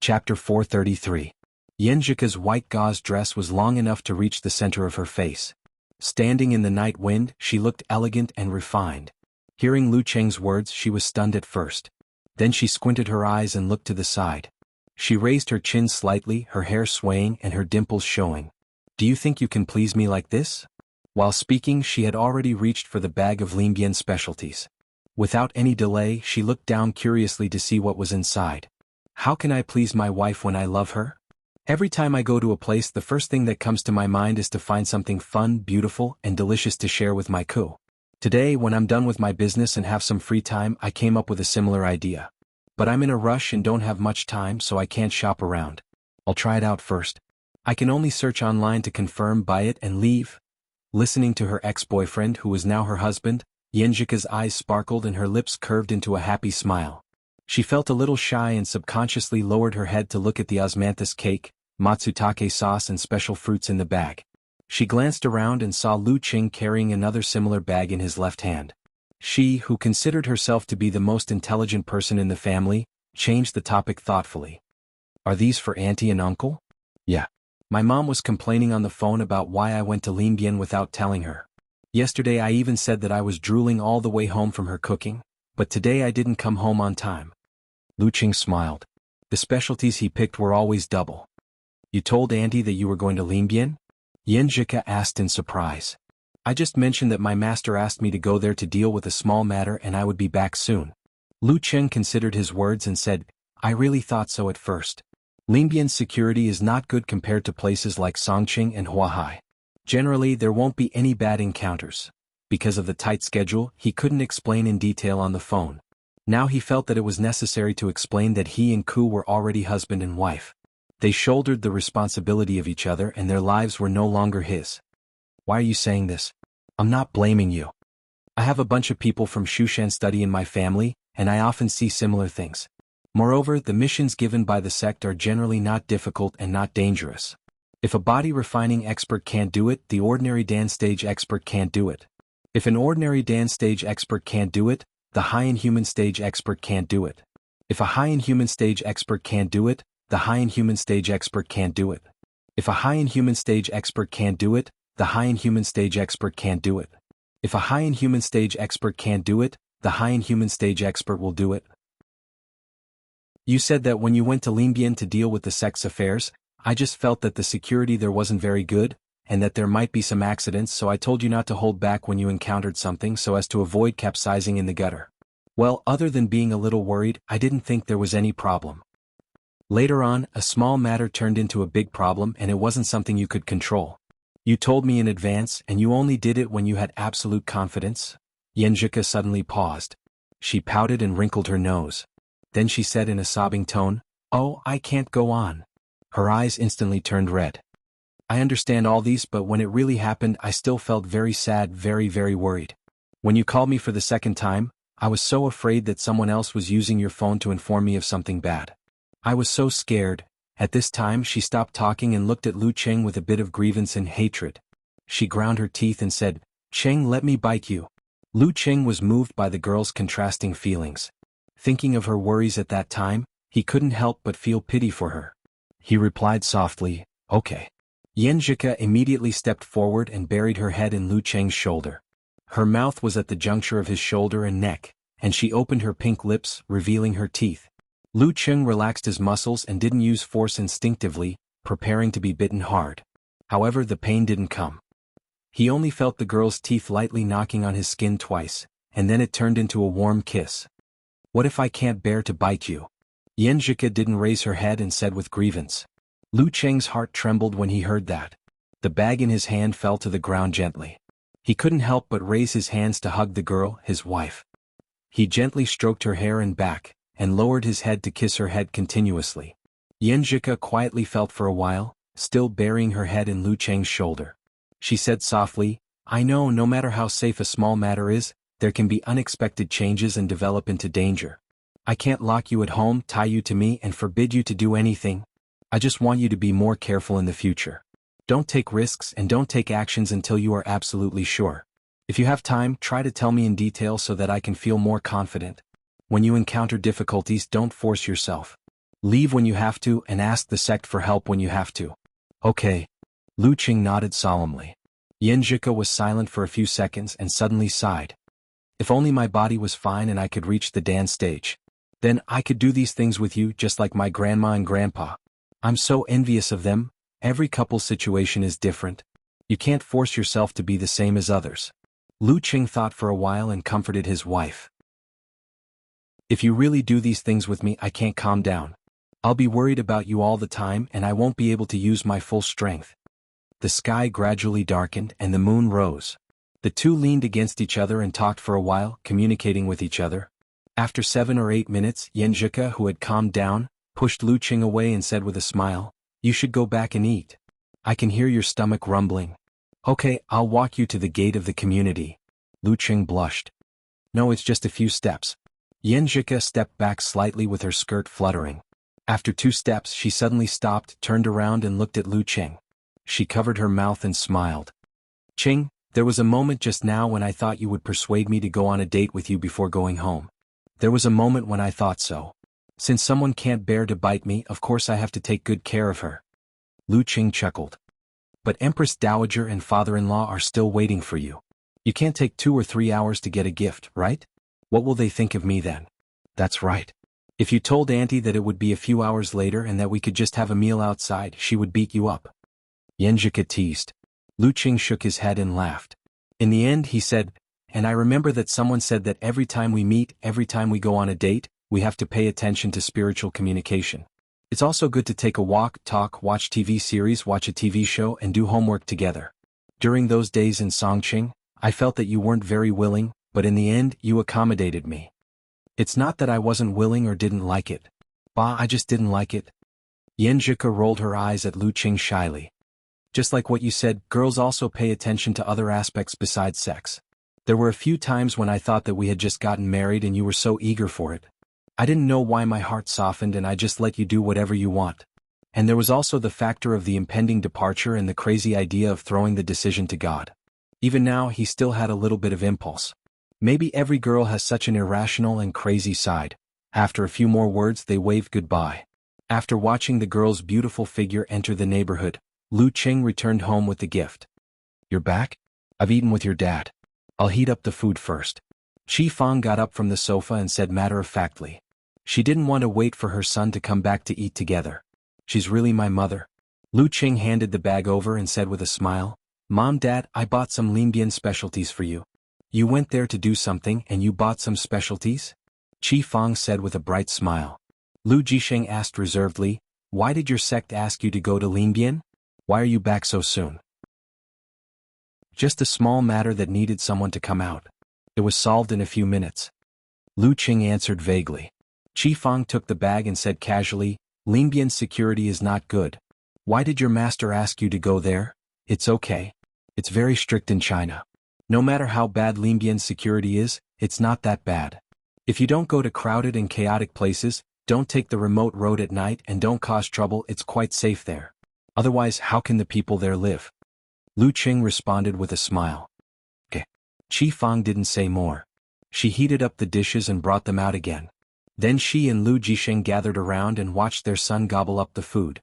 Chapter 433. Yenjika's white gauze dress was long enough to reach the center of her face. Standing in the night wind, she looked elegant and refined. Hearing Lu Cheng's words, she was stunned at first. Then she squinted her eyes and looked to the side. She raised her chin slightly, her hair swaying and her dimples showing. "Do you think you can please me like this?" While speaking, she had already reached for the bag of Limbien specialties. Without any delay, she looked down curiously to see what was inside. "How can I please my wife when I love her? Every time I go to a place, the first thing that comes to my mind is to find something fun, beautiful, and delicious to share with my crew. Today, when I'm done with my business and have some free time, I came up with a similar idea. But I'm in a rush and don't have much time, so I can't shop around. I'll try it out first. I can only search online to confirm, buy it, and leave." Listening to her ex-boyfriend, who was now her husband, Yenjika's eyes sparkled and her lips curved into a happy smile. She felt a little shy and subconsciously lowered her head to look at the osmanthus cake, matsutake sauce and special fruits in the bag. She glanced around and saw Lu Cheng carrying another similar bag in his left hand. She, who considered herself to be the most intelligent person in the family, changed the topic thoughtfully. "Are these for auntie and uncle?" "Yeah. My mom was complaining on the phone about why I went to Limbien without telling her. Yesterday I even said that I was drooling all the way home from her cooking, but today I didn't come home on time." Lu Cheng smiled. The specialties he picked were always double. "You told auntie that you were going to Limbien?" Yenjika asked in surprise. "I just mentioned that my master asked me to go there to deal with a small matter and I would be back soon." Lu Cheng considered his words and said, "I really thought so at first. Limbien's security is not good compared to places like Songqing and Huahai. Generally, there won't be any bad encounters." Because of the tight schedule, he couldn't explain in detail on the phone. Now he felt that it was necessary to explain that he and Ku were already husband and wife. They shouldered the responsibility of each other and their lives were no longer his. "Why are you saying this? I'm not blaming you. I have a bunch of people from Shushan study in my family, and I often see similar things. Moreover, the missions given by the sect are generally not difficult and not dangerous. If a body refining expert can't do it, the ordinary dance stage expert can't do it. If an ordinary dance stage expert can't do it, the high-end human stage expert can't do it. If a high-end human stage expert can't do it, the high-end human stage expert can't do it. If a high-end human stage expert can't do it, the high-end human stage expert can't do it. If a high-end human stage expert can't do it, the high-end human stage expert will do it." "You said that when you went to Limbien to deal with the sect's affairs, I just felt that the security there wasn't very good, and that there might be some accidents, so I told you not to hold back when you encountered something so as to avoid capsizing in the gutter. Well, other than being a little worried, I didn't think there was any problem. Later on, a small matter turned into a big problem and it wasn't something you could control. You told me in advance and you only did it when you had absolute confidence." Yenjika suddenly paused. She pouted and wrinkled her nose. Then she said in a sobbing tone, "Oh, I can't go on." Her eyes instantly turned red. "I understand all these, but when it really happened I still felt very sad, very, very worried. When you called me for the second time, I was so afraid that someone else was using your phone to inform me of something bad. I was so scared." At this time she stopped talking and looked at Lu Cheng with a bit of grievance and hatred. She ground her teeth and said, "Cheng, let me bite you." Lu Cheng was moved by the girl's contrasting feelings. Thinking of her worries at that time, he couldn't help but feel pity for her. He replied softly, "Okay." Yenjika immediately stepped forward and buried her head in Lu Cheng's shoulder. Her mouth was at the juncture of his shoulder and neck, and she opened her pink lips, revealing her teeth. Lu Cheng relaxed his muscles and didn't use force instinctively, preparing to be bitten hard. However, the pain didn't come. He only felt the girl's teeth lightly knocking on his skin twice, and then it turned into a warm kiss. "What if I can't bear to bite you?" Yenjika didn't raise her head and said with grievance. Lu Cheng's heart trembled when he heard that. The bag in his hand fell to the ground gently. He couldn't help but raise his hands to hug the girl, his wife. He gently stroked her hair and back, and lowered his head to kiss her head continuously. Yenjika quietly felt for a while, still burying her head in Lu Cheng's shoulder. She said softly, "I know no matter how safe a small matter is, there can be unexpected changes and develop into danger. I can't lock you at home, tie you to me and forbid you to do anything. I just want you to be more careful in the future. Don't take risks and don't take actions until you are absolutely sure. If you have time, try to tell me in detail so that I can feel more confident. When you encounter difficulties, don't force yourself." Leave when you have to and ask the sect for help when you have to. Okay. Lu Qing nodded solemnly. Yanjika was silent for a few seconds and suddenly sighed. If only my body was fine and I could reach the dance stage. Then I could do these things with you just like my grandma and grandpa. I'm so envious of them. Every couple's situation is different. You can't force yourself to be the same as others. Lu Qing thought for a while and comforted his wife. If you really do these things with me, I can't calm down. I'll be worried about you all the time and I won't be able to use my full strength. The sky gradually darkened and the moon rose. The two leaned against each other and talked for a while, communicating with each other. After 7 or 8 minutes, Yanjika, who had calmed down, pushed Lu Qing away and said with a smile, "You should go back and eat. I can hear your stomach rumbling." "Okay, I'll walk you to the gate of the community." Lu Qing blushed. "No, it's just a few steps." Yanjika stepped back slightly with her skirt fluttering. After 2 steps she suddenly stopped, turned around and looked at Lu Qing. She covered her mouth and smiled. "Qing, there was a moment just now when I thought you would persuade me to go on a date with you before going home. There was a moment when I thought so. Since someone can't bear to bite me, of course I have to take good care of her." Lu Qing chuckled. "But Empress Dowager and father-in-law are still waiting for you. You can't take 2 or 3 hours to get a gift, right? What will they think of me then?" "That's right. If you told Auntie that it would be a few hours later and that we could just have a meal outside, she would beat you up." Yanjika teased. Lu Qing shook his head and laughed. In the end he said, "And I remember that someone said that every time we meet, every time we go on a date, we have to pay attention to spiritual communication. It's also good to take a walk, talk, watch TV series, watch a TV show and do homework together. During those days in Songqing, I felt that you weren't very willing, but in the end you accommodated me. It's not that I wasn't willing or didn't like it. Bah, I just didn't like it." Yanjika rolled her eyes at Lu Qing shyly. "Just like what you said, girls also pay attention to other aspects besides sex. There were a few times when I thought that we had just gotten married and you were so eager for it. I didn't know why my heart softened and I just let you do whatever you want. And there was also the factor of the impending departure and the crazy idea of throwing the decision to God. Even now he still had a little bit of impulse. Maybe every girl has such an irrational and crazy side." After a few more words they waved goodbye. After watching the girl's beautiful figure enter the neighborhood, Lu Qing returned home with the gift. "You're back? I've eaten with your dad. I'll heat up the food first." Chi Fang got up from the sofa and said matter-of-factly. She didn't want to wait for her son to come back to eat together. "She's really my mother." Lu Qing handed the bag over and said with a smile, "Mom, Dad, I bought some Lianbian specialties for you." "You went there to do something and you bought some specialties?" Chi Fang said with a bright smile. Lu Jisheng asked reservedly, "Why did your sect ask you to go to Lianbian? Why are you back so soon?" "Just a small matter that needed someone to come out. It was solved in a few minutes." Lu Qing answered vaguely. Chi Fang took the bag and said casually, "Lianbian's security is not good. Why did your master ask you to go there?" "It's okay. It's very strict in China. No matter how bad Lianbian's security is, it's not that bad. If you don't go to crowded and chaotic places, don't take the remote road at night and don't cause trouble, it's quite safe there. Otherwise, how can the people there live?" Lu Qing responded with a smile. "Okay." Chi Fang didn't say more. She heated up the dishes and brought them out again. Then she and Lu Jisheng gathered around and watched their son gobble up the food.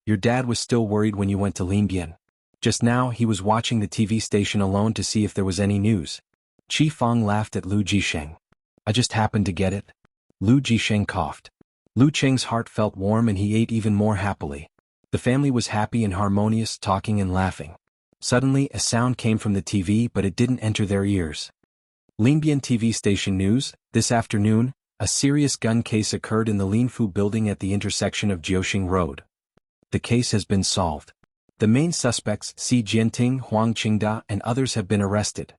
"Your dad was still worried when you went to Lianbian. Just now he was watching the TV station alone to see if there was any news." Chi Fang laughed at Lu Jisheng. "I just happened to get it." Lu Jisheng coughed. Lu Qing's heart felt warm and he ate even more happily. The family was happy and harmonious, talking and laughing. Suddenly a sound came from the TV, but it didn't enter their ears. "Lianbian TV station news, this afternoon, a serious gun case occurred in the Linfu building at the intersection of Jiuxing Road. The case has been solved. The main suspects, Si Jianting, Huang Qingda, and others have been arrested."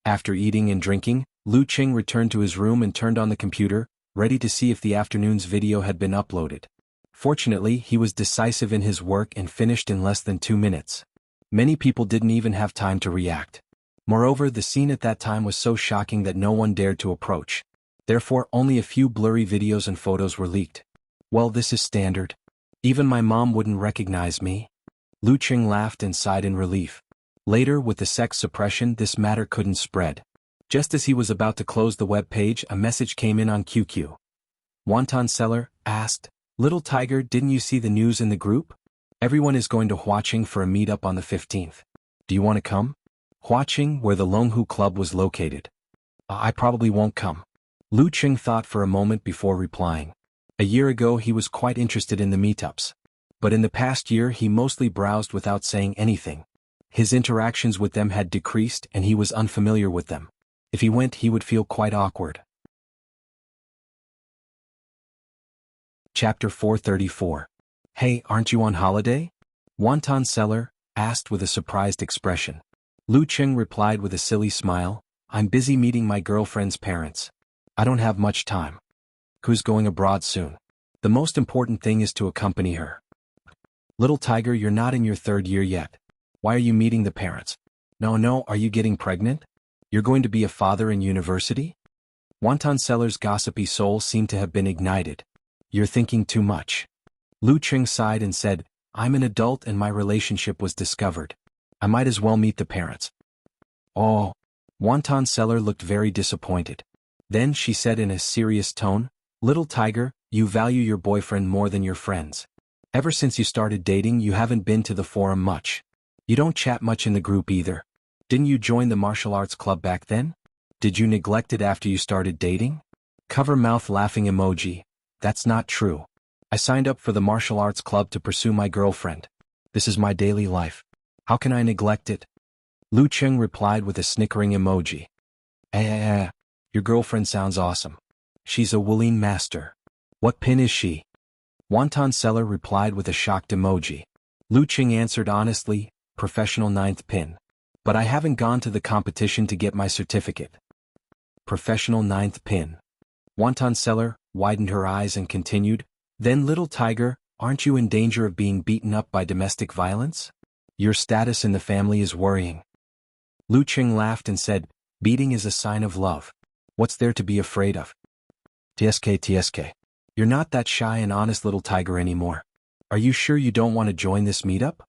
After eating and drinking, Lu Qing returned to his room and turned on the computer, ready to see if the afternoon's video had been uploaded. Fortunately, he was decisive in his work and finished in less than 2 minutes. Many people didn't even have time to react. Moreover, the scene at that time was so shocking that no one dared to approach. Therefore, only a few blurry videos and photos were leaked. "Well, this is standard. Even my mom wouldn't recognize me." Lu Qing laughed and sighed in relief. Later, with the sex suppression, this matter couldn't spread. Just as he was about to close the web page, a message came in on QQ. "Wonton seller?" asked. Little Tiger, didn't you see the news in the group? Everyone is going to Huaqing for a meetup on the 15th. Do you want to come? Huaqing, where the Longhu Club was located. I probably won't come. Lu Qing thought for a moment before replying. A year ago he was quite interested in the meetups. But in the past year he mostly browsed without saying anything. His interactions with them had decreased and he was unfamiliar with them. If he went he would feel quite awkward. Chapter 434. Hey, aren't you on holiday? Wonton seller asked with a surprised expression. Lu Qing replied with a silly smile, I'm busy meeting my girlfriend's parents. I don't have much time. Who's going abroad soon? The most important thing is to accompany her. Little Tiger, you're not in your 3rd year yet. Why are you meeting the parents? No, are you getting pregnant? You're going to be a father in university? Wonton seller's gossipy soul seemed to have been ignited. You're thinking too much. Lu Qing sighed and said, I'm an adult and my relationship was discovered. I might as well meet the parents. Oh. Wonton seller looked very disappointed. Then she said in a serious tone, Little Tiger, you value your boyfriend more than your friends. Ever since you started dating you haven't been to the forum much. You don't chat much in the group either. Didn't you join the martial arts club back then? Did you neglect it after you started dating? Cover mouth laughing emoji. That's not true. I signed up for the martial arts club to pursue my girlfriend. This is my daily life. How can I neglect it? Lu Qing replied with a snickering emoji. Your girlfriend sounds awesome. She's a Wuling master. What pin is she? Wonton seller replied with a shocked emoji. Lu Qing answered honestly, professional 9th pin. But I haven't gone to the competition to get my certificate. Professional 9th pin. Wonton seller widened her eyes and continued, Then Little Tiger, aren't you in danger of being beaten up by domestic violence? Your status in the family is worrying. Lu Qing laughed and said, Beating is a sign of love. What's there to be afraid of? TSK. You're not that shy and honest Little Tiger anymore. Are you sure you don't want to join this meetup?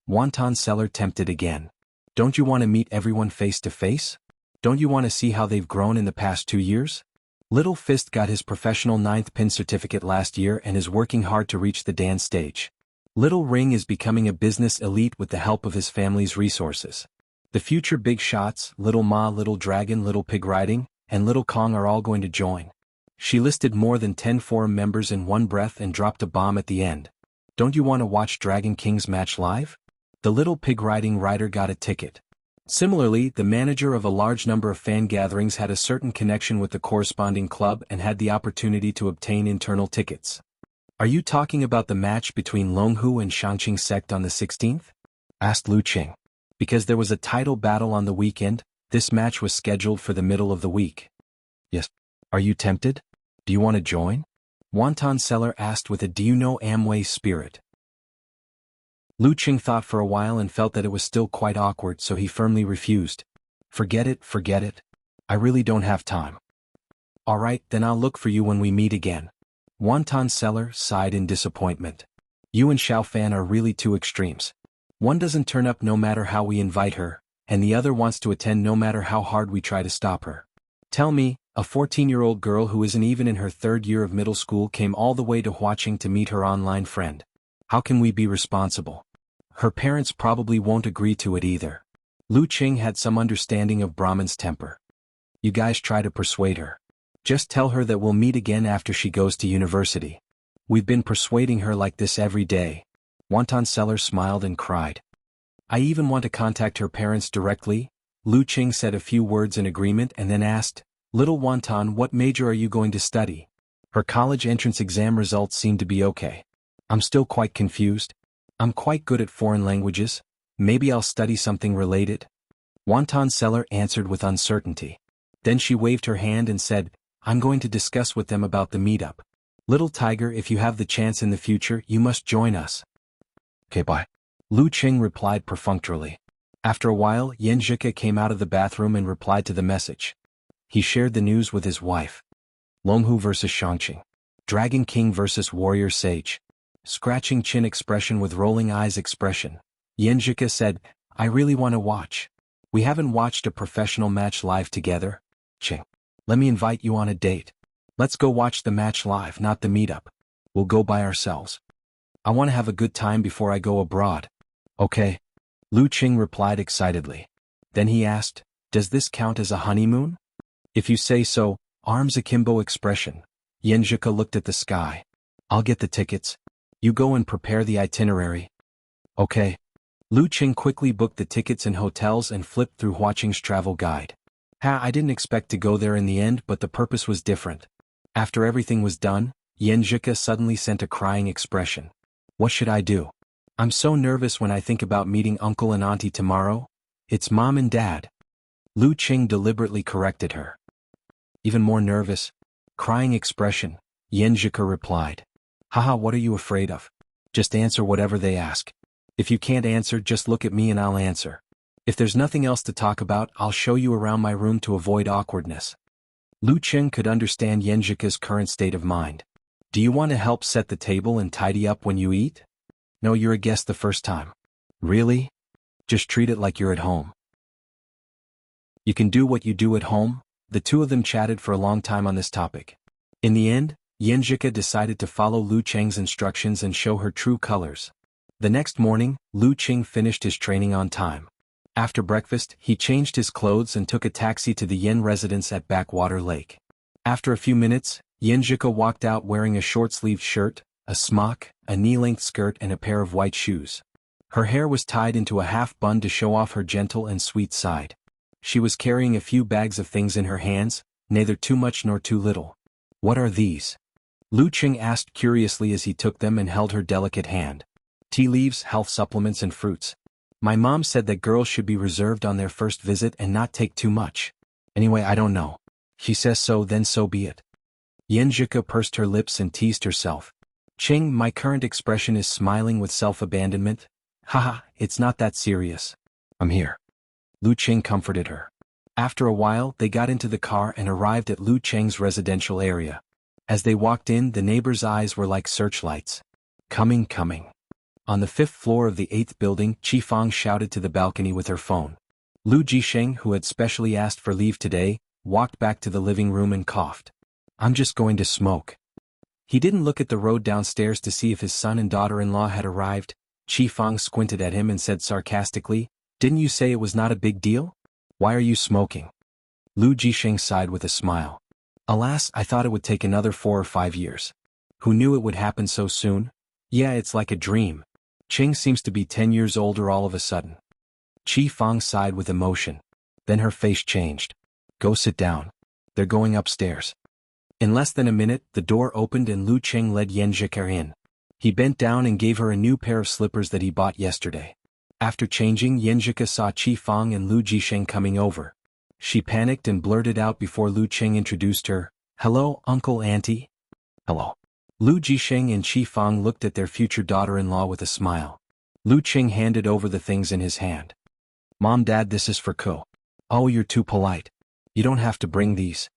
Wonton seller tempted again. Don't you want to meet everyone face to face? Don't you want to see how they've grown in the past 2 years? Little Fist got his professional 9th pin certificate last year and is working hard to reach the dance stage. Little Ring is becoming a business elite with the help of his family's resources. The future big shots, Little Ma, Little Dragon, Little Pig Riding, and Little Kong are all going to join. She listed more than 10 forum members in one breath and dropped a bomb at the end. Don't you want to watch Dragon King's match live? The Little Pig Riding rider got a ticket. Similarly, the manager of a large number of fan gatherings had a certain connection with the corresponding club and had the opportunity to obtain internal tickets. Are you talking about the match between Longhu and Shangqing sect on the 16th? Asked Lu Qing. Because there was a title battle on the weekend, this match was scheduled for the middle of the week. Yes. Are you tempted? Do you want to join? Wonton seller asked with a do you know Amway spirit. Lu Qing thought for a while and felt that it was still quite awkward, so he firmly refused. Forget it. I really don't have time. All right, then I'll look for you when we meet again. Wonton seller sighed in disappointment. You and Xiao Fan are really two extremes. One doesn't turn up no matter how we invite her, and the other wants to attend no matter how hard we try to stop her. Tell me, a 14-year-old girl who isn't even in her 3rd year of middle school came all the way to Huaqing to meet her online friend. How can we be responsible? Her parents probably won't agree to it either. Lu Qing had some understanding of Brahman's temper. You guys try to persuade her. Just tell her that we'll meet again after she goes to university. We've been persuading her like this every day. Wonton seller smiled and cried. I even want to contact her parents directly. Lu Qing said a few words in agreement and then asked, Little Wonton, what major are you going to study? Her college entrance exam results seem to be okay. I'm still quite confused. I'm quite good at foreign languages. Maybe I'll study something related. Wonton seller answered with uncertainty. Then she waved her hand and said, I'm going to discuss with them about the meetup. Little Tiger, if you have the chance in the future, you must join us. Okay, bye. Lu Qing replied perfunctorily. After a while, Yan Zhike came out of the bathroom and replied to the message. He shared the news with his wife. Longhu vs. Shangqing. Dragon King vs. Warrior Sage. Scratching chin expression with rolling eyes expression. Yan Zhike said, I really want to watch. We haven't watched a professional match live together. Qing. Let me invite you on a date. Let's go watch the match live, not the meetup. We'll go by ourselves. I want to have a good time before I go abroad. Okay. Lu Qing replied excitedly. Then he asked, does this count as a honeymoon? If you say so, arms akimbo expression. Yenjika looked at the sky. I'll get the tickets. You go and prepare the itinerary. Okay. Lu Qing quickly booked the tickets and hotels and flipped through Huaqing's travel guide. I didn't expect to go there in the end, but the purpose was different. After everything was done, Yenjika suddenly sent a crying expression. What should I do? I'm so nervous when I think about meeting uncle and auntie tomorrow. It's mom and dad. Lu Qing deliberately corrected her. Even more nervous? Crying expression, Yenjika replied. Haha, what are you afraid of? Just answer whatever they ask. If you can't answer, just look at me and I'll answer. If there's nothing else to talk about, I'll show you around my room to avoid awkwardness. Lu Qing could understand Yenjika's current state of mind. Do you want to help set the table and tidy up when you eat? No, you're a guest the first time. Really? Just treat it like you're at home. You can do what you do at home. The two of them chatted for a long time on this topic. In the end, Yenjika decided to follow Lu Qing's instructions and show her true colors. The next morning, Lu Qing finished his training on time. After breakfast, he changed his clothes and took a taxi to the Yen residence at Backwater Lake. After a few minutes, Yenjika walked out wearing a short-sleeved shirt, a smock, a knee-length skirt and a pair of white shoes. Her hair was tied into a half-bun to show off her gentle and sweet side. She was carrying a few bags of things in her hands, neither too much nor too little. What are these? Lu Qing asked curiously as he took them and held her delicate hand. Tea leaves, health supplements and fruits. My mom said that girls should be reserved on their first visit and not take too much. Anyway, I don't know. She says so, then so be it. Yenjika pursed her lips and teased herself. Qing, my current expression is smiling with self-abandonment. Haha, it's not that serious. I'm here. Lu Qing comforted her. After a while, they got into the car and arrived at Lu Qing's residential area. As they walked in, the neighbors' eyes were like searchlights. Coming. On the 5th floor of the 8th building, Qi Fang shouted to the balcony with her phone. Lu Jisheng, who had specially asked for leave today, walked back to the living room and coughed. I'm just going to smoke. He didn't look at the road downstairs to see if his son and daughter-in-law had arrived. Qi Fang squinted at him and said sarcastically, didn't you say it was not a big deal? Why are you smoking? Lu Jisheng sighed with a smile. Alas, I thought it would take another 4 or 5 years. Who knew it would happen so soon? Yeah, it's like a dream. Qing seems to be 10 years older all of a sudden. Qi Fang sighed with emotion. Then her face changed. Go sit down. They're going upstairs. In less than a minute, the door opened and Lu Qing led Yenjika in. He bent down and gave her a new pair of slippers that he bought yesterday. After changing, Yenjika saw Qi Fang and Lu Jisheng coming over. She panicked and blurted out before Lu Qing introduced her, Hello, Uncle Auntie. Hello. Lu Jisheng and Qi Fang looked at their future daughter-in-law with a smile. Lu Qing handed over the things in his hand. Mom, Dad, this is for Ko. Oh, you're too polite. You don't have to bring these.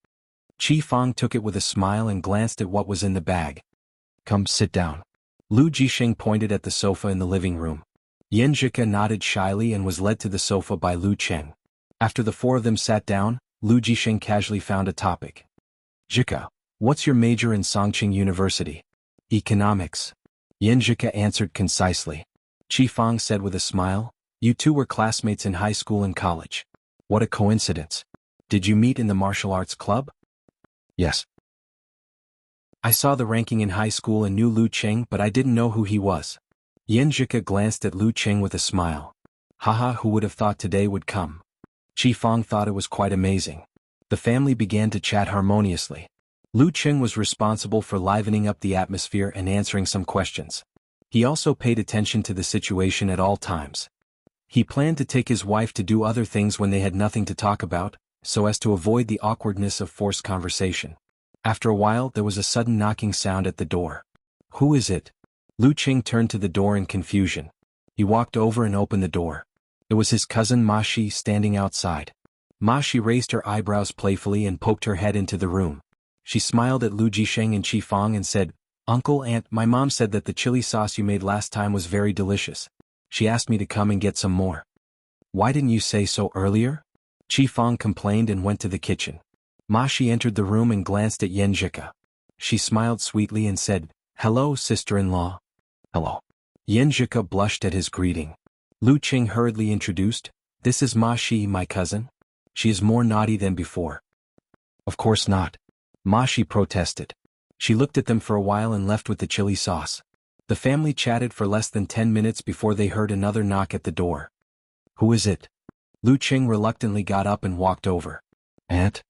Qi Fang took it with a smile and glanced at what was in the bag. Come, sit down. Lu Jisheng pointed at the sofa in the living room. Yenjika nodded shyly and was led to the sofa by Lu Qing. After the four of them sat down, Lu Jisheng casually found a topic. Jika, what's your major in Songqing University? Economics. Yenjika answered concisely. Qi Fang said with a smile, You two were classmates in high school and college. What a coincidence. Did you meet in the martial arts club? Yes. I saw the ranking in high school and knew Lu Qing, but I didn't know who he was. Yenjika glanced at Lu Qing with a smile. Haha, who would have thought today would come? Qi Fang thought it was quite amazing. The family began to chat harmoniously. Lu Qing was responsible for livening up the atmosphere and answering some questions. He also paid attention to the situation at all times. He planned to take his wife to do other things when they had nothing to talk about, so as to avoid the awkwardness of forced conversation. After a while, there was a sudden knocking sound at the door. Who is it? Lu Qing turned to the door in confusion. He walked over and opened the door. It was his cousin Ma Shi standing outside. Ma Shi raised her eyebrows playfully and poked her head into the room. She smiled at Lu Jisheng and Qi Fang and said, Uncle, Aunt, my mom said that the chili sauce you made last time was very delicious. She asked me to come and get some more. Why didn't you say so earlier? Qi Fang complained and went to the kitchen. Ma Shi entered the room and glanced at Yenjika. She smiled sweetly and said, "Hello, sister-in-law." "Hello." Yan Zhika blushed at his greeting. Lu Qing hurriedly introduced, "This is Ma Shi, my cousin. She is more naughty than before." "Of course not." Ma Shi protested. She looked at them for a while and left with the chili sauce. The family chatted for less than 10 minutes before they heard another knock at the door. "Who is it?" Lu Qing reluctantly got up and walked over. "Aunt?"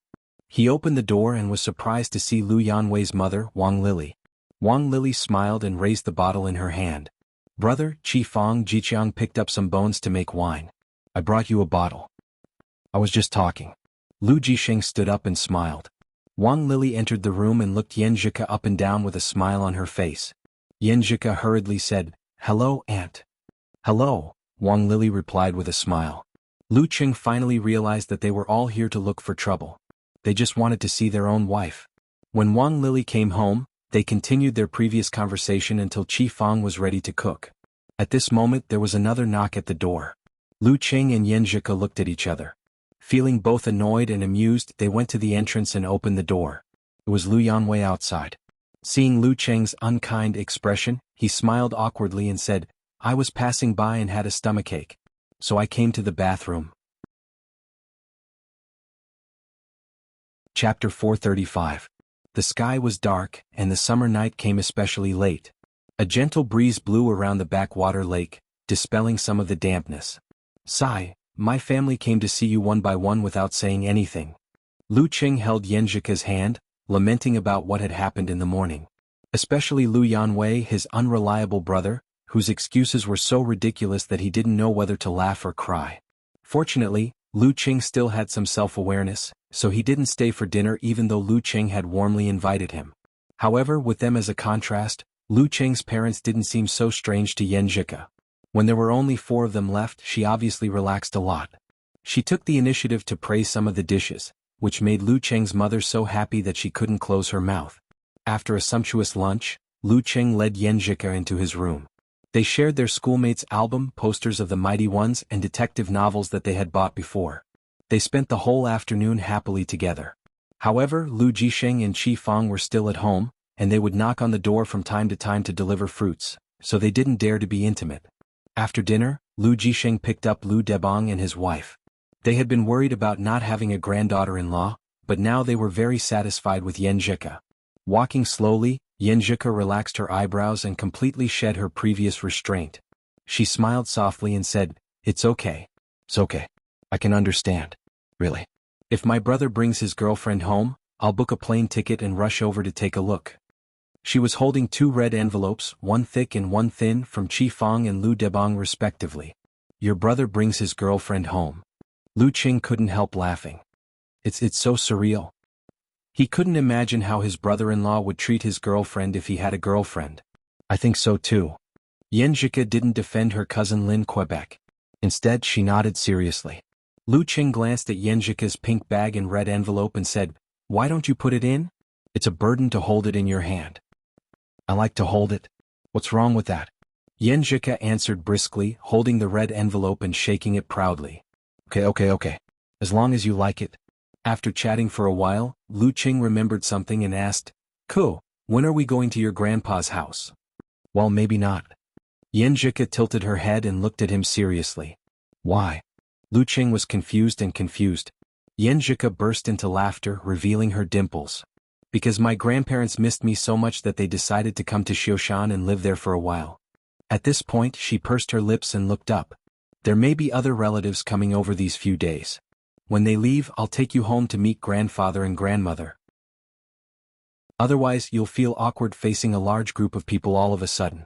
He opened the door and was surprised to see Lu Yanwei's mother, Wang Lily. Wang Lily smiled and raised the bottle in her hand. "Brother, Qi Fang Jiqiang picked up some bones to make wine. I brought you a bottle." "I was just talking." Lu Jisheng stood up and smiled. Wang Lily entered the room and looked Yan Zhika up and down with a smile on her face. Yan Zhika hurriedly said, "Hello, Aunt." "Hello," Wang Lily replied with a smile. Lu Qing finally realized that they were all here to look for trouble. They just wanted to see their own wife. When Wang Lily came home, they continued their previous conversation until Qi Fang was ready to cook. At this moment there was another knock at the door. Lu Qing and Yan Zhika looked at each other. Feeling both annoyed and amused, they went to the entrance and opened the door. It was Lu Yanwei outside. Seeing Lu Qing's unkind expression, he smiled awkwardly and said, "I was passing by and had a stomachache. So I came to the bathroom." Chapter 435. The sky was dark, and the summer night came especially late. A gentle breeze blew around the backwater lake, dispelling some of the dampness. "Sai, my family came to see you one by one without saying anything." Lu Qing held Yan Zhika's hand, lamenting about what had happened in the morning. Especially Lu Yanwei, his unreliable brother, whose excuses were so ridiculous that he didn't know whether to laugh or cry. Fortunately, Lu Qing still had some self-awareness, so he didn't stay for dinner even though Lu Qing had warmly invited him. However, with them as a contrast, Lu Qing's parents didn't seem so strange to Yan Zhika. When there were only 4 of them left, she obviously relaxed a lot. She took the initiative to praise some of the dishes, which made Lu Qing's mother so happy that she couldn't close her mouth. After a sumptuous lunch, Lu Qing led Yan Zhika into his room. They shared their schoolmates' album, posters of the Mighty Ones, and detective novels that they had bought before. They spent the whole afternoon happily together. However, Lu Jisheng and Qi Fang were still at home, and they would knock on the door from time to deliver fruits, so they didn't dare to be intimate. After dinner, Lu Jisheng picked up Lu Debang and his wife. They had been worried about not having a granddaughter-in-law, but now they were very satisfied with Yan Zhika. Walking slowly, Yan Zhika relaxed her eyebrows and completely shed her previous restraint. She smiled softly and said, "It's okay. It's okay. I can understand. Really. If my brother brings his girlfriend home, I'll book a plane ticket and rush over to take a look." She was holding 2 red envelopes, one thick and one thin, from Qi Fang and Lu Debang respectively. "Your brother brings his girlfriend home." Lu Qing couldn't help laughing. It's so surreal. He couldn't imagine how his brother-in-law would treat his girlfriend if he had a girlfriend. "I think so too." Yan Zhika didn't defend her cousin Lin Quebec. Instead, she nodded seriously. Lu Qing glanced at Yan Zhika's pink bag and red envelope and said, "Why don't you put it in? It's a burden to hold it in your hand." "I like to hold it. What's wrong with that?" Yan Zhika answered briskly, holding the red envelope and shaking it proudly. Okay. As long as you like it." After chatting for a while, Lu Qing remembered something and asked, "Ko, when are we going to your grandpa's house?" "Well, maybe not." Yan Zhika tilted her head and looked at him seriously. "Why?" Lu Qing was confused. Yan Zhika burst into laughter, revealing her dimples. "Because my grandparents missed me so much that they decided to come to Xioshan and live there for a while." At this point, she pursed her lips and looked up. "There may be other relatives coming over these few days. When they leave, I'll take you home to meet grandfather and grandmother. Otherwise, you'll feel awkward facing a large group of people all of a sudden."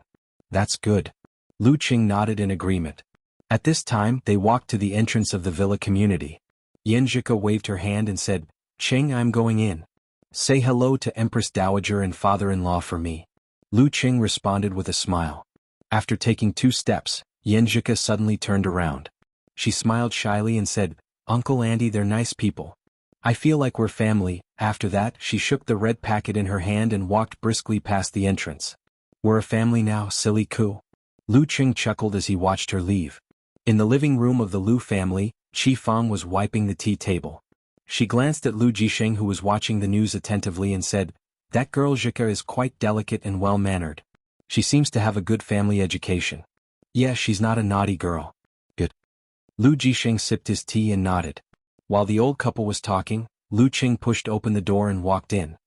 "That's good." Lu Qing nodded in agreement. At this time, they walked to the entrance of the villa community. Yan Zhika waved her hand and said, "Qing, I'm going in. Say hello to Empress Dowager and father-in-law for me." Lu Qing responded with a smile. After taking 2 steps, Yan Zhika suddenly turned around. She smiled shyly and said, "Uncle Andy, they're nice people. I feel like we're family." After that, she shook the red packet in her hand and walked briskly past the entrance. "We're a family now, silly Ku." Lu Qing chuckled as he watched her leave. In the living room of the Lu family, Qi Fang was wiping the tea table. She glanced at Lu Jisheng, who was watching the news attentively, and said, That girl Zhika is quite delicate and well-mannered. She seems to have a good family education. Yeah, she's not a naughty girl. Good. Lu Jisheng sipped his tea and nodded. While the old couple was talking, Lu Qing pushed open the door and walked in.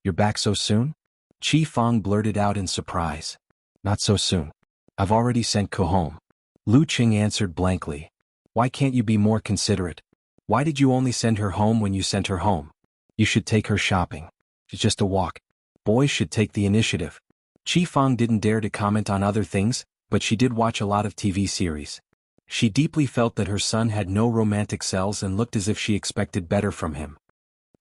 You're back so soon? Qi Fang blurted out in surprise. Not so soon. I've already sent Ko home. Lu Qing answered blankly. Why can't you be more considerate? Why did you only send her home when you sent her home? You should take her shopping. It's just a walk. Boys should take the initiative. Qi Fang didn't dare to comment on other things, but she did watch a lot of TV series. She deeply felt that her son had no romantic cells and looked as if she expected better from him.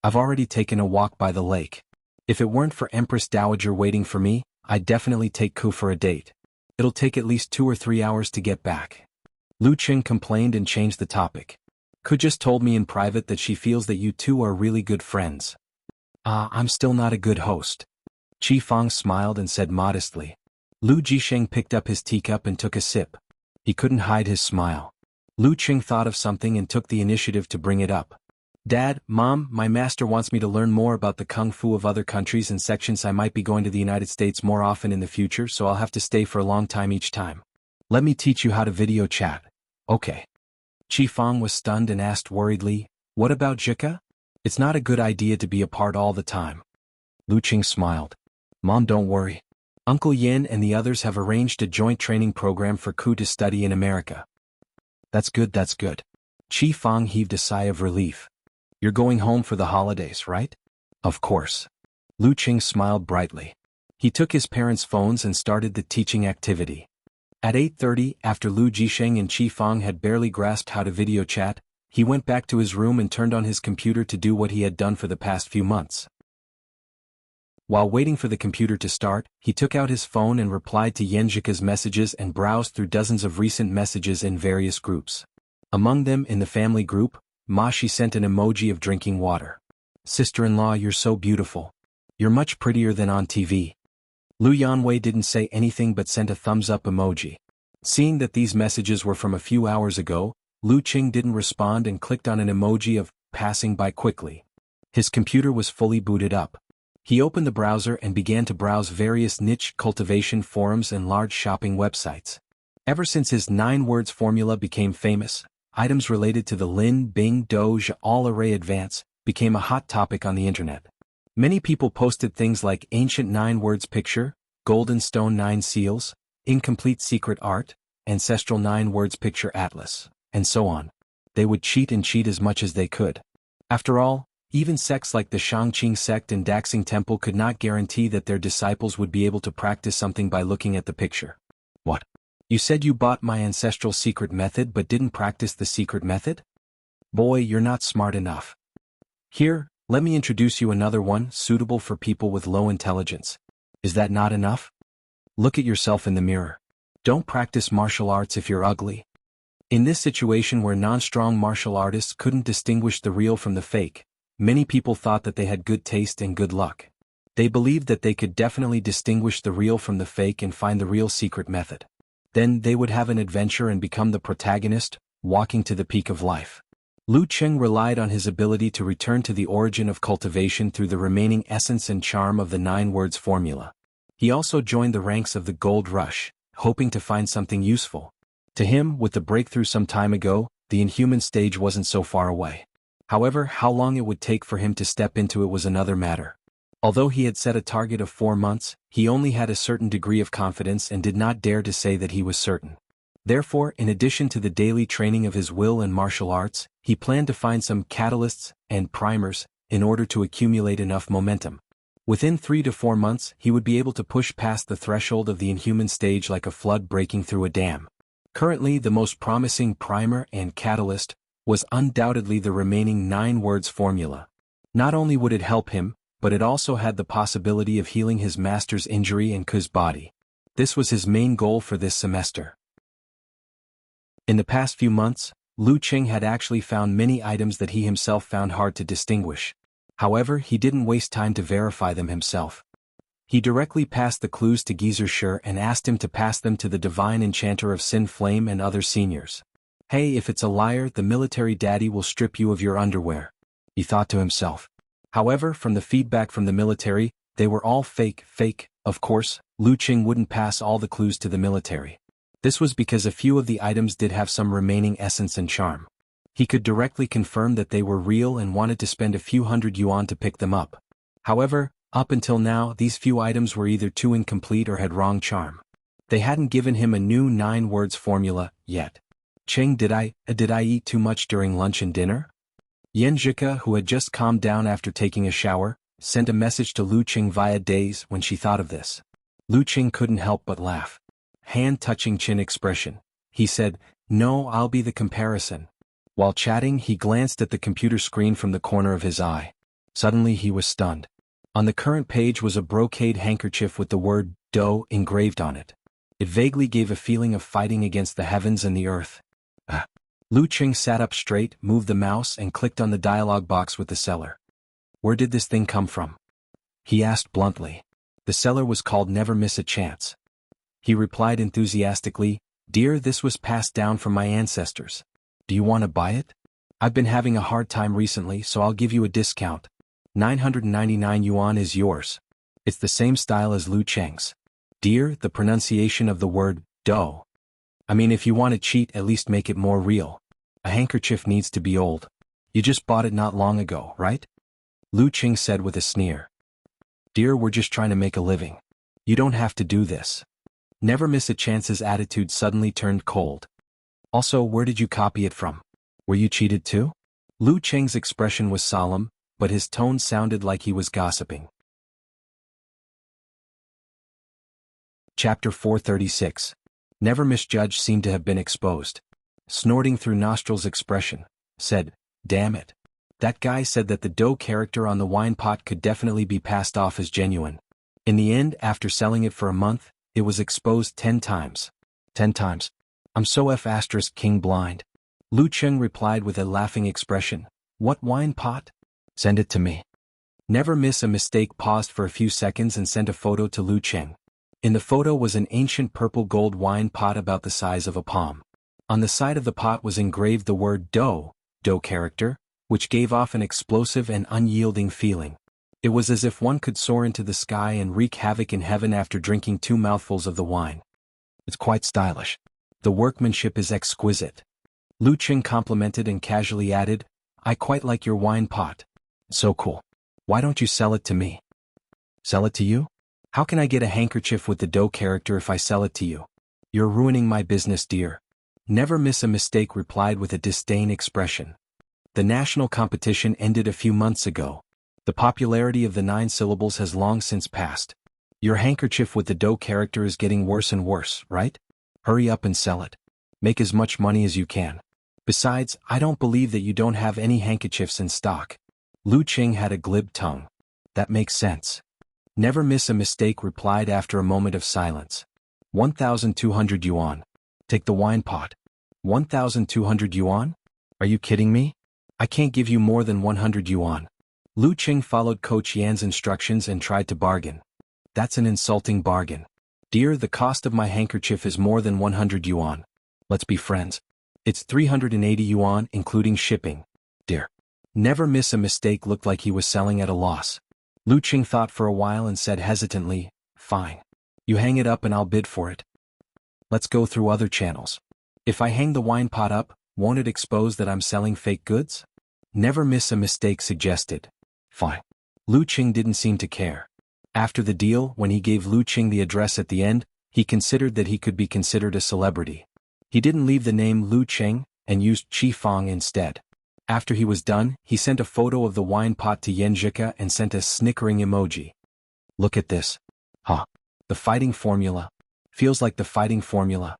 I've already taken a walk by the lake. If it weren't for Empress Dowager waiting for me, I'd definitely take Ku for a date. It'll take at least 2 or 3 hours to get back. Lu Qing complained and changed the topic. Ku just told me in private that she feels that you two are really good friends. I'm still not a good host. Qi Fang smiled and said modestly. Lu Jisheng picked up his teacup and took a sip. He couldn't hide his smile. Lu Qing thought of something and took the initiative to bring it up. Dad, Mom, my master wants me to learn more about the kung fu of other countries and sections. I might be going to the United States more often in the future, so I'll have to stay for a long time each time. Let me teach you how to video chat. Okay. Qi Fang was stunned and asked worriedly, what about Zhika? It's not a good idea to be apart all the time. Lu Qing smiled. Mom, don't worry. Uncle Yin and the others have arranged a joint training program for Ku to study in America. That's good, that's good. Qi Fang heaved a sigh of relief. You're going home for the holidays, right? Of course. Lu Qing smiled brightly. He took his parents' phones and started the teaching activity. At 8:30, after Lu Jisheng and Qi Fang had barely grasped how to video chat, he went back to his room and turned on his computer to do what he had done for the past few months. While waiting for the computer to start, he took out his phone and replied to Yenjika's messages and browsed through dozens of recent messages in various groups. Among them, in the family group, She sent an emoji of drinking water. Sister-in-law, you're so beautiful. You're much prettier than on TV. Lu Yanwei didn't say anything but sent a thumbs-up emoji. Seeing that these messages were from a few hours ago, Lu Qing didn't respond and clicked on an emoji of passing by quickly. His computer was fully booted up. He opened the browser and began to browse various niche cultivation forums and large shopping websites. Ever since his 9 words formula became famous, items related to the Lin, Bing, Doge all-array advance became a hot topic on the internet. Many people posted things like ancient 9 words picture, golden stone 9 seals, incomplete secret art, ancestral 9 words picture atlas, and so on. They would cheat as much as they could. After all, even sects like the Shangqing sect and Daxing Temple could not guarantee that their disciples would be able to practice something by looking at the picture. What? You said you bought my ancestral secret method but didn't practice the secret method? Boy, you're not smart enough. Here, let me introduce you another one suitable for people with low intelligence. Is that not enough? Look at yourself in the mirror. Don't practice martial arts if you're ugly. In this situation where non-strong martial artists couldn't distinguish the real from the fake, many people thought that they had good taste and good luck. They believed that they could definitely distinguish the real from the fake and find the real secret method. Then they would have an adventure and become the protagonist, walking to the peak of life. Lu Qing relied on his ability to return to the origin of cultivation through the remaining essence and charm of the 9 words formula. He also joined the ranks of the gold rush, hoping to find something useful. To him, with the breakthrough some time ago, the inhuman stage wasn't so far away. However, how long it would take for him to step into it was another matter. Although he had set a target of 4 months, he only had a certain degree of confidence and did not dare to say that he was certain. Therefore, in addition to the daily training of his will and martial arts, he planned to find some catalysts and primers in order to accumulate enough momentum. Within 3 to 4 months, he would be able to push past the threshold of the inhuman stage like a flood breaking through a dam. Currently, the most promising primer and catalyst was undoubtedly the remaining 9 words formula. Not only would it help him, but it also had the possibility of healing his master's injury and Ku's body. This was his main goal for this semester. In the past few months, Lu Qing had actually found many items that he himself found hard to distinguish. However, he didn't waste time to verify them himself. He directly passed the clues to Geezer Shur and asked him to pass them to the divine enchanter of Sin Flame and other seniors. Hey, if it's a liar, the military daddy will strip you of your underwear, he thought to himself. However, from the feedback from the military, They were all fake. Of course, Lu Qing wouldn't pass all the clues to the military. This was because a few of the items did have some remaining essence and charm. He could directly confirm that they were real and wanted to spend a few hundred yuan to pick them up. However, up until now these few items were either too incomplete or had wrong charm. They hadn't given him a new 9 words formula yet. Qing, did I eat too much during lunch and dinner? Yan Zhika, who had just calmed down after taking a shower, sent a message to Lu Qing via days when she thought of this. Lu Qing couldn't help but laugh. Hand touching chin expression. He said, "No, I'll be the comparison." While chatting, he glanced at the computer screen from the corner of his eye. Suddenly he was stunned. On the current page was a brocade handkerchief with the word "Do" engraved on it. It vaguely gave a feeling of fighting against the heavens and the earth. Lu Qing sat up straight, moved the mouse and clicked on the dialog box with the seller. "Where did this thing come from?" he asked bluntly. The seller was called Never Miss a Chance. He replied enthusiastically, "Dear, this was passed down from my ancestors. Do you want to buy it? I've been having a hard time recently, so I'll give you a discount. 999 yuan is yours." It's the same style as Lu Cheng's. Dear, the pronunciation of the word "do." I mean, if you want to cheat, at least make it more real. A handkerchief needs to be old. You just bought it not long ago, right? Lu Qing said with a sneer. "Dear, we're just trying to make a living. You don't have to do this." Never Miss a Chance's attitude suddenly turned cold. "Also, where did you copy it from? Were you cheated too?" Lu Cheng's expression was solemn, but his tone sounded like he was gossiping. Chapter 436. Never Misjudged seemed to have been exposed. Snorting through nostrils expression, said, "Damn it. That guy said that the dough character on the wine pot could definitely be passed off as genuine. In the end, after selling it for a month, it was exposed 10 times. 10 times. I'm so King blind." Lu Cheng replied with a laughing expression, "What wine pot? Send it to me." Never Miss a Mistake paused for a few seconds and sent a photo to Lu Cheng. In the photo was an ancient purple gold wine pot about the size of a palm. On the side of the pot was engraved the word dough character, which gave off an explosive and unyielding feeling. It was as if one could soar into the sky and wreak havoc in heaven after drinking 2 mouthfuls of the wine. "It's quite stylish. The workmanship is exquisite." Lu Qing complimented and casually added, "I quite like your wine pot. So cool. Why don't you sell it to me?" "Sell it to you? How can I get a handkerchief with the dough character if I sell it to you? You're ruining my business, dear." Never Miss a Mistake replied with a disdain expression. The national competition ended a few months ago. The popularity of the 9 syllables has long since passed. Your handkerchief with the dough character is getting worse and worse, right? Hurry up and sell it. Make as much money as you can. Besides, I don't believe that you don't have any handkerchiefs in stock. Lu Qing had a glib tongue. That makes sense. Never Miss a Mistake replied after a moment of silence. 1,200 yuan. Take the wine pot. 1,200 yuan? Are you kidding me? I can't give you more than 100 yuan. Lu Qing followed Coach Yan's instructions and tried to bargain. That's an insulting bargain. Dear, the cost of my handkerchief is more than 100 yuan. Let's be friends. It's 380 yuan including shipping. Dear. Never Miss a Mistake looked like he was selling at a loss. Lu Qing thought for a while and said hesitantly, "Fine. You hang it up and I'll bid for it. Let's go through other channels. If I hang the wine pot up, won't it expose that I'm selling fake goods?" Never Miss a Mistake suggested. Fine. Lu Qing didn't seem to care. After the deal, when he gave Lu Qing the address at the end, he considered that he could be considered a celebrity. He didn't leave the name Lu Qing and used Qi Fang instead. After he was done, he sent a photo of the wine pot to Yanjika and sent a snickering emoji. "Look at this. Huh. The fighting formula. Feels like the fighting formula."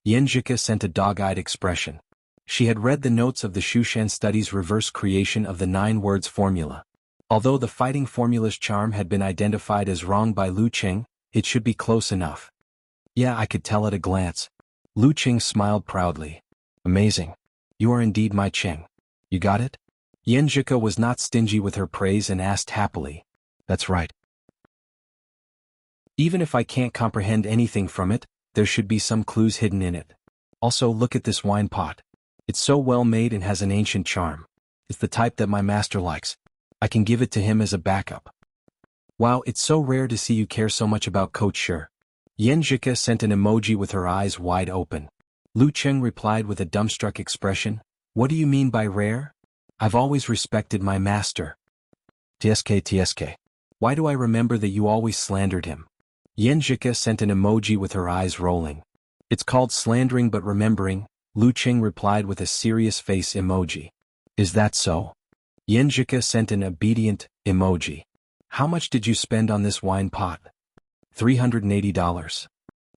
Yanjika sent a dog-eyed expression. She had read the notes of the Shushan Studies' reverse creation of the 9 words formula. Although the fighting formula's charm had been identified as wrong by Lu Qing, it should be close enough. "Yeah, I could tell at a glance." Lu Qing smiled proudly. "Amazing. You are indeed my Qing. You got it?" Yanjika was not stingy with her praise and asked happily. "That's right. Even if I can't comprehend anything from it, there should be some clues hidden in it. Also, look at this wine pot. It's so well made and has an ancient charm. It's the type that my master likes. I can give it to him as a backup." Wow, it's so rare to see you care so much about Coach Sure. Yenjika sent an emoji with her eyes wide open. Lu Cheng replied with a dumbstruck expression, "What do you mean by rare? I've always respected my master." TSK. Why do I remember that you always slandered him? Yenjika sent an emoji with her eyes rolling. It's called slandering but remembering, Lu Cheng replied with a serious face emoji. Is that so? Yenjika sent an obedient emoji. How much did you spend on this wine pot? $380.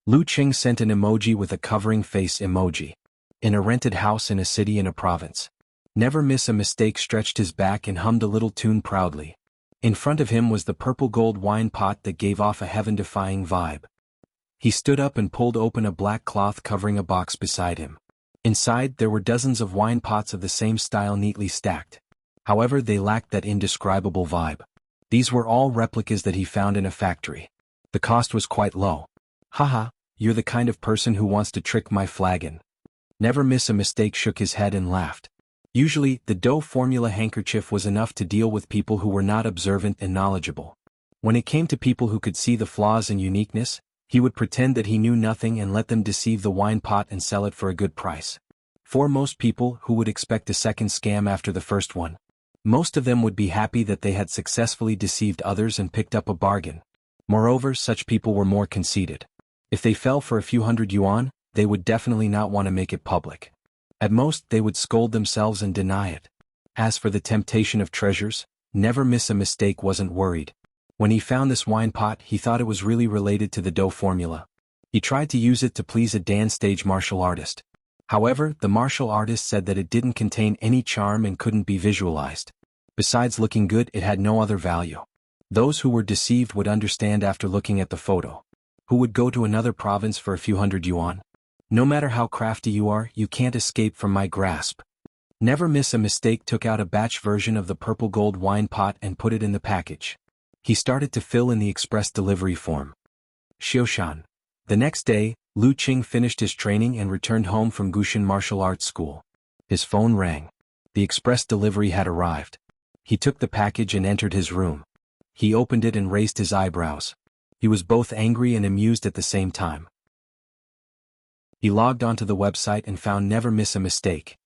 Lu Cheng sent an emoji with a covering face emoji. In a rented house in a city in a province. Never Miss a Mistake stretched his back and hummed a little tune proudly. In front of him was the purple gold wine pot that gave off a heaven-defying vibe. He stood up and pulled open a black cloth covering a box beside him. Inside there were dozens of wine pots of the same style neatly stacked. However, they lacked that indescribable vibe. These were all replicas that he found in a factory. The cost was quite low. Haha, you're the kind of person who wants to trick my flagon. Never Miss a Mistake shook his head and laughed. Usually, the dough formula handkerchief was enough to deal with people who were not observant and knowledgeable. When it came to people who could see the flaws and uniqueness, he would pretend that he knew nothing and let them deceive the wine pot and sell it for a good price. For most people who would expect a second scam after the first one, most of them would be happy that they had successfully deceived others and picked up a bargain. Moreover, such people were more conceited. If they fell for a few hundred yuan, they would definitely not want to make it public. At most, they would scold themselves and deny it. As for the temptation of treasures, Never Miss a Mistake wasn't worried. When he found this wine pot, he thought it was really related to the dough formula. He tried to use it to please a dance stage martial artist. However, the martial artist said that it didn't contain any charm and couldn't be visualized. Besides looking good, it had no other value. Those who were deceived would understand after looking at the photo. Who would go to another province for a few hundred yuan? No matter how crafty you are, you can't escape from my grasp. Never Miss a Mistake took out a batch version of the purple gold wine pot and put it in the package. He started to fill in the express delivery form. Xiaoshan. The next day, Lu Cheng finished his training and returned home from Gushan Martial Arts School. His phone rang. The express delivery had arrived. He took the package and entered his room. He opened it and raised his eyebrows. He was both angry and amused at the same time. He logged onto the website and found Never Miss a Mistake.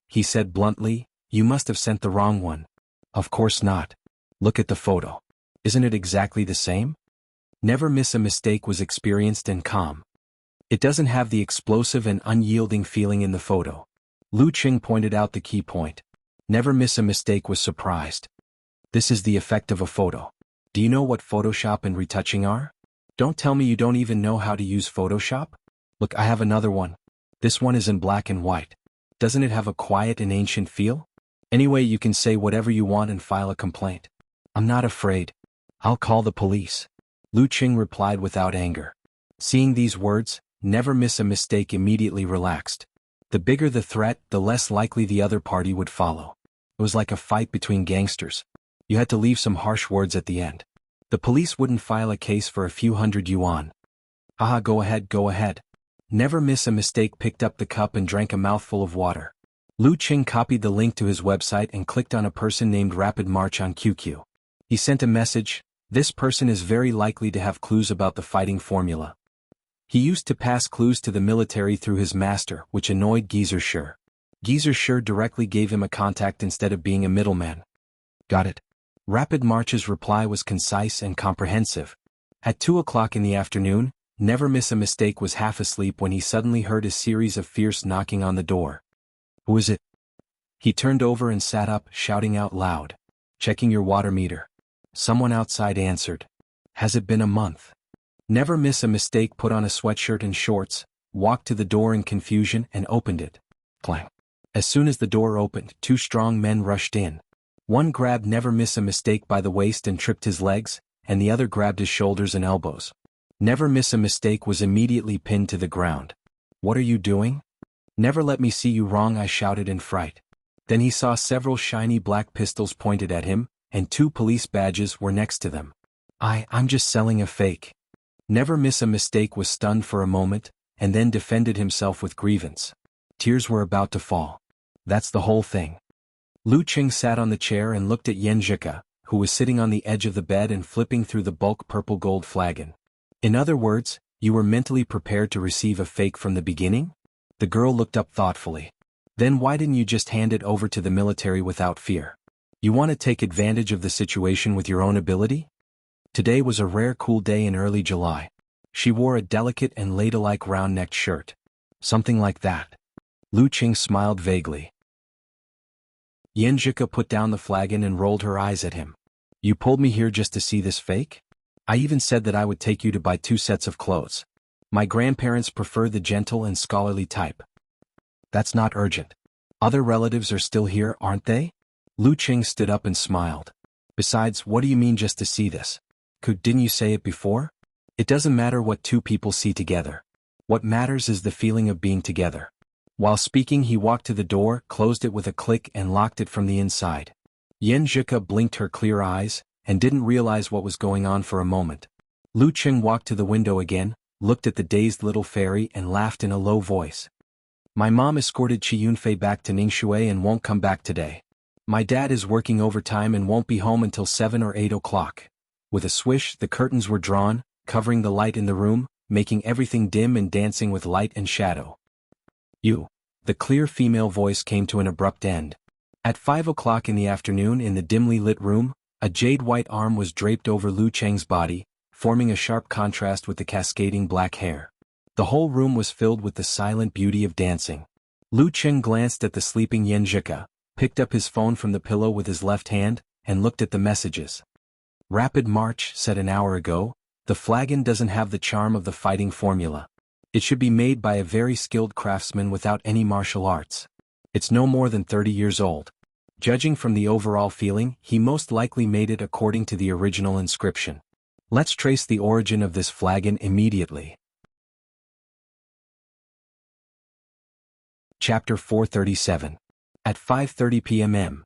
He said bluntly, "You must have sent the wrong one." "Of course not. Look at the photo. Isn't it exactly the same?" Never Miss a Mistake was experienced and calm. "It doesn't have the explosive and unyielding feeling in the photo." Lu Cheng pointed out the key point. Never Miss a Mistake was surprised. "This is the effect of a photo. Do you know what Photoshop and retouching are? Don't tell me you don't even know how to use Photoshop? Look, I have another one. This one is in black and white. Doesn't it have a quiet and ancient feel? Anyway, you can say whatever you want and file a complaint." "I'm not afraid. I'll call the police." Lu Cheng replied without anger. Seeing these words, Never Miss a Mistake immediately relaxed. The bigger the threat, the less likely the other party would follow. It was like a fight between gangsters. You had to leave some harsh words at the end. The police wouldn't file a case for a few hundred yuan. "Haha, go ahead. Never Miss a Mistake picked up the cup and drank a mouthful of water. Lu Cheng copied the link to his website and clicked on a person named Rapid March on QQ. He sent a message. This person is very likely to have clues about the fighting formula. He used to pass clues to the military through his master, which annoyed Geezer Sure. Geezer Sure directly gave him a contact instead of being a middleman. Got it. Rapid March's reply was concise and comprehensive. At 2 o'clock in the afternoon, Never Miss a Mistake was half asleep when he suddenly heard a series of fierce knocking on the door. "Who is it?" He turned over and sat up, shouting out loud. "Checking your water meter." Someone outside answered. "Has it been a month?" Never Miss a Mistake put on a sweatshirt and shorts, walked to the door in confusion and opened it. Clang. As soon as the door opened, 2 strong men rushed in. One grabbed Never Miss a Mistake by the waist and tripped his legs, and the other grabbed his shoulders and elbows. Never Miss a Mistake was immediately pinned to the ground. "What are you doing?" "Never let me see you wrong," I shouted in fright. Then he saw several shiny black pistols pointed at him, and 2 police badges were next to them. I'm just selling a fake." Never Miss a Mistake was stunned for a moment, and then defended himself with grievance. Tears were about to fall. "That's the whole thing." Lu Cheng sat on the chair and looked at Yenjika, who was sitting on the edge of the bed and flipping through the bulk purple gold flagon. In other words, you were mentally prepared to receive a fake from the beginning? The girl looked up thoughtfully. Then why didn't you just hand it over to the military without fear? You want to take advantage of the situation with your own ability? Today was a rare cool day in early July. She wore a delicate and ladylike round-necked shirt. Something like that. Lu Qing smiled vaguely. Yanjika put down the flagon and rolled her eyes at him. You pulled me here just to see this fake? I even said that I would take you to buy 2 sets of clothes. My grandparents prefer the gentle and scholarly type. That's not urgent. Other relatives are still here, aren't they? Lu Qing stood up and smiled. Besides, what do you mean just to see this? Didn't you say it before? It doesn't matter what 2 people see together. What matters is the feeling of being together. While speaking, he walked to the door, closed it with a click and locked it from the inside. Yanjika blinked her clear eyes, and didn't realize what was going on for a moment. Lu Qing walked to the window again, looked at the dazed little fairy and laughed in a low voice. My mom escorted Qi Yunfei back to Ningxue and won't come back today. My dad is working overtime and won't be home until 7 or 8 o'clock. With a swish, the curtains were drawn, covering the light in the room, making everything dim and dancing with light and shadow. You. The clear female voice came to an abrupt end. At 5 o'clock in the afternoon in the dimly lit room, a jade-white arm was draped over Lu Cheng's body, forming a sharp contrast with the cascading black hair. The whole room was filled with the silent beauty of dancing. Lu Cheng glanced at the sleeping Yanjika, picked up his phone from the pillow with his left hand, and looked at the messages. Rapid March said an hour ago, the flagon doesn't have the charm of the fighting formula. It should be made by a very skilled craftsman without any martial arts. It's no more than 30 years old. Judging from the overall feeling, he most likely made it according to the original inscription. Let's trace the origin of this flagon immediately. Chapter 437. At 5:30 p.m.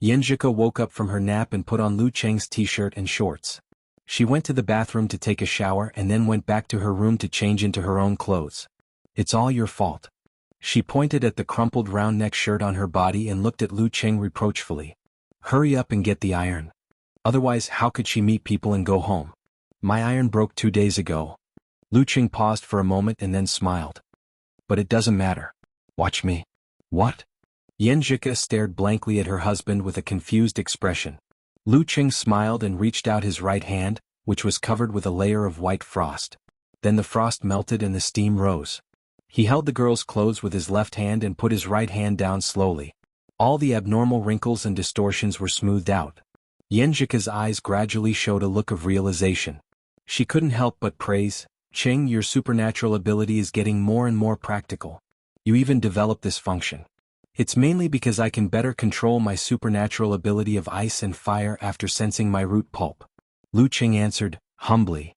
Yanjika woke up from her nap and put on Lu Cheng's t-shirt and shorts. She went to the bathroom to take a shower and then went back to her room to change into her own clothes. It's all your fault. She pointed at the crumpled round-neck shirt on her body and looked at Lu Cheng reproachfully. Hurry up and get the iron. Otherwise, how could she meet people and go home? My iron broke 2 days ago. Lu Cheng paused for a moment and then smiled. But it doesn't matter. Watch me. What? Yanjika stared blankly at her husband with a confused expression. Lu Cheng smiled and reached out his right hand, which was covered with a layer of white frost. Then the frost melted and the steam rose. He held the girl's clothes with his left hand and put his right hand down slowly. All the abnormal wrinkles and distortions were smoothed out. Yanjika's eyes gradually showed a look of realization. She couldn't help but praise, Cheng, your supernatural ability is getting more and more practical. You even developed this function. It's mainly because I can better control my supernatural ability of ice and fire after sensing my root pulp. Lu Cheng answered, humbly.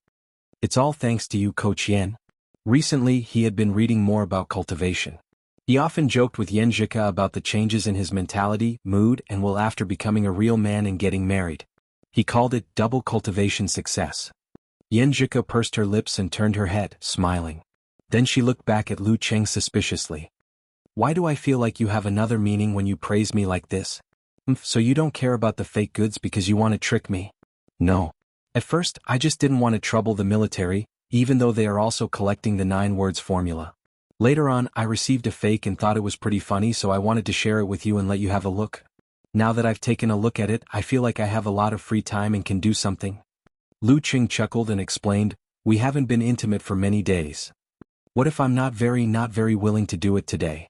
It's all thanks to you, Coach Yan. Recently, he had been reading more about cultivation. He often joked with Yanjika about the changes in his mentality, mood, and will after becoming a real man and getting married. He called it double cultivation success. Yanjika pursed her lips and turned her head, smiling. Then she looked back at Lu Cheng suspiciously. Why do I feel like you have another meaning when you praise me like this? So you don't care about the fake goods because you want to trick me? No. At first, I just didn't want to trouble the military, even though they are also collecting the 9 words formula. Later on, I received a fake and thought it was pretty funny, so I wanted to share it with you and let you have a look. Now that I've taken a look at it, I feel like I have a lot of free time and can do something. Lu Cheng chuckled and explained, we haven't been intimate for many days. What if I'm not very willing to do it today?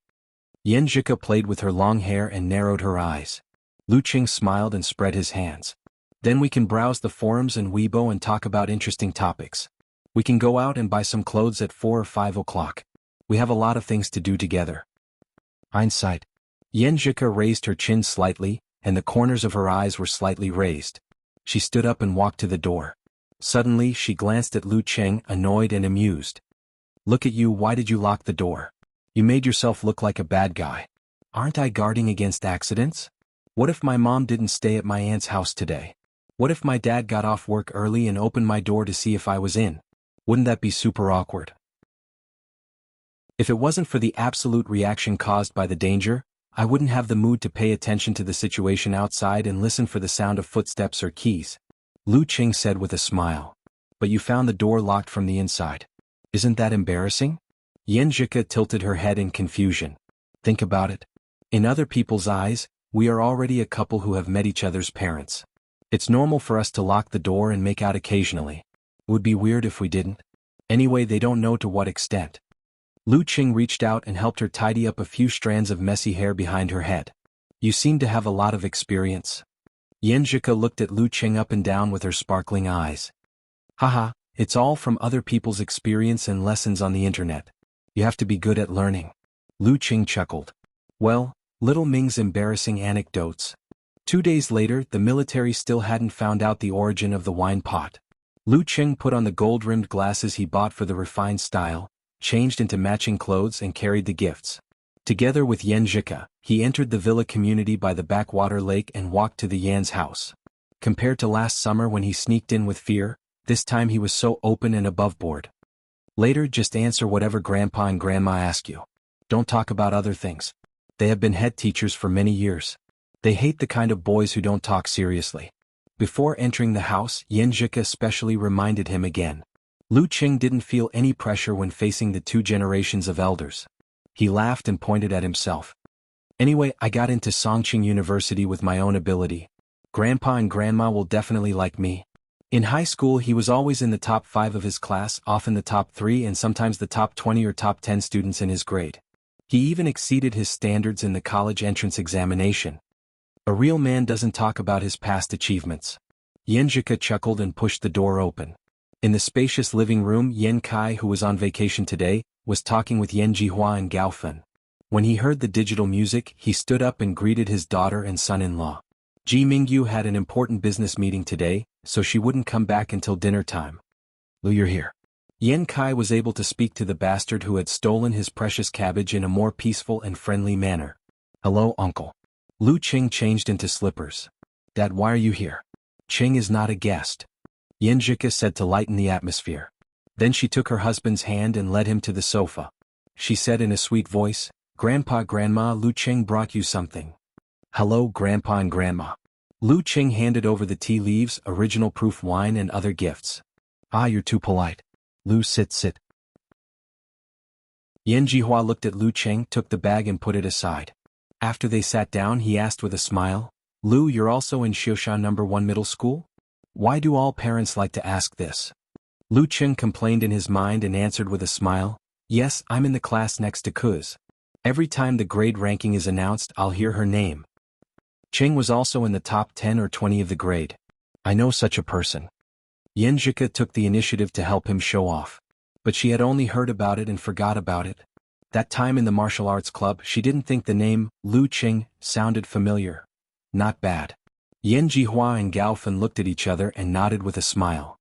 Yanjika played with her long hair and narrowed her eyes. Lu Cheng smiled and spread his hands. Then we can browse the forums and Weibo and talk about interesting topics. We can go out and buy some clothes at 4 or 5 o'clock. We have a lot of things to do together. Hindsight. Yanjika raised her chin slightly, and the corners of her eyes were slightly raised. She stood up and walked to the door. Suddenly, she glanced at Lu Cheng, annoyed and amused. Look at you, why did you lock the door? You made yourself look like a bad guy. Aren't I guarding against accidents? What if my mom didn't stay at my aunt's house today? What if my dad got off work early and opened my door to see if I was in? Wouldn't that be super awkward? If it wasn't for the absolute reaction caused by the danger, I wouldn't have the mood to pay attention to the situation outside and listen for the sound of footsteps or keys. Lu Qing said with a smile. But you found the door locked from the inside. Isn't that embarrassing? Yan Zhika tilted her head in confusion. Think about it. In other people's eyes, we are already a couple who have met each other's parents. It's normal for us to lock the door and make out occasionally. It would be weird if we didn't. Anyway, they don't know to what extent. Lu Qing reached out and helped her tidy up a few strands of messy hair behind her head. You seem to have a lot of experience. Yan Zhika looked at Lu Qing up and down with her sparkling eyes. Haha, it's all from other people's experience and lessons on the internet. You have to be good at learning. Lu Qing chuckled. Well, little Ming's embarrassing anecdotes. 2 days later, the military still hadn't found out the origin of the wine pot. Lu Qing put on the gold-rimmed glasses he bought for the refined style, changed into matching clothes and carried the gifts. Together with Yan Zhika, he entered the villa community by the backwater lake and walked to the Yan's house. Compared to last summer when he sneaked in with fear, this time he was so open and aboveboard. Later, just answer whatever Grandpa and Grandma ask you. Don't talk about other things. They have been head teachers for many years. They hate the kind of boys who don't talk seriously. Before entering the house, Yan Zhika specially reminded him again. Lu Qing didn't feel any pressure when facing the 2 generations of elders. He laughed and pointed at himself. Anyway, I got into Songqing University with my own ability. Grandpa and Grandma will definitely like me. In high school he was always in the top 5 of his class, often the top 3 and sometimes the top 20 or top 10 students in his grade. He even exceeded his standards in the college entrance examination. A real man doesn't talk about his past achievements. Yan Zhika chuckled and pushed the door open. In the spacious living room, Yan Kai, who was on vacation today, was talking with Yan Jihua and Gao Fen. When he heard the digital music, he stood up and greeted his daughter and son-in-law. Ji Mingyu had an important business meeting today, so she wouldn't come back until dinner time. Lu, you're here. Yan Kai was able to speak to the bastard who had stolen his precious cabbage in a more peaceful and friendly manner. Hello, uncle. Lu Qing changed into slippers. Dad, why are you here? Qing is not a guest. Yan Zhika said to lighten the atmosphere. Then she took her husband's hand and led him to the sofa. She said in a sweet voice, Grandpa, Grandma, Lu Qing brought you something. Hello, Grandpa and Grandma. Lu Qing handed over the tea leaves, original proof wine and other gifts. Ah, you're too polite. Lu, sit. Yan Jihua looked at Lu Qing, took the bag and put it aside. After they sat down, he asked with a smile, Lu, you're also in Xiushan No. 1 middle school? Why do all parents like to ask this? Lu Qing complained in his mind and answered with a smile, Yes, I'm in the class next to Kuz. Every time the grade ranking is announced, I'll hear her name. Qing was also in the top 10 or 20 of the grade. I know such a person. Yan Zhika took the initiative to help him show off. But she had only heard about it and forgot about it. That time in the martial arts club, she didn't think the name, Lu Qing, sounded familiar. Not bad. Yan Jihua and Gao Fen looked at each other and nodded with a smile.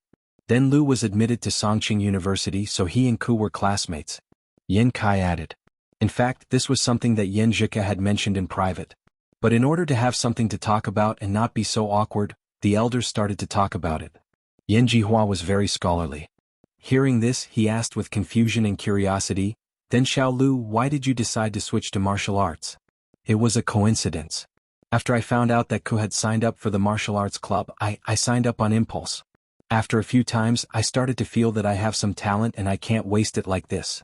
Then Lu was admitted to Songqing University, so he and Ku were classmates. Yan Kai added. In fact, this was something that Yan Zhika had mentioned in private. But in order to have something to talk about and not be so awkward, the elders started to talk about it. Yan Jihua was very scholarly. Hearing this, he asked with confusion and curiosity, Then Xiao Lu, why did you decide to switch to martial arts? It was a coincidence. After I found out that Ku had signed up for the martial arts club, I signed up on impulse. After a few times, I started to feel that I have some talent and I can't waste it like this.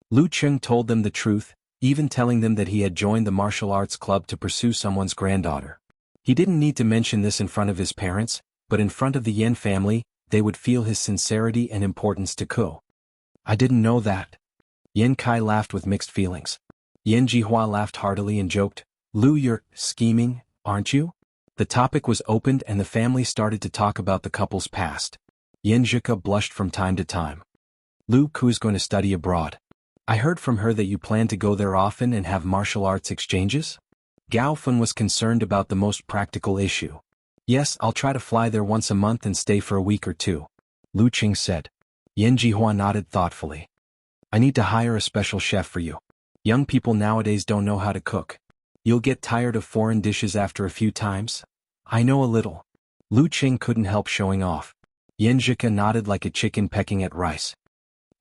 Lu Qing told them the truth, even telling them that he had joined the martial arts club to pursue someone's granddaughter. He didn't need to mention this in front of his parents, but in front of the Yan family, they would feel his sincerity and importance to Ku. I didn't know that. Yan Kai laughed with mixed feelings. Yan Jihua laughed heartily and joked, Lu, you're scheming, aren't you? The topic was opened and the family started to talk about the couple's past. Yan Zhika blushed from time to time. Lu, Ku's going to study abroad. I heard from her that you plan to go there often and have martial arts exchanges? Gao Fen was concerned about the most practical issue. Yes, I'll try to fly there once a month and stay for a week or 2. Lu Qing said. Yan Jihua nodded thoughtfully. I need to hire a special chef for you. Young people nowadays don't know how to cook. You'll get tired of foreign dishes after a few times. I know a little. Lu Qing couldn't help showing off. Yan Zhika nodded like a chicken pecking at rice.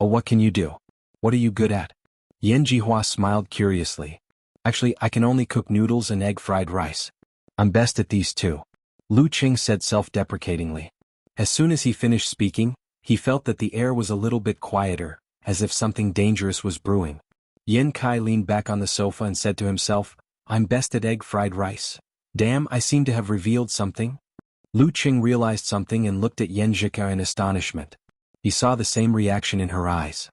Oh, what can you do? What are you good at? Yan Jihua smiled curiously. Actually, I can only cook noodles and egg fried rice. I'm best at these two. Lu Qing said self-deprecatingly. As soon as he finished speaking, he felt that the air was a little bit quieter, as if something dangerous was brewing. Yan Kai leaned back on the sofa and said to himself, I'm best at egg fried rice. Damn, I seem to have revealed something. Lu Qing realized something and looked at Yan Zhika in astonishment. He saw the same reaction in her eyes.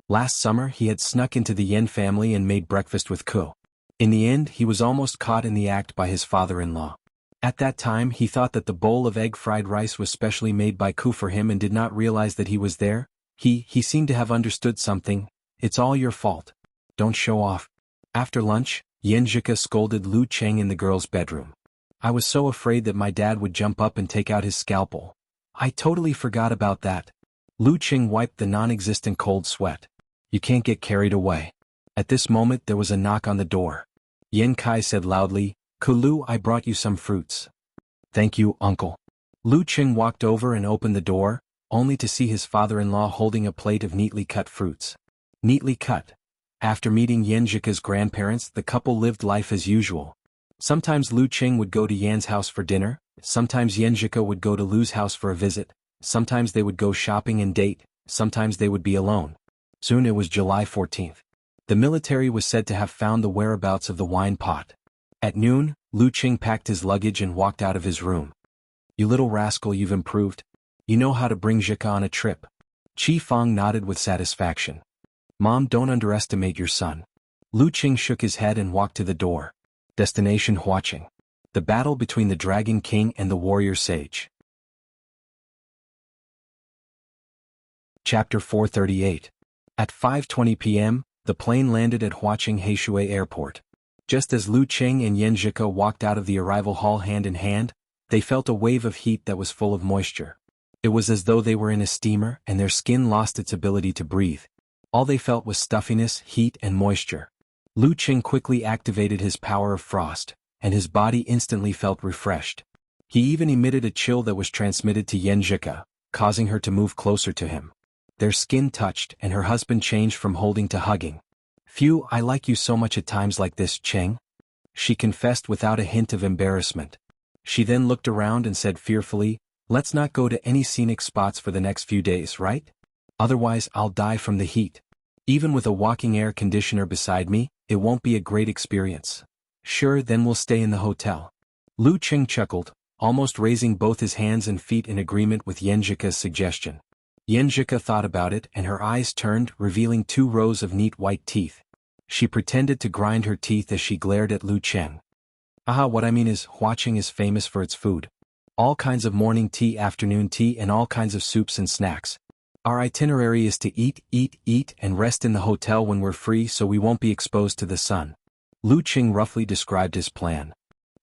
Last summer he had snuck into the Yan family and made breakfast with Ku. In the end he was almost caught in the act by his father-in-law. At that time he thought that the bowl of egg fried rice was specially made by Ku for him and did not realize that he was there. He seemed to have understood something. It's all your fault. Don't show off. After lunch, Yan Zhika scolded Lu Qing in the girl's bedroom. I was so afraid that my dad would jump up and take out his scalpel. I totally forgot about that. Lu Qing wiped the non-existent cold sweat. You can't get carried away. At this moment there was a knock on the door. Yan Kai said loudly, Kulu, I brought you some fruits. Thank you, uncle. Lu Qing walked over and opened the door, only to see his father-in-law holding a plate of neatly cut fruits. Neatly cut. After meeting Yan Zhika's grandparents, the couple lived life as usual. Sometimes Lu Qing would go to Yan's house for dinner, sometimes Yan Zhika would go to Lu's house for a visit, sometimes they would go shopping and date, sometimes they would be alone. Soon it was July 14th. The military was said to have found the whereabouts of the wine pot. At noon, Lu Qing packed his luggage and walked out of his room. You little rascal, you've improved. You know how to bring Zhika on a trip. Qi Fang nodded with satisfaction. Mom, don't underestimate your son. Lu Qing shook his head and walked to the door. Destination Huaqing. The battle between the Dragon King and the warrior sage. Chapter 438. At 5:20 p.m., the plane landed at Huaqing Heishui Airport. Just as Lu Qing and Yan Zhika walked out of the arrival hall hand in hand, they felt a wave of heat that was full of moisture. It was as though they were in a steamer and their skin lost its ability to breathe. All they felt was stuffiness, heat, and moisture. Lu Qing quickly activated his power of frost, and his body instantly felt refreshed. He even emitted a chill that was transmitted to Yan Zhika, causing her to move closer to him. Their skin touched and her husband changed from holding to hugging. Phew, I like you so much at times like this, Qing. She confessed without a hint of embarrassment. She then looked around and said fearfully, let's not go to any scenic spots for the next few days, right? Otherwise I'll die from the heat. Even with a walking air conditioner beside me, it won't be a great experience. Sure, then we'll stay in the hotel. Lu Qing chuckled, almost raising both his hands and feet in agreement with Yan Zhika's suggestion. Yan Zhika thought about it and her eyes turned, revealing 2 rows of neat white teeth. She pretended to grind her teeth as she glared at Lu Qing. What I mean is, Huaqing is famous for its food. All kinds of morning tea, afternoon tea, and all kinds of soups and snacks. Our itinerary is to eat, and rest in the hotel when we're free so we won't be exposed to the sun. Lu Qing roughly described his plan.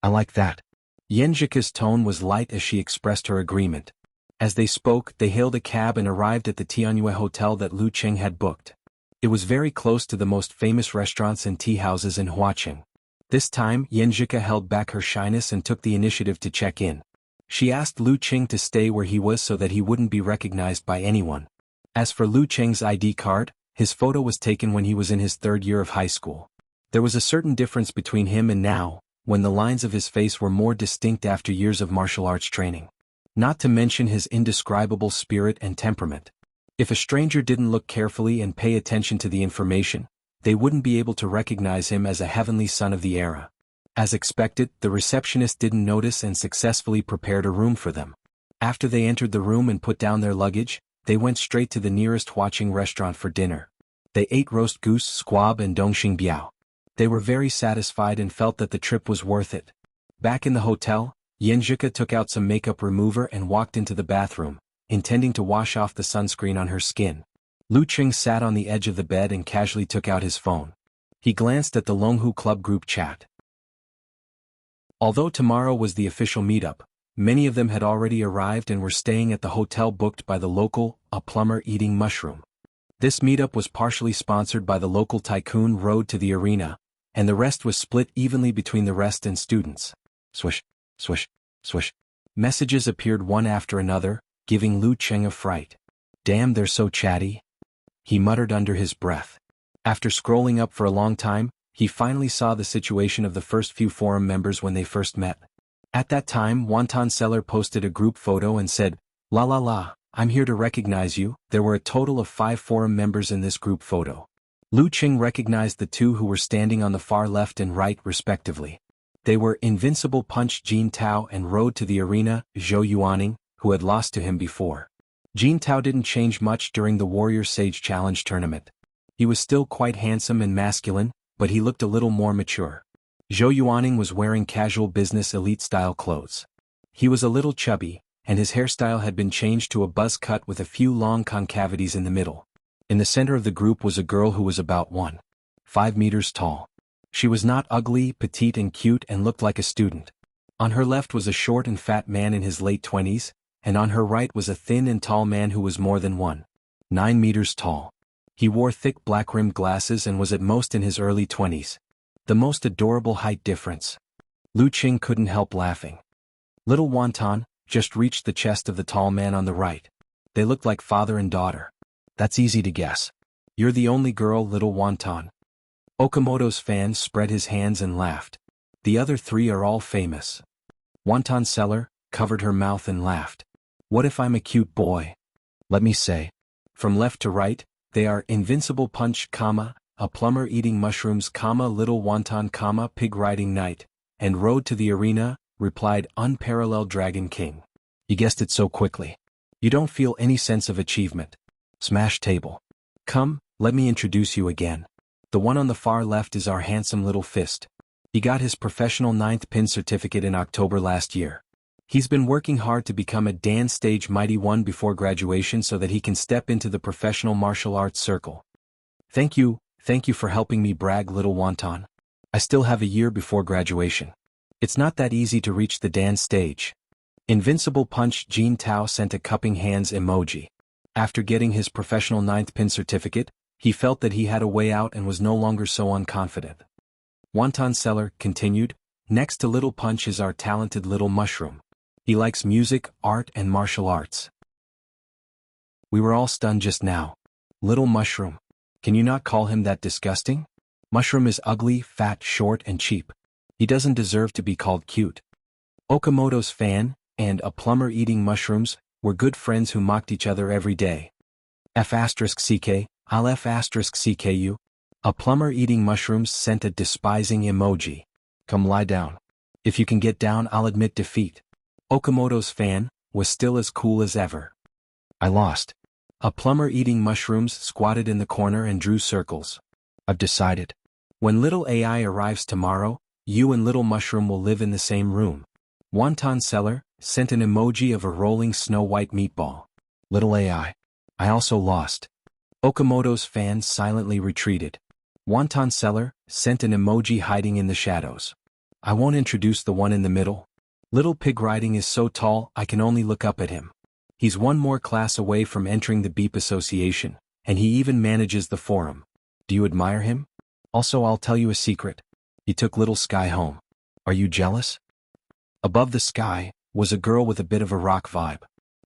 I like that. Yan Zhika's tone was light as she expressed her agreement. As they spoke, they hailed a cab and arrived at the Tianyue hotel that Lu Qing had booked. It was very close to the most famous restaurants and tea houses in Huaqing. This time, Yan Zhika held back her shyness and took the initiative to check in. She asked Lu Qing to stay where he was so that he wouldn't be recognized by anyone. As for Lu Qing's ID card, his photo was taken when he was in his 3rd year of high school. There was a certain difference between him and now, when the lines of his face were more distinct after years of martial arts training. Not to mention his indescribable spirit and temperament. If a stranger didn't look carefully and pay attention to the information, they wouldn't be able to recognize him as a heavenly son of the era. As expected, the receptionist didn't notice and successfully prepared a room for them. After they entered the room and put down their luggage, they went straight to the nearest Huaqing restaurant for dinner. They ate roast goose, squab, and dongxing biao. They were very satisfied and felt that the trip was worth it. Back in the hotel, Yan Zhika took out some makeup remover and walked into the bathroom, intending to wash off the sunscreen on her skin. Lu Qing sat on the edge of the bed and casually took out his phone. He glanced at the Longhu Club group chat. Although tomorrow was the official meetup, many of them had already arrived and were staying at the hotel booked by the local, a plumber eating mushroom. This meetup was partially sponsored by the local tycoon Road to the Arena, and the rest was split evenly between the rest and students. Swish, swish, swish. Messages appeared one after another, giving Lu Qing a fright. Damn, they're so chatty. He muttered under his breath. After scrolling up for a long time, he finally saw the situation of the first few forum members when they first met. At that time, Wonton Seller posted a group photo and said, "La la la, I'm here to recognize you." There were a total of 5 forum members in this group photo. Lu Qing recognized the 2 who were standing on the far left and right respectively. They were Invincible Punch Jin Tao and Road to the Arena, Zhou Yuaning, who had lost to him before. Jin Tao didn't change much during the Warrior Sage Challenge tournament. He was still quite handsome and masculine, but he looked a little more mature. Zhou Yuaning was wearing casual business elite-style clothes. He was a little chubby, and his hairstyle had been changed to a buzz cut with a few long concavities in the middle. In the center of the group was a girl who was about 1.5 meters tall. She was not ugly, petite and cute and looked like a student. On her left was a short and fat man in his late 20s, and on her right was a thin and tall man who was more than 1.9 meters tall. He wore thick black-rimmed glasses and was at most in his early 20s. The most adorable height difference. Lu Qing couldn't help laughing. Little Wonton just reached the chest of the tall man on the right. They looked like father and daughter. That's easy to guess. You're the only girl, little Wonton. Okamoto's fan spread his hands and laughed. The other 3 are all famous. Wonton Seller covered her mouth and laughed. What if I'm a cute boy? Let me say. From left to right, they are Invincible Punch, a plumber eating mushrooms, Little Wonton, Pig Riding Knight, and Road to the Arena, replied Unparalleled Dragon King. You guessed it so quickly. You don't feel any sense of achievement. Smash table. Come, let me introduce you again. The one on the far left is our handsome little Fist. He got his professional 9th pin certificate in October last year. He's been working hard to become a Dan Stage Mighty One before graduation so that he can step into the professional martial arts circle. Thank you for helping me, brag little Wonton. I still have a year before graduation. It's not that easy to reach the Dan stage. Invincible Punch Jin Tao sent a cupping hands emoji. After getting his professional 9th pin certificate, he felt that he had a way out and was no longer so unconfident. Wonton Seller continued, next to Little Punch is our talented little Mushroom. He likes music, art and martial arts. We were all stunned just now. Little Mushroom. Can you not call him that? Disgusting? Mushroom is ugly, fat, short and cheap. He doesn't deserve to be called cute. Okamoto's fan, and a plumber eating mushrooms, were good friends who mocked each other every day. F***ck, I'll F***ck you. A plumber eating mushrooms sent a despising emoji. Come lie down. If you can get down, I'll admit defeat. Okamoto's fan was still as cool as ever. I lost. A plumber eating mushrooms squatted in the corner and drew circles. I've decided. When little AI arrives tomorrow, you and little Mushroom will live in the same room. Wonton Seller sent an emoji of a rolling snow-white meatball. Little AI. I also lost. Okamoto's fan silently retreated. Wonton Seller sent an emoji hiding in the shadows. I won't introduce the one in the middle. Little Pig Riding is so tall I can only look up at him. He's one more class away from entering the Beep Association, and he even manages the forum. Do you admire him? Also, I'll tell you a secret. He took Little Sky home. Are you jealous? Above the sky was a girl with a bit of a rock vibe.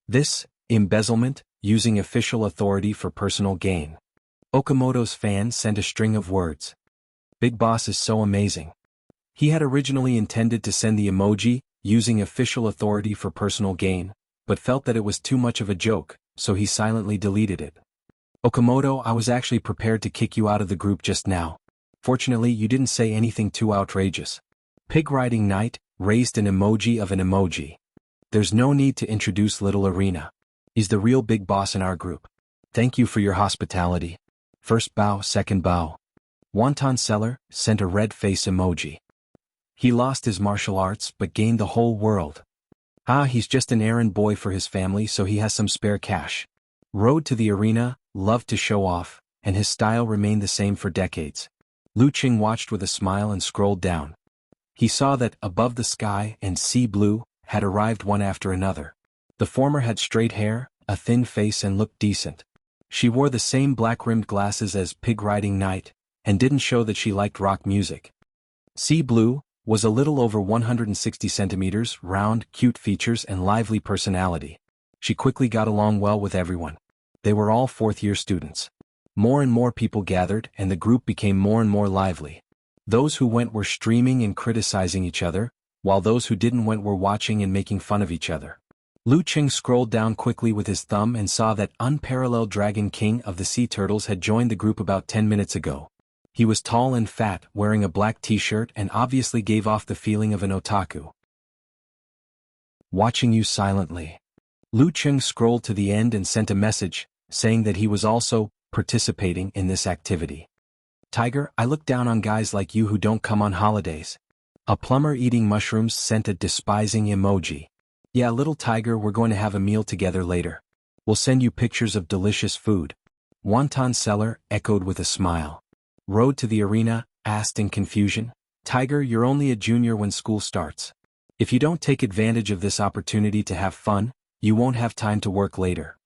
This, embezzlement, using official authority for personal gain. Okamoto's fan sent a string of words. Big Boss is so amazing. He had originally intended to send the emoji, using official authority for personal gain, but felt that it was too much of a joke, so he silently deleted it. Okamoto, I was actually prepared to kick you out of the group just now. Fortunately, you didn't say anything too outrageous. Pig Riding Knight raised an emoji of an emoji. There's no need to introduce Little Arena. He's the real big boss in our group. Thank you for your hospitality. First bow, second bow. Wonton Seller sent a red face emoji. He lost his martial arts but gained the whole world. He's just an errand boy for his family, so he has some spare cash. Road to the Arena loved to show off, and his style remained the same for decades. Lu Qing watched with a smile and scrolled down. He saw that Above the Sky and Sea Blue had arrived one after another. The former had straight hair, a thin face and looked decent. She wore the same black-rimmed glasses as Pig Riding Knight, and didn't show that she liked rock music. Sea Blue was a little over 160 centimeters, round, cute features and lively personality. She quickly got along well with everyone. They were all fourth-year students. More and more people gathered and the group became more and more lively. Those who went were streaming and criticizing each other, while those who didn't went were watching and making fun of each other. Lu Qing scrolled down quickly with his thumb and saw that unparalleled Dragon King of the Sea Turtles had joined the group about 10 minutes ago. He was tall and fat, wearing a black t-shirt and obviously gave off the feeling of an otaku. Watching you silently. Lu Qing scrolled to the end and sent a message, saying that he was also participating in this activity. Tiger, I look down on guys like you who don't come on holidays. A plumber eating mushrooms sent a despising emoji. Yeah, little tiger, we're going to have a meal together later. We'll send you pictures of delicious food. Wonton seller echoed with a smile. Road to the arena, asked in confusion. Tiger, you're only a junior when school starts. If you don't take advantage of this opportunity to have fun, you won't have time to work later.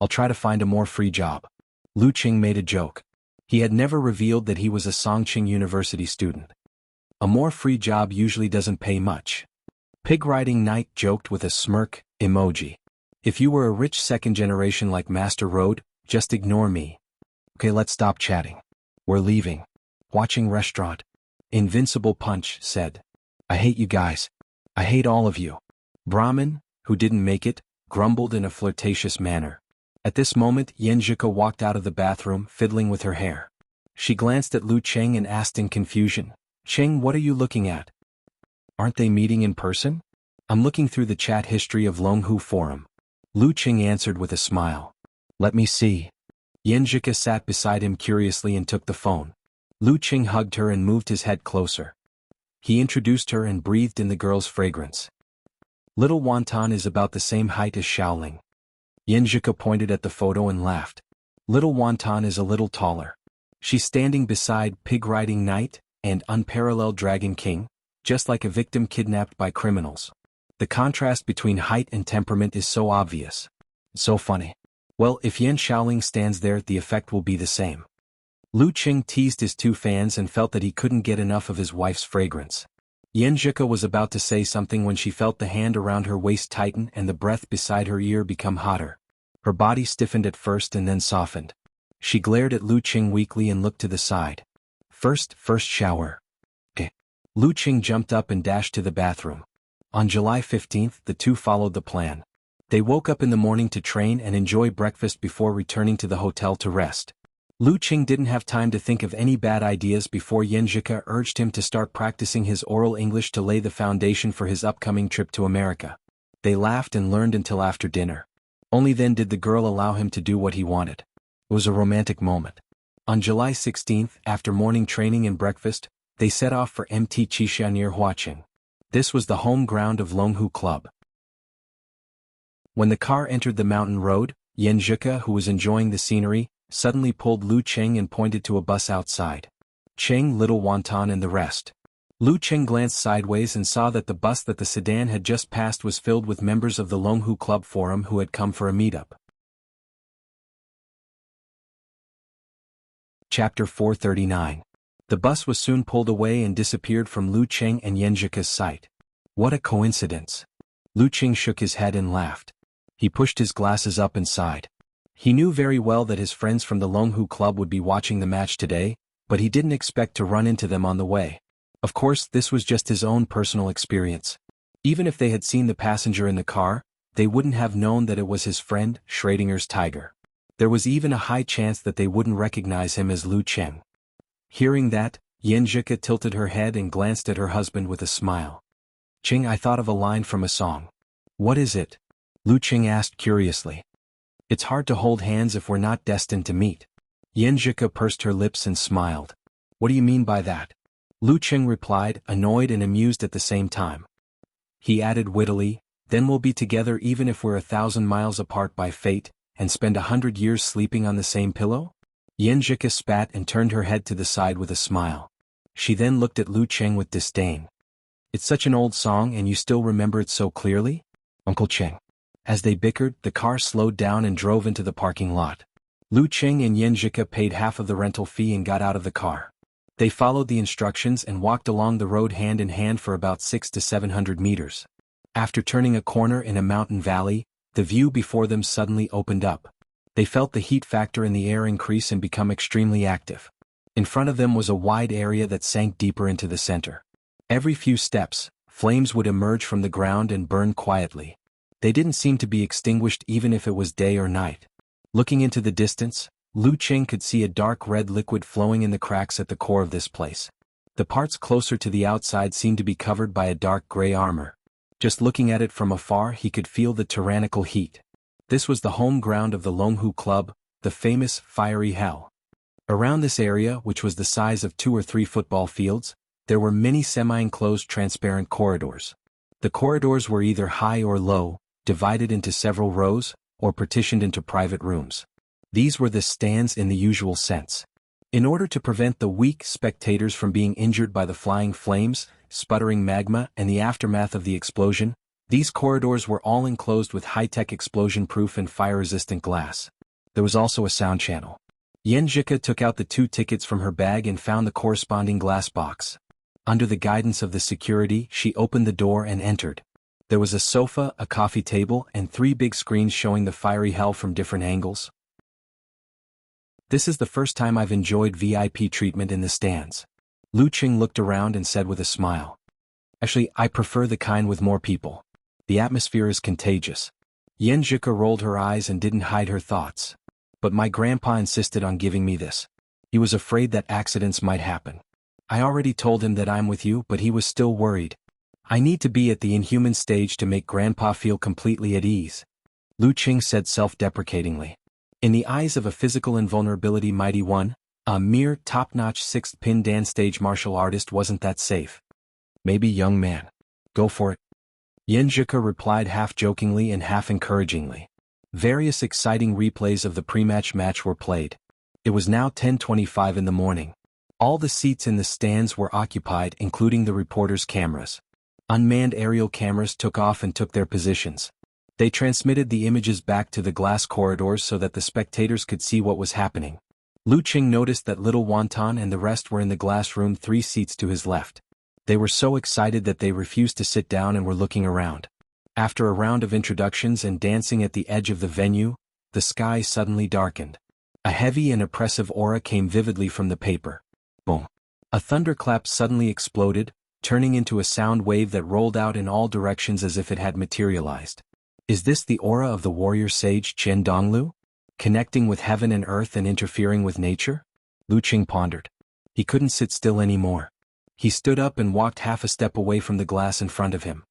I'll try to find a more free job. Lu Qing made a joke. He had never revealed that he was a Songqing University student. A more free job usually doesn't pay much. Pig Riding Knight joked with a smirk emoji. If you were a rich second generation like Master Road, just ignore me. Okay, let's stop chatting. We're leaving. Watching restaurant. Invincible Punch said. I hate you guys. I hate all of you. Brahmin, who didn't make it, grumbled in a flirtatious manner. At this moment, Yenjika walked out of the bathroom, fiddling with her hair. She glanced at Lu Qing and asked in confusion, Qing, what are you looking at? Aren't they meeting in person? I'm looking through the chat history of Longhu Forum. Lu Qing answered with a smile. Let me see. Yenjika sat beside him curiously and took the phone. Lu Qing hugged her and moved his head closer. He introduced her and breathed in the girl's fragrance. Little Wonton is about the same height as Xiaoling. Yenjika pointed at the photo and laughed. Little Wonton is a little taller. She's standing beside Pig Riding Knight and Unparalleled Dragon King, just like a victim kidnapped by criminals. The contrast between height and temperament is so obvious. It's so funny. Well, if Yan Xiaoling stands there, the effect will be the same. Lu Qing teased his two fans and felt that he couldn't get enough of his wife's fragrance. Yenjika was about to say something when she felt the hand around her waist tighten and the breath beside her ear become hotter. Her body stiffened at first and then softened. She glared at Lu Qing weakly and looked to the side. First shower. Lu Qing jumped up and dashed to the bathroom. On July 15th, the two followed the plan. They woke up in the morning to train and enjoy breakfast before returning to the hotel to rest. Lu Qing didn't have time to think of any bad ideas before Yenjika urged him to start practicing his oral English to lay the foundation for his upcoming trip to America. They laughed and learned until after dinner. Only then did the girl allow him to do what he wanted. It was a romantic moment. On July 16th, after morning training and breakfast, they set off for Mt Qixia near Huaqing. This was the home ground of Longhu Club. When the car entered the mountain road, Yenjika, who was enjoying the scenery, suddenly pulled Lu Qing and pointed to a bus outside. Qing, Little Wonton and the rest. Lu Qing glanced sideways and saw that the bus that the sedan had just passed was filled with members of the Longhu Club Forum who had come for a meetup. Chapter 439. The bus was soon pulled away and disappeared from Lu Qing and Yenjika's sight. What a coincidence. Lu Qing shook his head and laughed. He pushed his glasses up and sighed. He knew very well that his friends from the Longhu Club would be watching the match today, but he didn't expect to run into them on the way. Of course, this was just his own personal experience. Even if they had seen the passenger in the car, they wouldn't have known that it was his friend, Schrodinger's tiger. There was even a high chance that they wouldn't recognize him as Lu Qing. Hearing that, Yenjika tilted her head and glanced at her husband with a smile. Qing, I thought of a line from a song. What is it? Lu Qing asked curiously. It's hard to hold hands if we're not destined to meet. Yenjika pursed her lips and smiled. What do you mean by that? Lu Qing replied, annoyed and amused at the same time. He added wittily, then we'll be together even if we're 1,000 miles apart by fate, and spend 100 years sleeping on the same pillow? Yenjika spat and turned her head to the side with a smile. She then looked at Lu Qing with disdain. It's such an old song and you still remember it so clearly? Uncle Qing. As they bickered, the car slowed down and drove into the parking lot. Lu Qing and Yenjika paid half of the rental fee and got out of the car. They followed the instructions and walked along the road hand in hand for about 600 to 700 meters. After turning a corner in a mountain valley, the view before them suddenly opened up. They felt the heat factor in the air increase and become extremely active. In front of them was a wide area that sank deeper into the center. Every few steps, flames would emerge from the ground and burn quietly. They didn't seem to be extinguished even if it was day or night. Looking into the distance, Lu Qing could see a dark red liquid flowing in the cracks at the core of this place. The parts closer to the outside seemed to be covered by a dark gray armor. Just looking at it from afar, he could feel the tyrannical heat. This was the home ground of the Longhu Club, the famous fiery hell. Around this area, which was the size of 2 or 3 football fields, there were many semi-enclosed transparent corridors. The corridors were either high or low, divided into several rows, or partitioned into private rooms. These were the stands in the usual sense. In order to prevent the weak spectators from being injured by the flying flames, sputtering magma, and the aftermath of the explosion, these corridors were all enclosed with high-tech explosion-proof and fire-resistant glass. There was also a sound channel. Yanjika took out the 2 tickets from her bag and found the corresponding glass box. Under the guidance of the security, she opened the door and entered. There was a sofa, a coffee table, and 3 big screens showing the fiery hell from different angles. This is the first time I've enjoyed VIP treatment in the stands. Lu Qing looked around and said with a smile. Actually, I prefer the kind with more people. The atmosphere is contagious. Yanjika rolled her eyes and didn't hide her thoughts. But my grandpa insisted on giving me this. He was afraid that accidents might happen. I already told him that I'm with you, but he was still worried. I need to be at the inhuman stage to make Grandpa feel completely at ease. Lu Qing said self-deprecatingly. In the eyes of a physical invulnerability mighty one, a mere top-notch 6th-pin Dan stage martial artist wasn't that safe. Maybe, young man. Go for it. Yanjika replied half-jokingly and half-encouragingly. Various exciting replays of the pre-match match were played. It was now 10:25 in the morning. All the seats in the stands were occupied, including the reporters' cameras. Unmanned aerial cameras took off and took their positions. They transmitted the images back to the glass corridors so that the spectators could see what was happening. Lu Qing noticed that little Wonton and the rest were in the glass room 3 seats to his left. They were so excited that they refused to sit down and were looking around. After a round of introductions and dancing at the edge of the venue, the sky suddenly darkened. A heavy and oppressive aura came vividly from the paper. Boom. A thunderclap suddenly exploded, turning into a sound wave that rolled out in all directions as if it had materialized. Is this the aura of the warrior sage Chen Donglu? Connecting with heaven and earth and interfering with nature? Lu Qing pondered. He couldn't sit still anymore. He stood up and walked half a step away from the glass in front of him.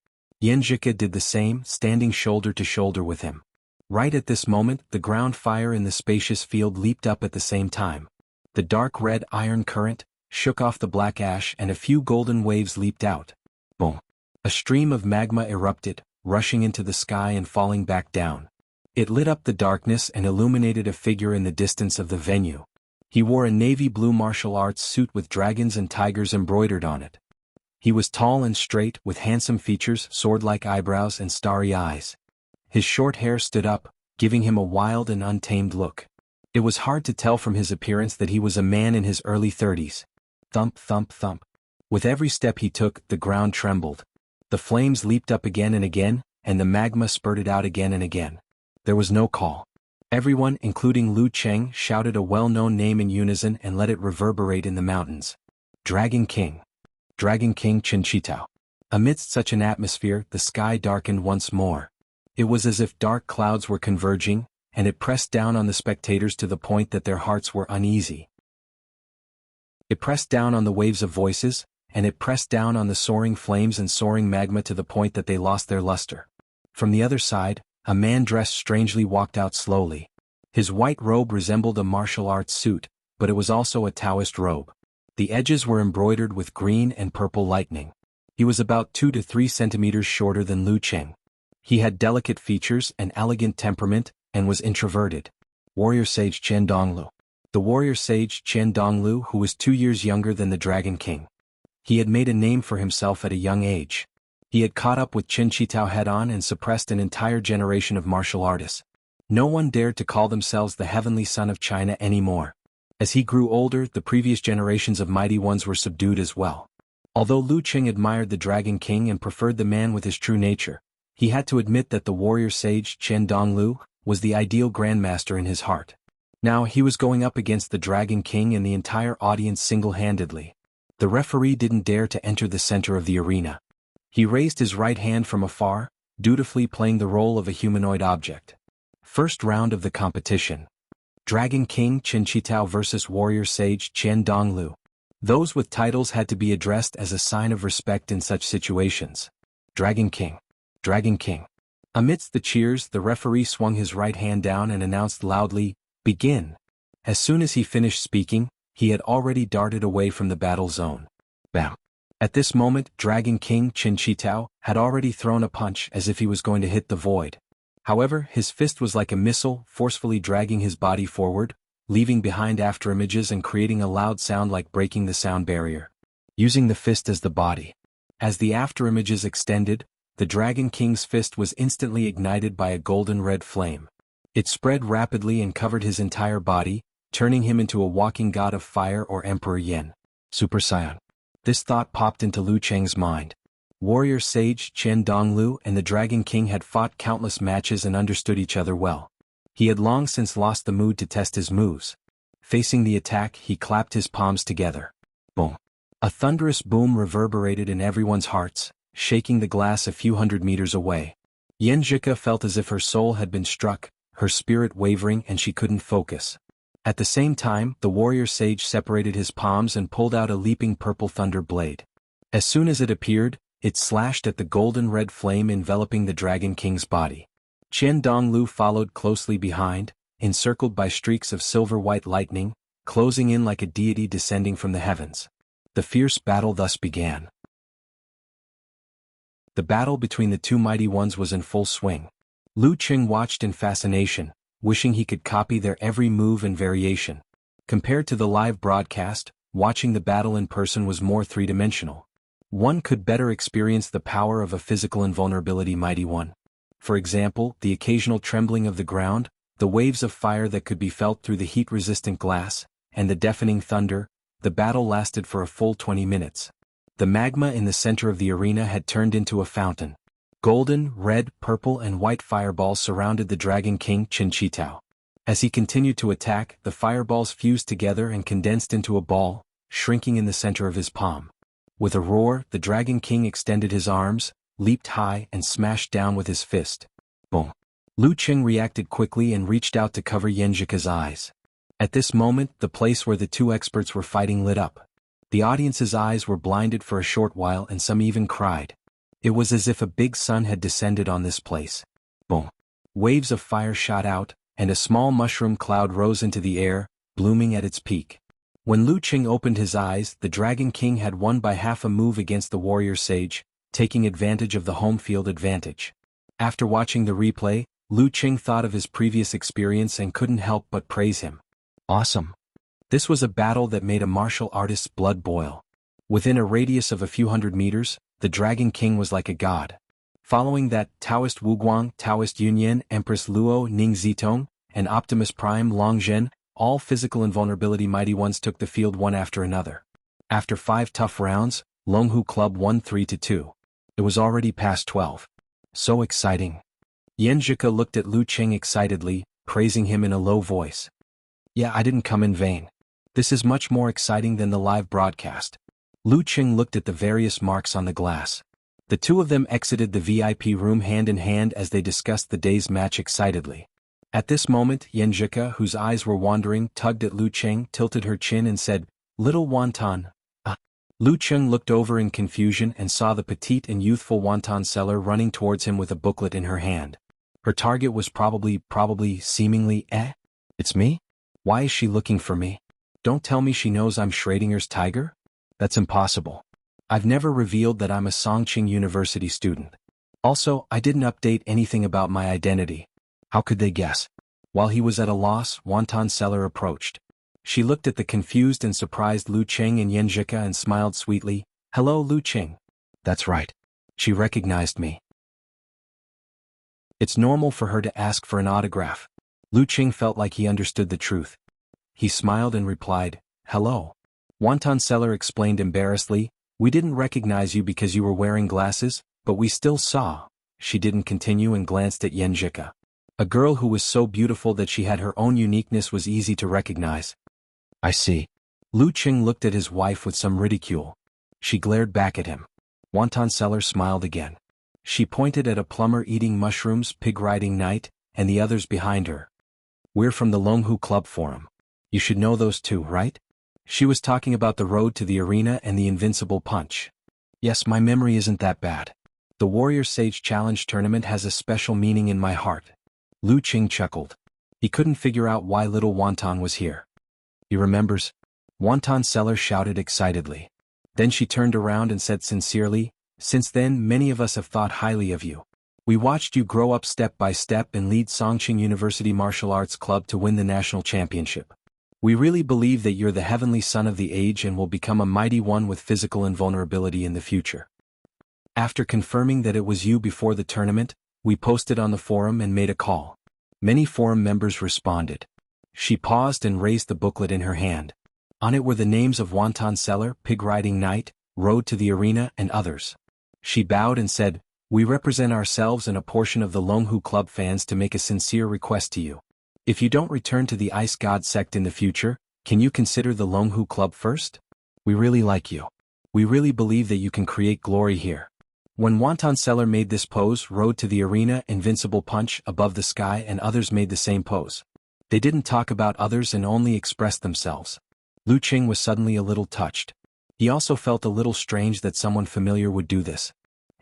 Yanjika did the same, standing shoulder to shoulder with him. Right at this moment, the ground fire in the spacious field leaped up at the same time. The dark red iron current shook off the black ash and a few golden waves leaped out. Boom. A stream of magma erupted, rushing into the sky and falling back down. It lit up the darkness and illuminated a figure in the distance of the venue. He wore a navy blue martial arts suit with dragons and tigers embroidered on it. He was tall and straight, with handsome features, sword-like eyebrows and starry eyes. His short hair stood up, giving him a wild and untamed look. It was hard to tell from his appearance that he was a man in his early 30s. Thump, thump, thump. With every step he took, the ground trembled. The flames leaped up again and again, and the magma spurted out again and again. There was no call. Everyone, including Lu Qing, shouted a well-known name in unison and let it reverberate in the mountains. Dragon King. Dragon King Chinchitao. Amidst such an atmosphere, the sky darkened once more. It was as if dark clouds were converging, and it pressed down on the spectators to the point that their hearts were uneasy. It pressed down on the waves of voices, and it pressed down on the soaring flames and soaring magma to the point that they lost their luster. From the other side, a man dressed strangely walked out slowly. His white robe resembled a martial arts suit, but it was also a Taoist robe. The edges were embroidered with green and purple lightning. He was about 2 to 3 centimeters shorter than Lu Qing. He had delicate features, an elegant temperament, and was introverted. Warrior Sage Chen Donglu. The warrior sage Chen Donglu, who was 2 years younger than the Dragon King. He had made a name for himself at a young age. He had caught up with Qin Chitao head-on and suppressed an entire generation of martial artists. No one dared to call themselves the heavenly son of China anymore. As he grew older, the previous generations of mighty ones were subdued as well. Although Lu Qing admired the Dragon King and preferred the man with his true nature, he had to admit that the warrior sage Chen Donglu was the ideal grandmaster in his heart. Now he was going up against the Dragon King and the entire audience single-handedly. The referee didn't dare to enter the center of the arena. He raised his right hand from afar, dutifully playing the role of a humanoid object. First round of the competition. Dragon King Qin Chitao vs. Warrior Sage Qian Donglu. Those with titles had to be addressed as a sign of respect in such situations. Dragon King. Dragon King. Amidst the cheers, the referee swung his right hand down and announced loudly, "Begin." As soon as he finished speaking, he had already darted away from the battle zone. Bam. At this moment, Dragon King Qin Chitao had already thrown a punch as if he was going to hit the void. However, his fist was like a missile, forcefully dragging his body forward, leaving behind afterimages and creating a loud sound like breaking the sound barrier. Using the fist as the body. As the afterimages extended, the Dragon King's fist was instantly ignited by a golden red flame. It spread rapidly and covered his entire body, turning him into a walking god of fire or Emperor Yen. Super Saiyan. This thought popped into Lu Cheng's mind. Warrior Sage Qian Donglu and the Dragon King had fought countless matches and understood each other well. He had long since lost the mood to test his moves. Facing the attack, he clapped his palms together. Boom. A thunderous boom reverberated in everyone's hearts, shaking the glass a few hundred meters away. Yen Zhika felt as if her soul had been struck, her spirit wavering and she couldn't focus. At the same time, the warrior sage separated his palms and pulled out a leaping purple thunder blade. As soon as it appeared, it slashed at the golden red flame enveloping the Dragon King's body. Qian Donglu followed closely behind, encircled by streaks of silver-white lightning, closing in like a deity descending from the heavens. The fierce battle thus began. The battle between the two mighty ones was in full swing. Lu Qing watched in fascination, wishing he could copy their every move and variation. Compared to the live broadcast, watching the battle in person was more three-dimensional. One could better experience the power of a physical invulnerability mighty one. For example, the occasional trembling of the ground, the waves of fire that could be felt through the heat-resistant glass, and the deafening thunder. The battle lasted for a full 20 minutes. The magma in the center of the arena had turned into a fountain. Golden, red, purple and white fireballs surrounded the Dragon King Qin Chitao. As he continued to attack, the fireballs fused together and condensed into a ball, shrinking in the center of his palm. With a roar, the Dragon King extended his arms, leaped high and smashed down with his fist. Boom. Lu Qing reacted quickly and reached out to cover Yen Zhika's eyes. At this moment, the place where the two experts were fighting lit up. The audience's eyes were blinded for a short while and some even cried. It was as if a big sun had descended on this place. Boom. Waves of fire shot out, and a small mushroom cloud rose into the air, blooming at its peak. When Lu Qing opened his eyes, the Dragon King had won by half a move against the warrior sage, taking advantage of the home field advantage. After watching the replay, Lu Qing thought of his previous experience and couldn't help but praise him. Awesome. This was a battle that made a martial artist's blood boil. Within a radius of a few hundred meters, the Dragon King was like a god. Following that, Taoist Wu Guang, Taoist Yunyan, Empress Luo Ning Zitong, and Optimus Prime Long Zhen, all physical invulnerability mighty ones took the field one after another. After 5 tough rounds, Longhu Club won 3-2. It was already past 12. So exciting. Yen Zhika looked at Lu Qing excitedly, praising him in a low voice. Yeah, I didn't come in vain. This is much more exciting than the live broadcast. Lu Qing looked at the various marks on the glass. The two of them exited the VIP room hand in hand as they discussed the day's match excitedly. At this moment, Yen Zhika, whose eyes were wandering, tugged at Lu Qing, tilted her chin and said, "Little wonton." Lu Qing looked over in confusion and saw the petite and youthful wonton seller running towards him with a booklet in her hand. Her target was probably, seemingly, it's me? Why is she looking for me? Don't tell me she knows I'm Schrodinger's tiger? That's impossible. I've never revealed that I'm a Songqing University student. Also, I didn't update anything about my identity. How could they guess? While he was at a loss, wonton seller approached. She looked at the confused and surprised Lu Qing and Yen Zhika and smiled sweetly. "Hello, Lu Qing." That's right. She recognized me. It's normal for her to ask for an autograph. Lu Qing felt like he understood the truth. He smiled and replied, "Hello." Wonton seller explained embarrassedly, "We didn't recognize you because you were wearing glasses, but we still saw." She didn't continue and glanced at Yen Zhika. A girl who was so beautiful that she had her own uniqueness was easy to recognize. I see. Lu Qing looked at his wife with some ridicule. She glared back at him. Wonton Seller smiled again. She pointed at a plumber eating mushrooms, pig riding night, and the others behind her. We're from the Longhu Club Forum. You should know those two, right? She was talking about the road to the arena and the invincible punch. Yes, my memory isn't that bad. The Warrior Sage Challenge tournament has a special meaning in my heart. Lu Qing chuckled. He couldn't figure out why little Wonton was here. He remembers. Wonton Seller shouted excitedly. Then she turned around and said sincerely, since then many of us have thought highly of you. We watched you grow up step by step and lead Songqing University Martial Arts Club to win the national championship. We really believe that you're the heavenly son of the age and will become a mighty one with physical invulnerability in the future. After confirming that it was you before the tournament, we posted on the forum and made a call. Many forum members responded. She paused and raised the booklet in her hand. On it were the names of Wonton Seller, Pig Riding Night, Road to the Arena, and others. She bowed and said, "We represent ourselves and a portion of the Longhu Club fans to make a sincere request to you. If you don't return to the Ice God sect in the future, can you consider the Longhu Club first? We really like you. We really believe that you can create glory here." When Wonton Seller made this pose, Road to the Arena, Invincible Punch, Above the Sky, and others made the same pose. They didn't talk about others and only expressed themselves. Lu Qing was suddenly a little touched. He also felt a little strange that someone familiar would do this.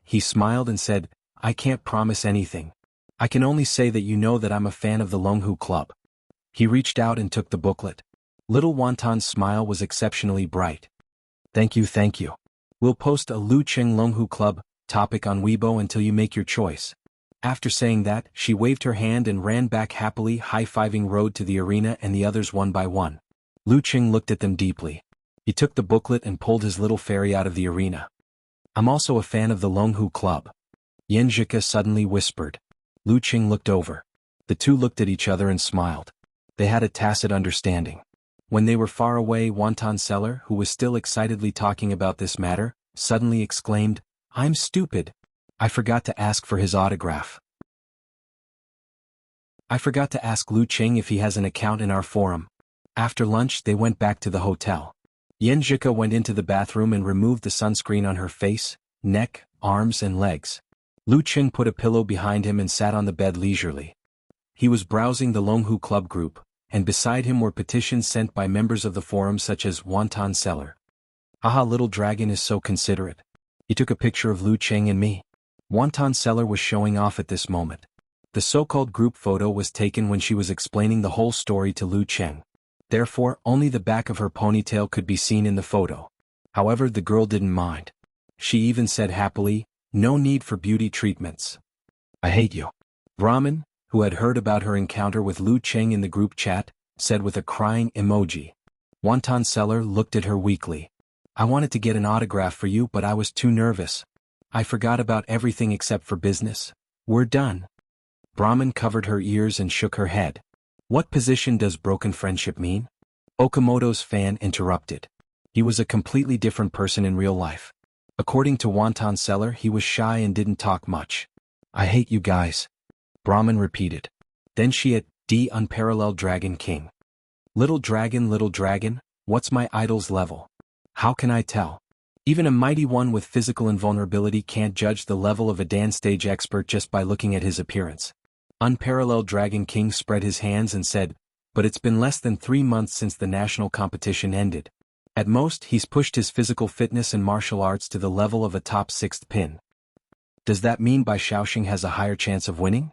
He smiled and said, "I can't promise anything. I can only say that you know that I'm a fan of the Longhu Club." He reached out and took the booklet. Little Wonton's smile was exceptionally bright. Thank you. We'll post a Lu Qing Longhu Club topic on Weibo until you make your choice." After saying that, she waved her hand and ran back happily, high-fiving Road to the Arena and the others one by one. Lu Qing looked at them deeply. He took the booklet and pulled his little fairy out of the arena. "I'm also a fan of the Longhu Club," Yan Zhika suddenly whispered. Lu Qing looked over. The two looked at each other and smiled. They had a tacit understanding. When they were far away, Wonton Seller, who was still excitedly talking about this matter, suddenly exclaimed, "I'm stupid. I forgot to ask for his autograph. I forgot to ask Lu Qing if he has an account in our forum." After lunch they went back to the hotel. Yan Zhika went into the bathroom and removed the sunscreen on her face, neck, arms and legs. Lu Qing put a pillow behind him and sat on the bed leisurely. He was browsing the Longhu Club group, and beside him were petitions sent by members of the forum such as Wonton Seller. "Haha, little dragon is so considerate. He took a picture of Lu Qing and me." Wonton Seller was showing off at this moment. The so-called group photo was taken when she was explaining the whole story to Lu Qing. Therefore, only the back of her ponytail could be seen in the photo. However, the girl didn't mind. She even said happily, "No need for beauty treatments. I hate you." Brahmin, who had heard about her encounter with Lu Qing in the group chat, said with a crying emoji. Wonton Seller looked at her weakly. "I wanted to get an autograph for you, but I was too nervous. I forgot about everything except for business. We're done." Brahmin covered her ears and shook her head. "What position does broken friendship mean?" Okamoto's fan interrupted. He was a completely different person in real life. According to Wonton Seller, he was shy and didn't talk much. "I hate you guys," Brahmin repeated. Then she had D Unparalleled Dragon King. Little dragon, what's my idol's level? How can I tell? Even a mighty one with physical invulnerability can't judge the level of a dance stage expert just by looking at his appearance. Unparalleled Dragon King spread his hands and said, "But it's been less than 3 months since the national competition ended. At most, he's pushed his physical fitness and martial arts to the level of a top 6th pin. Does that mean Bai Shaoxing has a higher chance of winning?"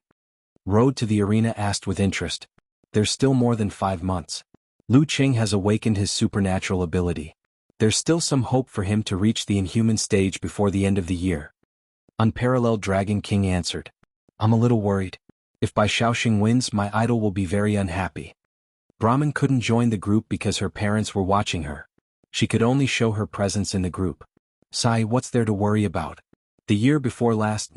Road to the Arena asked with interest. "There's still more than 5 months. Lu Qing has awakened his supernatural ability. There's still some hope for him to reach the inhuman stage before the end of the year." Unparalleled Dragon King answered. "I'm a little worried. If Bai Shaoxing wins, my idol will be very unhappy." Brahmin couldn't join the group because her parents were watching her. She could only show her presence in the group. "Sai, what's there to worry about? The year before last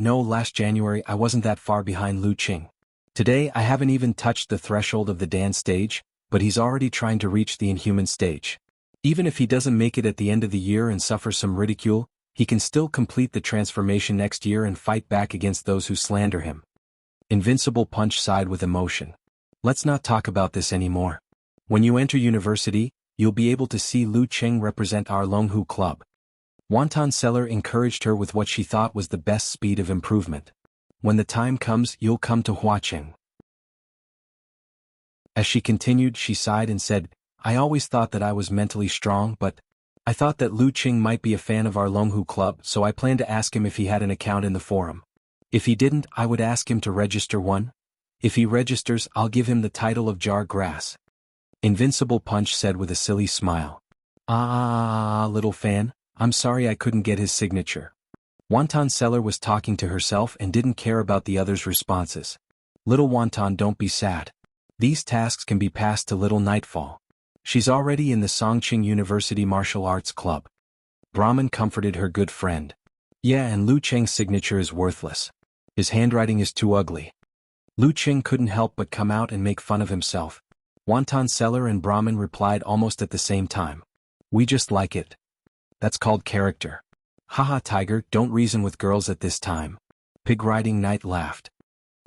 January I wasn't that far behind Lu Qing. Today I haven't even touched the threshold of the dance stage, but he's already trying to reach the inhuman stage. Even if he doesn't make it at the end of the year and suffers some ridicule, he can still complete the transformation next year and fight back against those who slander him." Invincible Punch sighed with emotion. Let's not talk about this anymore. When you enter university, you'll be able to see Lu Cheng represent our Longhu club. Wonton Seller encouraged her with what she thought was the best speed of improvement. When the time comes, you'll come to Huacheng. As she continued, she sighed and said, I always thought that I was mentally strong, but I thought that Lu Cheng might be a fan of our Longhu club, so I planned to ask him if he had an account in the forum. If he didn't, I would ask him to register one. If he registers, I'll give him the title of Jar Grass. Invincible Punch said with a silly smile. Little fan, I'm sorry I couldn't get his signature. Wonton Seller was talking to herself and didn't care about the others' responses. Little Wonton, don't be sad. These tasks can be passed to Little Nightfall. She's already in the Songqing University Martial Arts Club. Brahman comforted her good friend. Yeah, and Lu Cheng's signature is worthless. His handwriting is too ugly. Lu Cheng couldn't help but come out and make fun of himself. Wonton Seller and Brahman replied almost at the same time. We just like it. That's called character. Haha, Tiger, don't reason with girls at this time. Pig Riding Knight laughed.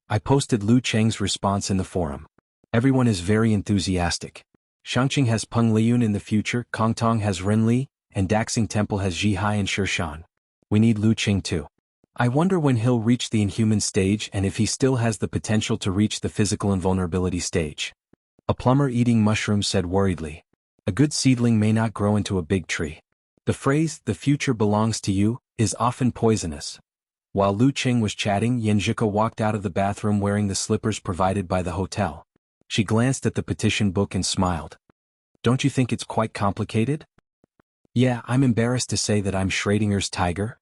I posted Lu Cheng's response in the forum. Everyone is very enthusiastic. Shangqing has Peng Liyun in the future, Kongtong has Ren Li, and Daxing Temple has Ji Hai and Shirshan. We need Lu Cheng too. I wonder when he'll reach the inhuman stage and if he still has the potential to reach the physical invulnerability stage. A plumber eating mushrooms said worriedly. A good seedling may not grow into a big tree. The phrase, the future belongs to you, is often poisonous. While Lu Cheng was chatting, Yanjika walked out of the bathroom wearing the slippers provided by the hotel. She glanced at the petition book and smiled. Don't you think it's quite complicated? Yeah, I'm embarrassed to say that I'm Schrodinger's tiger.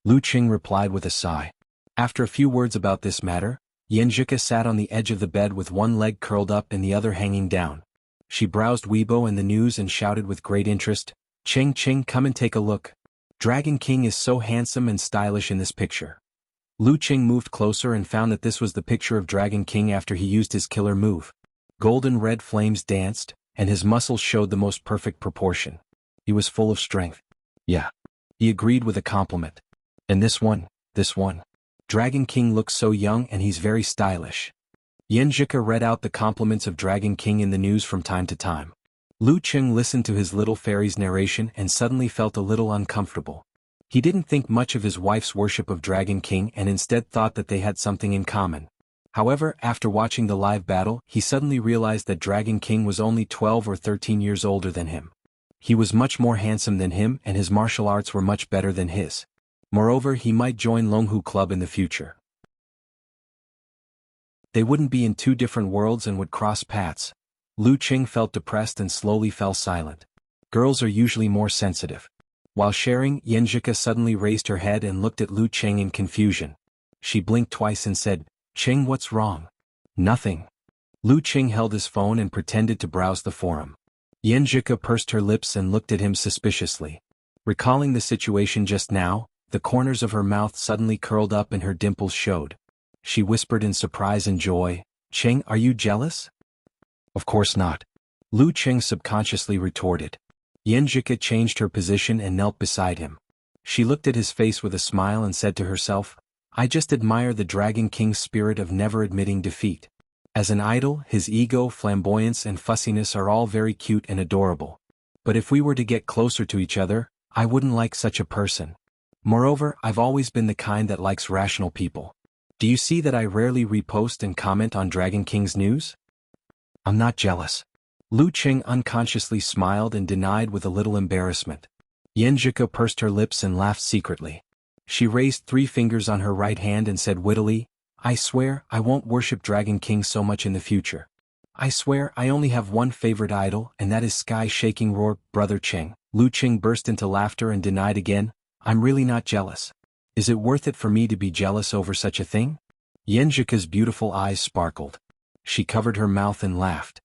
Lu Cheng replied with a sigh. After a few words about this matter, Yanjika sat on the edge of the bed with one leg curled up and the other hanging down. She browsed Weibo and the news and shouted with great interest, Cheng Cheng, come and take a look. Dragon King is so handsome and stylish in this picture. Lu Cheng moved closer and found that this was the picture of Dragon King after he used his killer move. Golden red flames danced, and his muscles showed the most perfect proportion. He was full of strength. Yeah. He agreed with a compliment. And this one. Dragon King looks so young and he's very stylish. Yanjika read out the compliments of Dragon King in the news from time to time. Lu Cheng listened to his little fairy's narration and suddenly felt a little uncomfortable. He didn't think much of his wife's worship of Dragon King and instead thought that they had something in common. However, after watching the live battle, he suddenly realized that Dragon King was only 12 or 13 years older than him. He was much more handsome than him and his martial arts were much better than his. Moreover, he might join Longhu Club in the future. They wouldn't be in two different worlds and would cross paths. Lu Cheng felt depressed and slowly fell silent. Girls are usually more sensitive. While sharing, Yanjika suddenly raised her head and looked at Lu Cheng in confusion. She blinked twice and said, Cheng, what's wrong? Nothing. Lu Cheng held his phone and pretended to browse the forum. Yanjika pursed her lips and looked at him suspiciously. Recalling the situation just now, the corners of her mouth suddenly curled up and her dimples showed. She whispered in surprise and joy, Cheng, are you jealous? Of course not. Lu Cheng subconsciously retorted. Yanjika changed her position and knelt beside him. She looked at his face with a smile and said to herself, I just admire the Dragon King's spirit of never admitting defeat. As an idol, his ego, flamboyance and fussiness are all very cute and adorable. But if we were to get closer to each other, I wouldn't like such a person. Moreover, I've always been the kind that likes rational people. Do you see that I rarely repost and comment on Dragon King's news? I'm not jealous. Lu Cheng unconsciously smiled and denied with a little embarrassment. Yanjika pursed her lips and laughed secretly. She raised 3 fingers on her right hand and said wittily, I swear I won't worship Dragon King so much in the future. I swear I only have one favorite idol and that is Sky Shaking Roar, Brother Cheng. Lu Cheng burst into laughter and denied again, I'm really not jealous. Is it worth it for me to be jealous over such a thing? Yanjika's beautiful eyes sparkled. She covered her mouth and laughed.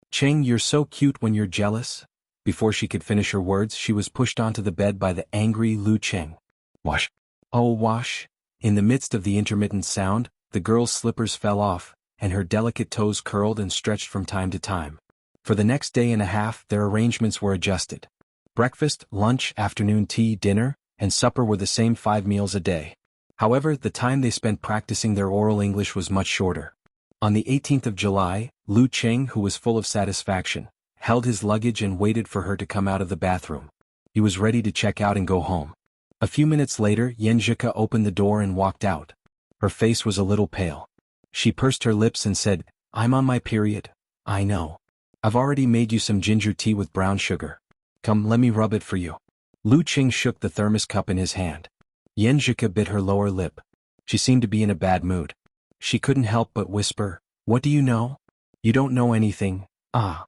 Cheng, you're so cute when you're jealous. Before she could finish her words, she was pushed onto the bed by the angry Lu Cheng. Wash. Oh, wash. In the midst of the intermittent sound, the girl's slippers fell off, and her delicate toes curled and stretched from time to time. For the next day and a half, their arrangements were adjusted. Breakfast, lunch, afternoon tea, dinner, and supper were the same 5 meals a day. However, the time they spent practicing their oral English was much shorter. On the 18th of July, Lu Cheng, who was full of satisfaction, held his luggage and waited for her to come out of the bathroom. He was ready to check out and go home. A few minutes later, Yenjika opened the door and walked out. Her face was a little pale. She pursed her lips and said, "I'm on my period, I know. I've already made you some ginger tea with brown sugar. Come, let me rub it for you." Lu Cheng shook the thermos cup in his hand. Yenjika bit her lower lip. She seemed to be in a bad mood. She couldn't help but whisper, "What do you know? You don't know anything, ah."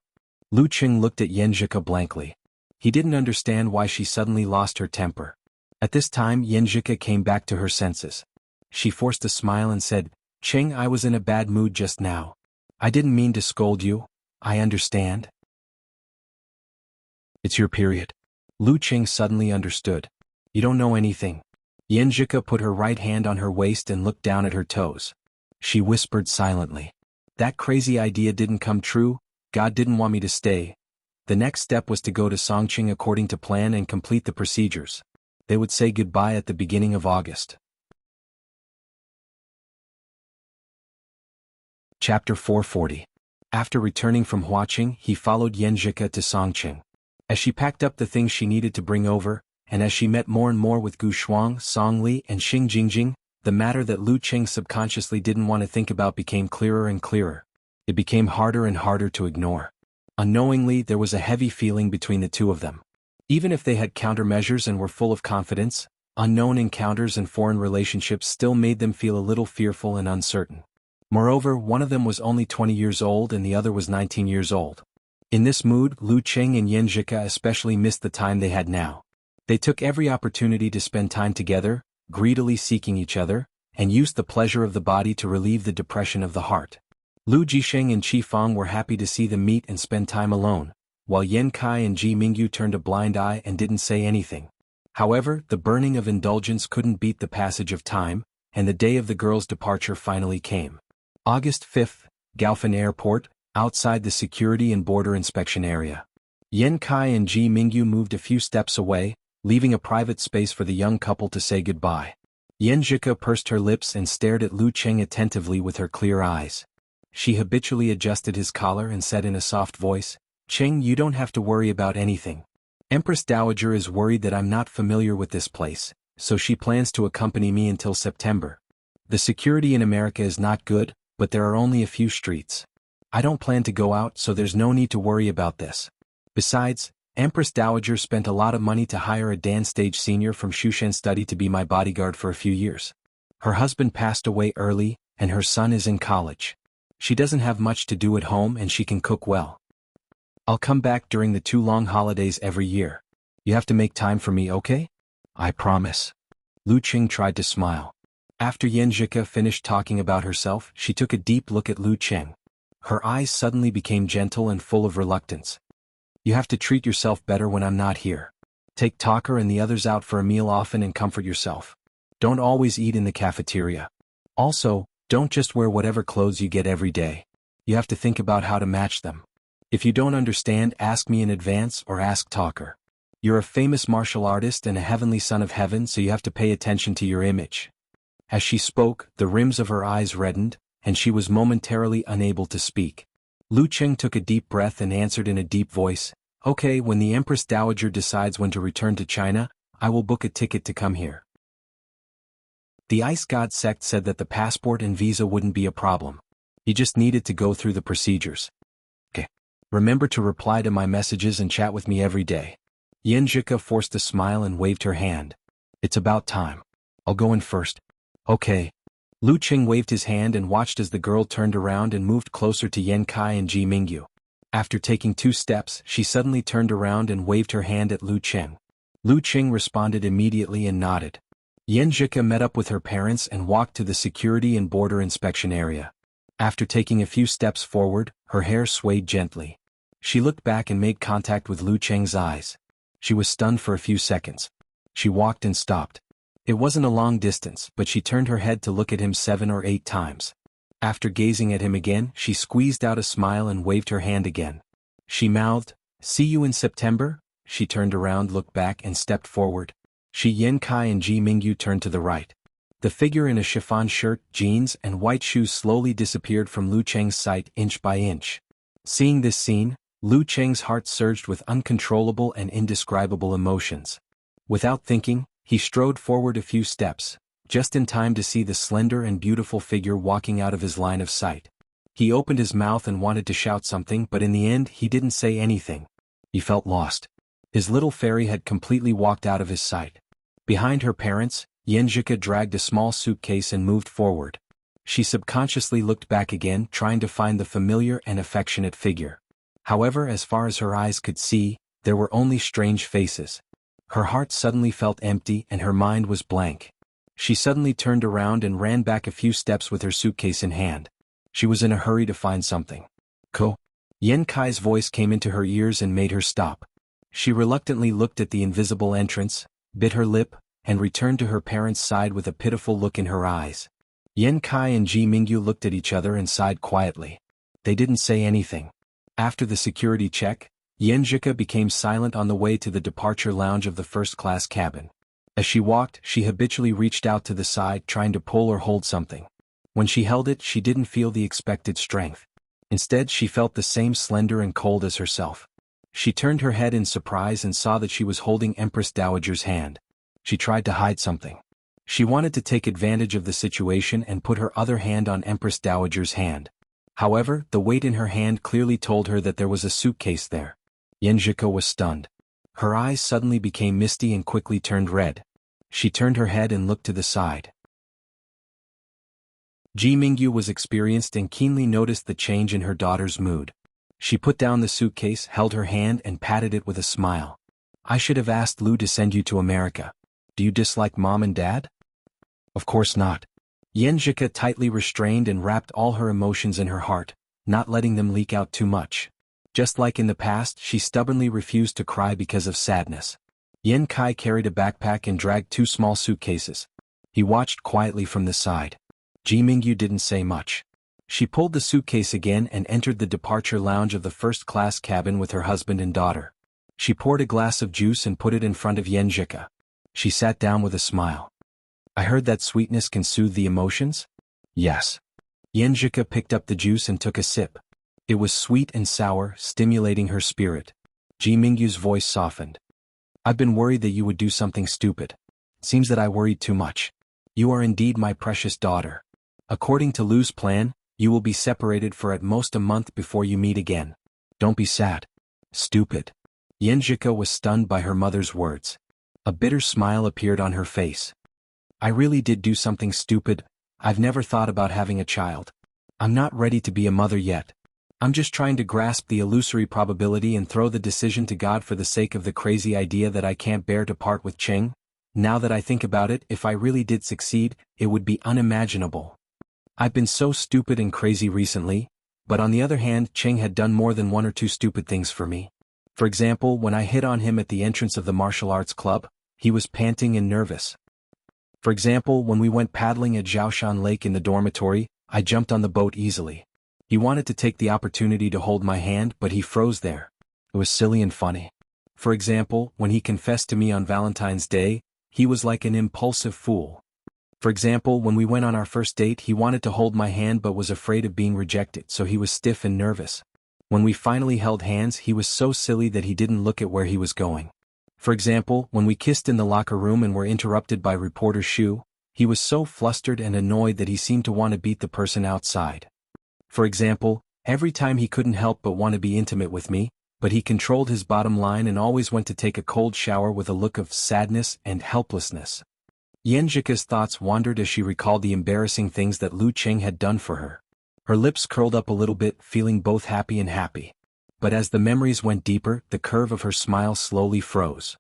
Lu Cheng looked at Yenjika blankly. He didn't understand why she suddenly lost her temper. At this time, Yenjika came back to her senses. She forced a smile and said, "Cheng, I was in a bad mood just now. I didn't mean to scold you, I understand." "It's your period." Lu Cheng suddenly understood. "You don't know anything." Yenjika put her right hand on her waist and looked down at her toes. She whispered silently, "That crazy idea didn't come true, God didn't want me to stay." The next step was to go to Songqing according to plan and complete the procedures. They would say goodbye at the beginning of August. Chapter 440. After returning from Huaqing, he followed Yenjika to Songqing. As she packed up the things she needed to bring over, and as she met more and more with Gu Shuang, Song Li, and Xing Jingjing, the matter that Lu Cheng subconsciously didn't want to think about became clearer and clearer. It became harder and harder to ignore. Unknowingly, there was a heavy feeling between the two of them. Even if they had countermeasures and were full of confidence, unknown encounters and foreign relationships still made them feel a little fearful and uncertain. Moreover, one of them was only 20 years old and the other was 19 years old. In this mood, Lu Cheng and Yenjika especially missed the time they had now. They took every opportunity to spend time together, greedily seeking each other, and used the pleasure of the body to relieve the depression of the heart. Lu Jisheng and Qi Feng were happy to see them meet and spend time alone, while Yan Kai and Ji Mingyu turned a blind eye and didn't say anything. However, the burning of indulgence couldn't beat the passage of time, and the day of the girls' departure finally came. August 5th, Gaofan Airport, outside the security and border inspection area. Yan Kai and Ji Mingyu moved a few steps away, leaving a private space for the young couple to say goodbye. Yenjika pursed her lips and stared at Lu Cheng attentively with her clear eyes. She habitually adjusted his collar and said in a soft voice, "Cheng, you don't have to worry about anything. Empress Dowager is worried that I'm not familiar with this place, so she plans to accompany me until September. The security in America is not good, but there are only a few streets. I don't plan to go out, so there's no need to worry about this. Besides, Empress Dowager spent a lot of money to hire a dance stage senior from Shushan Study to be my bodyguard for a few years. Her husband passed away early, and her son is in college. She doesn't have much to do at home and she can cook well. I'll come back during the 2 long holidays every year. You have to make time for me, okay?" "I promise." Lu Cheng tried to smile. After Yenjika finished talking about herself, she took a deep look at Lu Cheng. Her eyes suddenly became gentle and full of reluctance. "You have to treat yourself better when I'm not here. Take Talker and the others out for a meal often and comfort yourself. Don't always eat in the cafeteria. Also, don't just wear whatever clothes you get every day. You have to think about how to match them. If you don't understand, ask me in advance or ask Talker. You're a famous martial artist and a heavenly son of heaven, so you have to pay attention to your image." As she spoke, the rims of her eyes reddened, and she was momentarily unable to speak. Lu Cheng took a deep breath and answered in a deep voice, "Okay, when the Empress Dowager decides when to return to China, I will book a ticket to come here." The Ice God sect said that the passport and visa wouldn't be a problem. He just needed to go through the procedures. "Okay. Remember to reply to my messages and chat with me every day." Yenjika forced a smile and waved her hand. "It's about time. I'll go in first." "Okay." Lu Cheng waved his hand and watched as the girl turned around and moved closer to Yan Kai and Ji Mingyu. After taking 2 steps, she suddenly turned around and waved her hand at Lu Cheng. Lu Cheng responded immediately and nodded. Yenjika met up with her parents and walked to the security and border inspection area. After taking a few steps forward, her hair swayed gently. She looked back and made contact with Lu Cheng's eyes. She was stunned for a few seconds. She walked and stopped. It wasn't a long distance, but she turned her head to look at him 7 or 8 times. After gazing at him again, she squeezed out a smile and waved her hand again. She mouthed, "See you in September?" She turned around, looked back, and stepped forward. Shi Yan Kai and Ji Mingyu turned to the right. The figure in a chiffon shirt, jeans, and white shoes slowly disappeared from Lu Cheng's sight inch by inch. Seeing this scene, Lu Cheng's heart surged with uncontrollable and indescribable emotions. Without thinking, he strode forward a few steps, just in time to see the slender and beautiful figure walking out of his line of sight. He opened his mouth and wanted to shout something, but in the end he didn't say anything. He felt lost. His little fairy had completely walked out of his sight. Behind her parents, Yanjika dragged a small suitcase and moved forward. She subconsciously looked back again, trying to find the familiar and affectionate figure. However, as far as her eyes could see, there were only strange faces. Her heart suddenly felt empty and her mind was blank. She suddenly turned around and ran back a few steps with her suitcase in hand. She was in a hurry to find something. Ko? Yen Kai's voice came into her ears and made her stop. She reluctantly looked at the invisible entrance, bit her lip, and returned to her parents' side with a pitiful look in her eyes. Yen Kai and Ji Mingyu looked at each other and sighed quietly. They didn't say anything. After the security check, Yanjika became silent on the way to the departure lounge of the first-class cabin. As she walked, she habitually reached out to the side trying to pull or hold something. When she held it, she didn't feel the expected strength. Instead, she felt the same slender and cold as herself. She turned her head in surprise and saw that she was holding Empress Dowager's hand. She tried to hide something. She wanted to take advantage of the situation and put her other hand on Empress Dowager's hand. However, the weight in her hand clearly told her that there was a suitcase there. Yanjika was stunned. Her eyes suddenly became misty and quickly turned red. She turned her head and looked to the side. Ji Mingyu was experienced and keenly noticed the change in her daughter's mood. She put down the suitcase, held her hand and patted it with a smile. I should have asked Lu to send you to America. Do you dislike Mom and Dad? Of course not. Yanjika tightly restrained and wrapped all her emotions in her heart, not letting them leak out too much. Just like in the past, she stubbornly refused to cry because of sadness. Yen Kai carried a backpack and dragged 2 small suitcases. He watched quietly from the side. Ji Mingyu didn't say much. She pulled the suitcase again and entered the departure lounge of the first-class cabin with her husband and daughter. She poured a glass of juice and put it in front of Yanjika. She sat down with a smile. I heard that sweetness can soothe the emotions? Yes. Yanjika picked up the juice and took a sip. It was sweet and sour, stimulating her spirit. Ji Mingyu's voice softened. I've been worried that you would do something stupid. Seems that I worried too much. You are indeed my precious daughter. According to Lu's plan, you will be separated for at most a month before you meet again. Don't be sad. Stupid. Yanjika was stunned by her mother's words. A bitter smile appeared on her face. I really did do something stupid. I've never thought about having a child. I'm not ready to be a mother yet. I'm just trying to grasp the illusory probability and throw the decision to God for the sake of the crazy idea that I can't bear to part with Cheng. Now that I think about it, if I really did succeed, it would be unimaginable. I've been so stupid and crazy recently, but on the other hand, Cheng had done more than 1 or 2 stupid things for me. For example, when I hit on him at the entrance of the martial arts club, he was panting and nervous. For example, when we went paddling at Zhaoshan Lake in the dormitory, I jumped on the boat easily. He wanted to take the opportunity to hold my hand, but he froze there. It was silly and funny. For example, when he confessed to me on Valentine's Day, he was like an impulsive fool. For example, when we went on our first date, he wanted to hold my hand but was afraid of being rejected, so he was stiff and nervous. When we finally held hands, he was so silly that he didn't look at where he was going. For example, when we kissed in the locker room and were interrupted by reporter Shu, he was so flustered and annoyed that he seemed to want to beat the person outside. For example, every time he couldn't help but want to be intimate with me, but he controlled his bottom line and always went to take a cold shower with a look of sadness and helplessness. Yanjika's thoughts wandered as she recalled the embarrassing things that Lu Cheng had done for her. Her lips curled up a little bit, feeling both happy and happy. But as the memories went deeper, the curve of her smile slowly froze.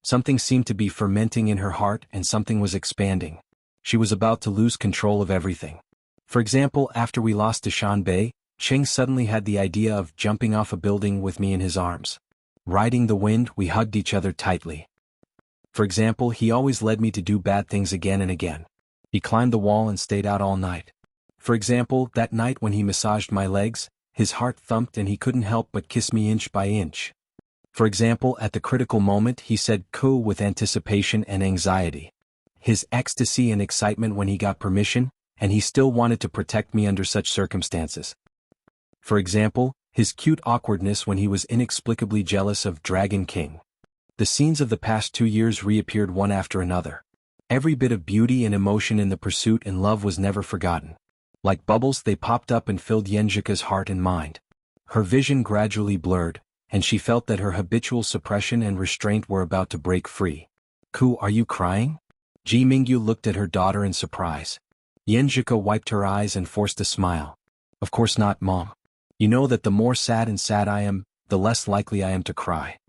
Something seemed to be fermenting in her heart and something was expanding. She was about to lose control of everything. For example, after we lost to Shanbei, Cheng suddenly had the idea of jumping off a building with me in his arms. Riding the wind, we hugged each other tightly. For example, he always led me to do bad things again and again. He climbed the wall and stayed out all night. For example, that night when he massaged my legs, his heart thumped and he couldn't help but kiss me inch by inch. For example, at the critical moment he said "Ko" with anticipation and anxiety. his ecstasy and excitement when he got permission, and he still wanted to protect me under such circumstances. For example, his cute awkwardness when he was inexplicably jealous of Dragon King. The scenes of the past 2 years reappeared one after another. Every bit of beauty and emotion in the pursuit and love was never forgotten. Like bubbles, they popped up and filled Yenjika's heart and mind. Her vision gradually blurred, and she felt that her habitual suppression and restraint were about to break free. "Ku, are you crying?" Ji Mingyu looked at her daughter in surprise. Yenjika wiped her eyes and forced a smile. "Of course not, Mom. You know that the more sad I am, the less likely I am to cry."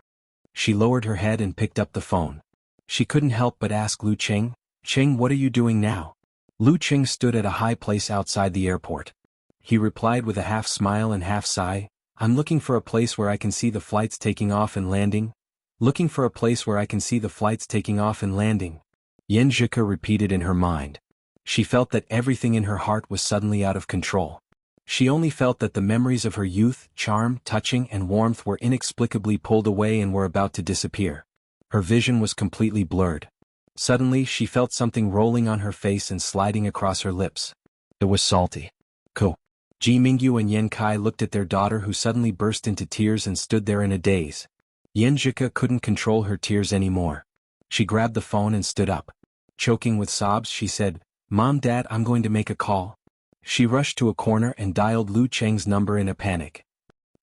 She lowered her head and picked up the phone. She couldn't help but ask Lu Qing, "Qing, what are you doing now?" Lu Qing stood at a high place outside the airport. He replied with a half smile and half sigh, "I'm looking for a place where I can see the flights taking off and landing. Looking for a place where I can see the flights taking off and landing." Yenjika repeated in her mind. She felt that everything in her heart was suddenly out of control. She only felt that the memories of her youth, charm, touching, and warmth were inexplicably pulled away and were about to disappear. Her vision was completely blurred. Suddenly she felt something rolling on her face and sliding across her lips. It was salty. Ko. Ji Mingyu and Yen Kai looked at their daughter, who suddenly burst into tears and stood there in a daze. Yenjika couldn't control her tears anymore. She grabbed the phone and stood up. Choking with sobs, she said, "Mom, Dad, I'm going to make a call." She rushed to a corner and dialed Lu Cheng's number in a panic.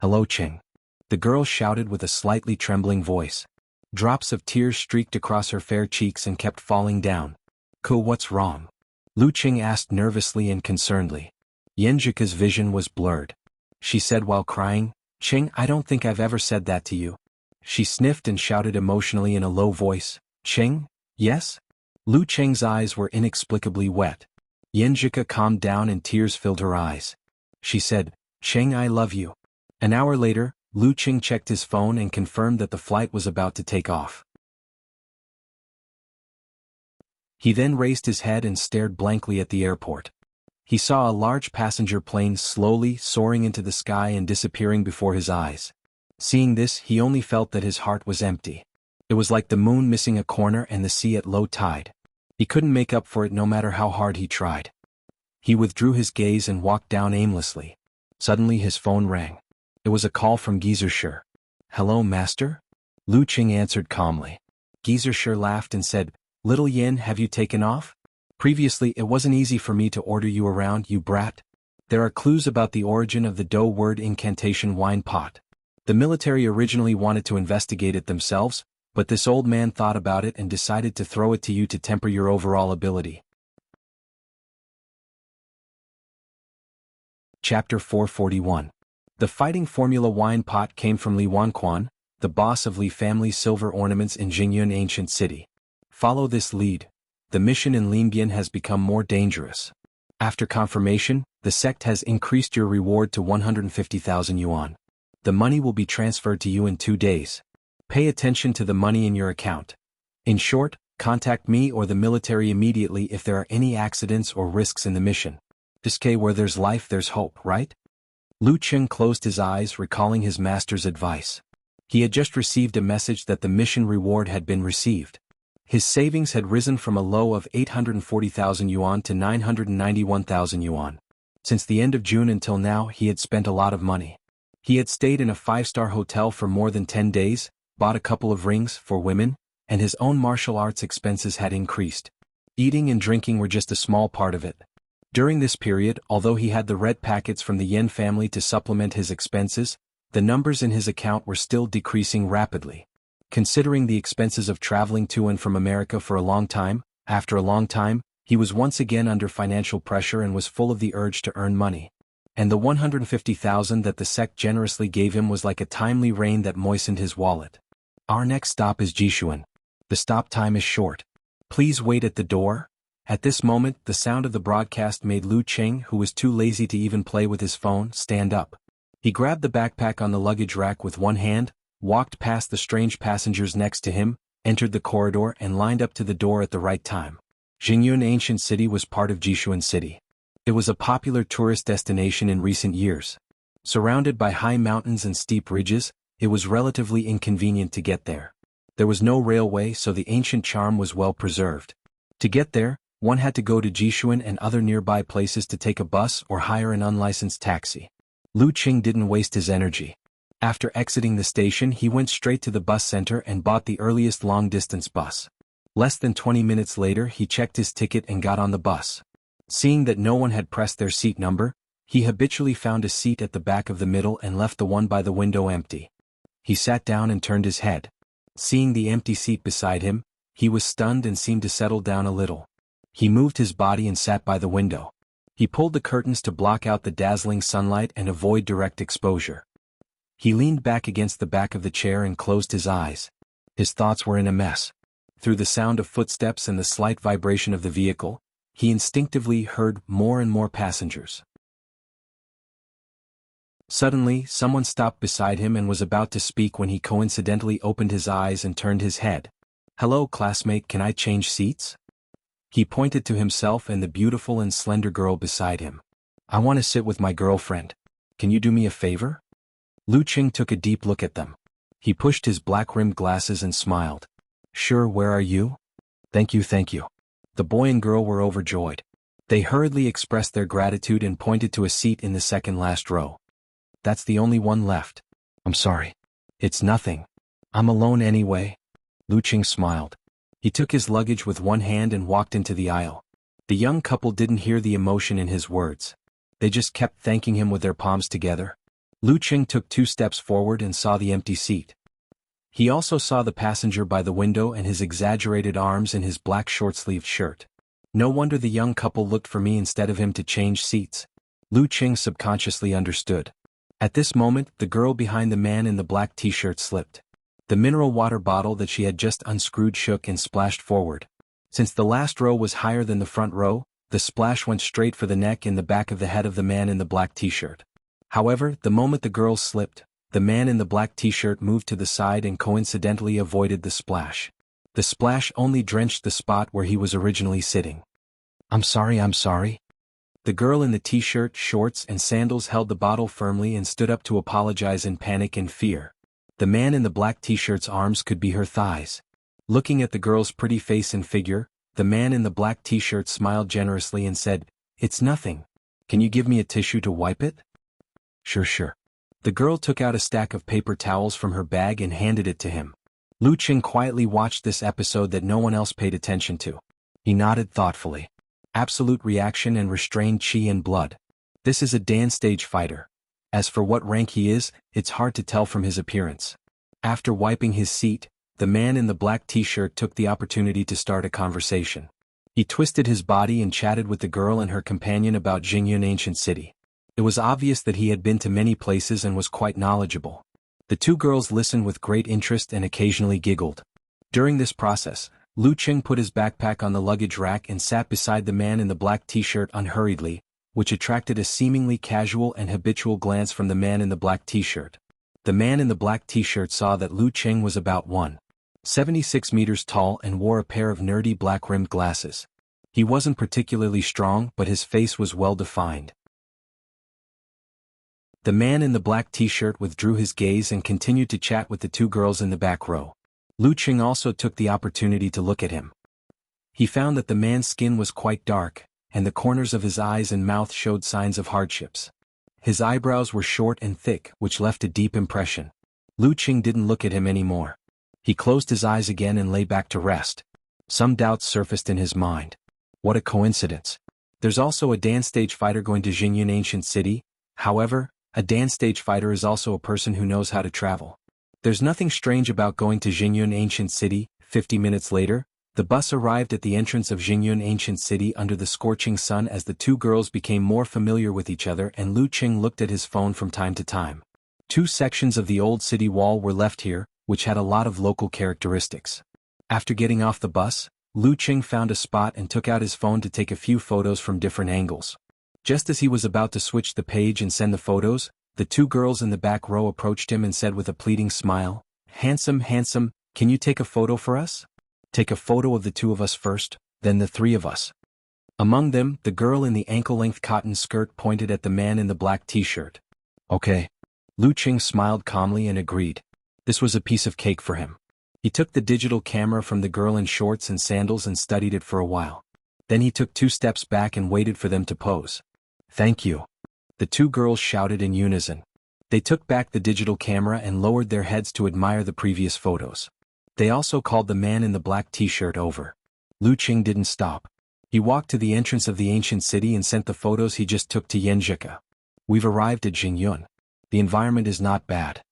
"Hello, Cheng." The girl shouted with a slightly trembling voice. Drops of tears streaked across her fair cheeks and kept falling down. "Ko, what's wrong?" Lu Cheng asked nervously and concernedly. Yenjika's vision was blurred. She said while crying, "Cheng, I don't think I've ever said that to you." She sniffed and shouted emotionally in a low voice, "Cheng, yes?" Lu Cheng's eyes were inexplicably wet. Yenjika calmed down and tears filled her eyes. She said, "Cheng, I love you." An hour later, Lu Cheng checked his phone and confirmed that the flight was about to take off. He then raised his head and stared blankly at the airport. He saw a large passenger plane slowly soaring into the sky and disappearing before his eyes. Seeing this, he only felt that his heart was empty. It was like the moon missing a corner and the sea at low tide. He couldn't make up for it no matter how hard he tried. He withdrew his gaze and walked down aimlessly. Suddenly his phone rang. It was a call from Gizershur. "Hello, master?" Lu Cheng answered calmly. Gizershur laughed and said, "Little Yin, have you taken off? Previously it wasn't easy for me to order you around, you brat. There are clues about the origin of the Do word incantation wine pot. The military originally wanted to investigate it themselves, but this old man thought about it and decided to throw it to you to temper your overall ability." Chapter 441. The fighting formula wine pot came from Li Wanquan, the boss of Li family's silver ornaments in Jingyun ancient city. Follow this lead. The mission in Limbyan has become more dangerous. After confirmation, the sect has increased your reward to 150,000 yuan. The money will be transferred to you in 2 days. Pay attention to the money in your account. In short, contact me or the military immediately if there are any accidents or risks in the mission. Diske, where there's life there's hope, right? Lu Cheng closed his eyes, recalling his master's advice. He had just received a message that the mission reward had been received. His savings had risen from a low of 840,000 yuan to 991,000 yuan. Since the end of June until now, he had spent a lot of money. He had stayed in a 5-star hotel for more than 10 days, bought a couple of rings for women, and his own martial arts expenses had increased. Eating and drinking were just a small part of it. During this period, although he had the red packets from the Yen family to supplement his expenses, the numbers in his account were still decreasing rapidly. Considering the expenses of traveling to and from America for a long time, after a long time, he was once again under financial pressure and was full of the urge to earn money. And the 150,000 that the sect generously gave him was like a timely rain that moistened his wallet. Our next stop is Jishuan. The stop time is short. Please wait at the door. At this moment, the sound of the broadcast made Lu Cheng, who was too lazy to even play with his phone, stand up. He grabbed the backpack on the luggage rack with one hand, walked past the strange passengers next to him, entered the corridor and lined up to the door at the right time. Jingyun ancient city was part of Jishuan city. It was a popular tourist destination in recent years. Surrounded by high mountains and steep ridges, it was relatively inconvenient to get there. There was no railway, so the ancient charm was well preserved. To get there, one had to go to Jishuan and other nearby places to take a bus or hire an unlicensed taxi. Lu Qing didn't waste his energy. After exiting the station, he went straight to the bus center and bought the earliest long-distance bus. Less than 20 minutes later, he checked his ticket and got on the bus. Seeing that no one had pressed their seat number, he habitually found a seat at the back of the middle and left the one by the window empty. He sat down and turned his head. Seeing the empty seat beside him, he was stunned and seemed to settle down a little. He moved his body and sat by the window. He pulled the curtains to block out the dazzling sunlight and avoid direct exposure. He leaned back against the back of the chair and closed his eyes. His thoughts were in a mess. Through the sound of footsteps and the slight vibration of the vehicle, he instinctively heard more and more passengers. Suddenly, someone stopped beside him and was about to speak when he coincidentally opened his eyes and turned his head. "Hello, classmate, can I change seats?" He pointed to himself and the beautiful and slender girl beside him. "I want to sit with my girlfriend. Can you do me a favor?" Lu Qing took a deep look at them. He pushed his black-rimmed glasses and smiled. "Sure, where are you?" Thank you. The boy and girl were overjoyed. They hurriedly expressed their gratitude and pointed to a seat in the second last row. "That's the only one left." "I'm sorry." "It's nothing. I'm alone anyway." Lu Qing smiled. He took his luggage with one hand and walked into the aisle. The young couple didn't hear the emotion in his words. They just kept thanking him with their palms together. Lu Qing took 2 steps forward and saw the empty seat. He also saw the passenger by the window and his exaggerated arms in his black short-sleeved shirt. No wonder the young couple looked for me instead of him to change seats. Lu Qing subconsciously understood. At this moment, the girl behind the man in the black t-shirt slipped. The mineral water bottle that she had just unscrewed shook and splashed forward. Since the last row was higher than the front row, the splash went straight for the neck and the back of the head of the man in the black t-shirt. However, the moment the girl slipped, the man in the black t-shirt moved to the side and coincidentally avoided the splash. The splash only drenched the spot where he was originally sitting. I'm sorry. The girl in the t-shirt, shorts, and sandals held the bottle firmly and stood up to apologize in panic and fear. The man in the black t-shirt's arms could be her thighs. Looking at the girl's pretty face and figure, the man in the black t-shirt smiled generously and said, "It's nothing. Can you give me a tissue to wipe it?" Sure. The girl took out a stack of paper towels from her bag and handed it to him. Lu Qing quietly watched this episode that no one else paid attention to. He nodded thoughtfully. Absolute reaction and restrained chi and blood. This is a dance stage fighter. As for what rank he is, it's hard to tell from his appearance. After wiping his seat, the man in the black t-shirt took the opportunity to start a conversation. He twisted his body and chatted with the girl and her companion about Jingyun ancient city. It was obvious that he had been to many places and was quite knowledgeable. The 2 girls listened with great interest and occasionally giggled. During this process, Lu Qing put his backpack on the luggage rack and sat beside the man in the black t-shirt unhurriedly, which attracted a seemingly casual and habitual glance from the man in the black t-shirt. The man in the black t-shirt saw that Lu Qing was about 1.76 meters tall and wore a pair of nerdy black-rimmed glasses. He wasn't particularly strong, but his face was well-defined. The man in the black t-shirt withdrew his gaze and continued to chat with the 2 girls in the back row. Lu Qing also took the opportunity to look at him. He found that the man's skin was quite dark, and the corners of his eyes and mouth showed signs of hardships. His eyebrows were short and thick, which left a deep impression. Lu Qing didn't look at him anymore. He closed his eyes again and lay back to rest. Some doubts surfaced in his mind. What a coincidence. There's also a dance stage fighter going to Jingyun ancient city. However, a dance stage fighter is also a person who knows how to travel. There's nothing strange about going to Jingyun ancient city. 50 minutes later, the bus arrived at the entrance of Jingyun ancient city under the scorching sun as the 2 girls became more familiar with each other and Lu Qing looked at his phone from time to time. 2 sections of the old city wall were left here, which had a lot of local characteristics. After getting off the bus, Lu Qing found a spot and took out his phone to take a few photos from different angles. Just as he was about to switch the page and send the photos, the 2 girls in the back row approached him and said with a pleading smile, Handsome, can you take a photo for us? Take a photo of the 2 of us first, then the 3 of us. Among them, the girl in the ankle-length cotton skirt pointed at the man in the black t-shirt. Okay. Lu Qing smiled calmly and agreed. This was a piece of cake for him. He took the digital camera from the girl in shorts and sandals and studied it for a while. Then he took 2 steps back and waited for them to pose. "Thank you," the 2 girls shouted in unison. They took back the digital camera and lowered their heads to admire the previous photos. They also called the man in the black t-shirt over. Lu Qing didn't stop. He walked to the entrance of the ancient city and sent the photos he just took to Yanjika. "We've arrived at Jingyun. The environment is not bad."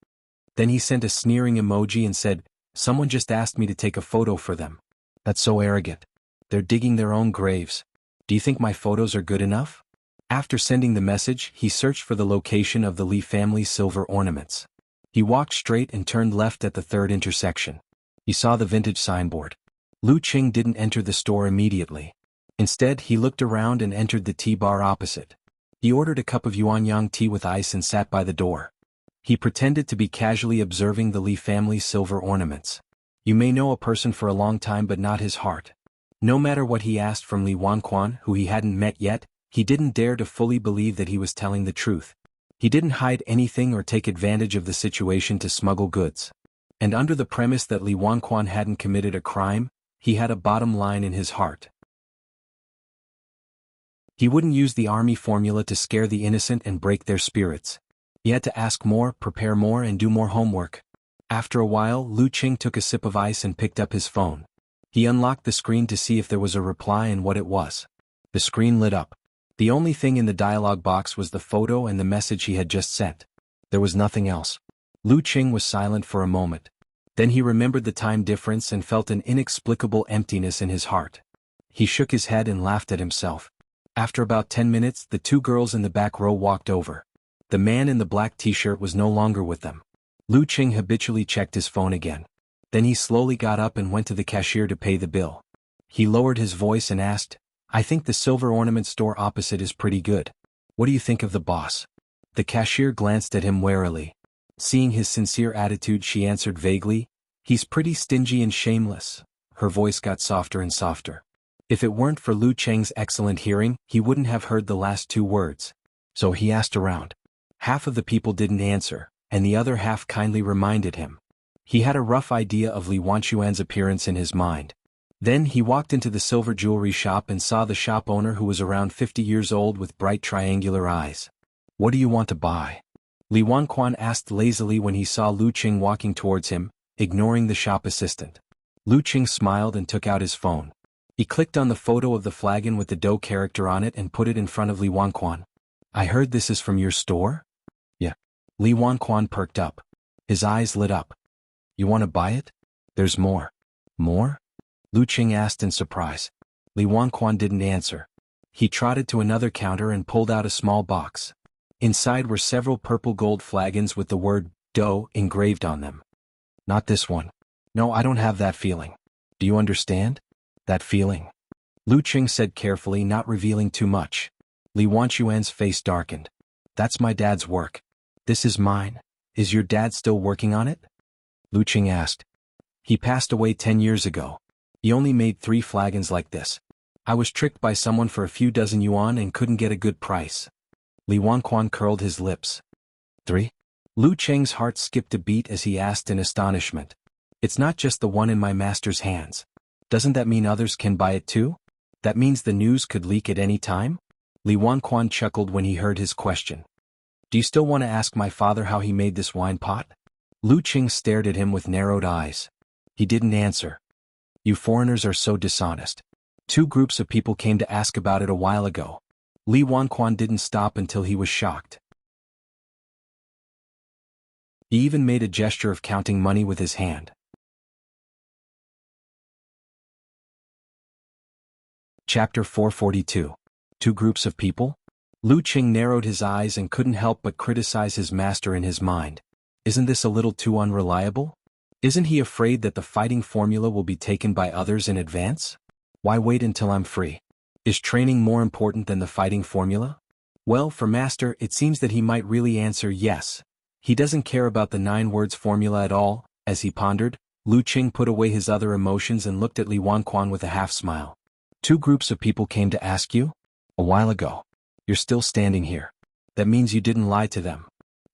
Then he sent a sneering emoji and said, "Someone just asked me to take a photo for them. That's so arrogant. They're digging their own graves. Do you think my photos are good enough?" After sending the message, he searched for the location of the Li family's silver ornaments. He walked straight and turned left at the 3rd intersection. He saw the vintage signboard. Lu Qing didn't enter the store immediately. Instead, he looked around and entered the tea bar opposite. He ordered a cup of yuanyang tea with ice and sat by the door. He pretended to be casually observing the Li family's silver ornaments. You may know a person for a long time but not his heart. No matter what he asked from Li Wanquan, who he hadn't met yet, he didn't dare to fully believe that he was telling the truth. He didn't hide anything or take advantage of the situation to smuggle goods. And under the premise that Li Wanquan hadn't committed a crime, he had a bottom line in his heart. He wouldn't use the army formula to scare the innocent and break their spirits. He had to ask more, prepare more, and do more homework. After a while, Lu Qing took a sip of ice and picked up his phone. He unlocked the screen to see if there was a reply and what it was. The screen lit up. The only thing in the dialog box was the photo and the message he had just sent. There was nothing else. Lu Qing was silent for a moment. Then he remembered the time difference and felt an inexplicable emptiness in his heart. He shook his head and laughed at himself. After about 10 minutes, the 2 girls in the back row walked over. The man in the black t-shirt was no longer with them. Lu Qing habitually checked his phone again. Then he slowly got up and went to the cashier to pay the bill. He lowered his voice and asked, "I think the silver ornament store opposite is pretty good. What do you think of the boss?" The cashier glanced at him warily. Seeing his sincere attitude, she answered vaguely, "He's pretty stingy and shameless." Her voice got softer and softer. If it weren't for Lu Cheng's excellent hearing, he wouldn't have heard the last 2 words. So he asked around. Half of the people didn't answer, and the other half kindly reminded him. He had a rough idea of Li Wanquan's appearance in his mind. Then he walked into the silver jewelry shop and saw the shop owner, who was around 50 years old with bright triangular eyes. "What do you want to buy?" Li Wanquan asked lazily when he saw Lu Qing walking towards him, ignoring the shop assistant. Lu Qing smiled and took out his phone. He clicked on the photo of the flagon with the dough character on it and put it in front of Li Wanquan. "I heard this is from your store?" "Yeah." Li Wanquan perked up. His eyes lit up. "You want to buy it? There's more." "More?" Lu Qing asked in surprise. Li Wanquan didn't answer. He trotted to another counter and pulled out a small box. Inside were several purple gold flagons with the word dough engraved on them. "Not this one. No, I don't have that feeling." "Do you understand? That feeling?" Lu Qing said carefully, not revealing too much. Li Wanquan's face darkened. "That's my dad's work. This is mine. Is your dad still working on it?" Lu Qing asked. "He passed away 10 years ago. He only made 3 flagons like this. I was tricked by someone for a few dozen yuan and couldn't get a good price." Li Wanquan curled his lips. 3? Lu Cheng's heart skipped a beat as he asked in astonishment. "It's not just the one in my master's hands. Doesn't that mean others can buy it too? That means the news could leak at any time?" Li Wanquan chuckled when he heard his question. "Do you still want to ask my father how he made this wine pot?" Lu Qing stared at him with narrowed eyes. He didn't answer. "You foreigners are so dishonest. 2 groups of people came to ask about it a while ago." Li Wanquan didn't stop until he was shocked. He even made a gesture of counting money with his hand. Chapter 442. 2 groups of people? Lu Qing narrowed his eyes and couldn't help but criticize his master in his mind. Isn't this a little too unreliable? Isn't he afraid that the fighting formula will be taken by others in advance? Why wait until I'm free? Is training more important than the fighting formula? Well, for master, it seems that he might really answer yes. He doesn't care about the 9 words formula at all. As he pondered, Lu Qing put away his other emotions and looked at Li Wanquan with a half-smile. 2 groups of people came to ask you? A while ago. You're still standing here. That means you didn't lie to them.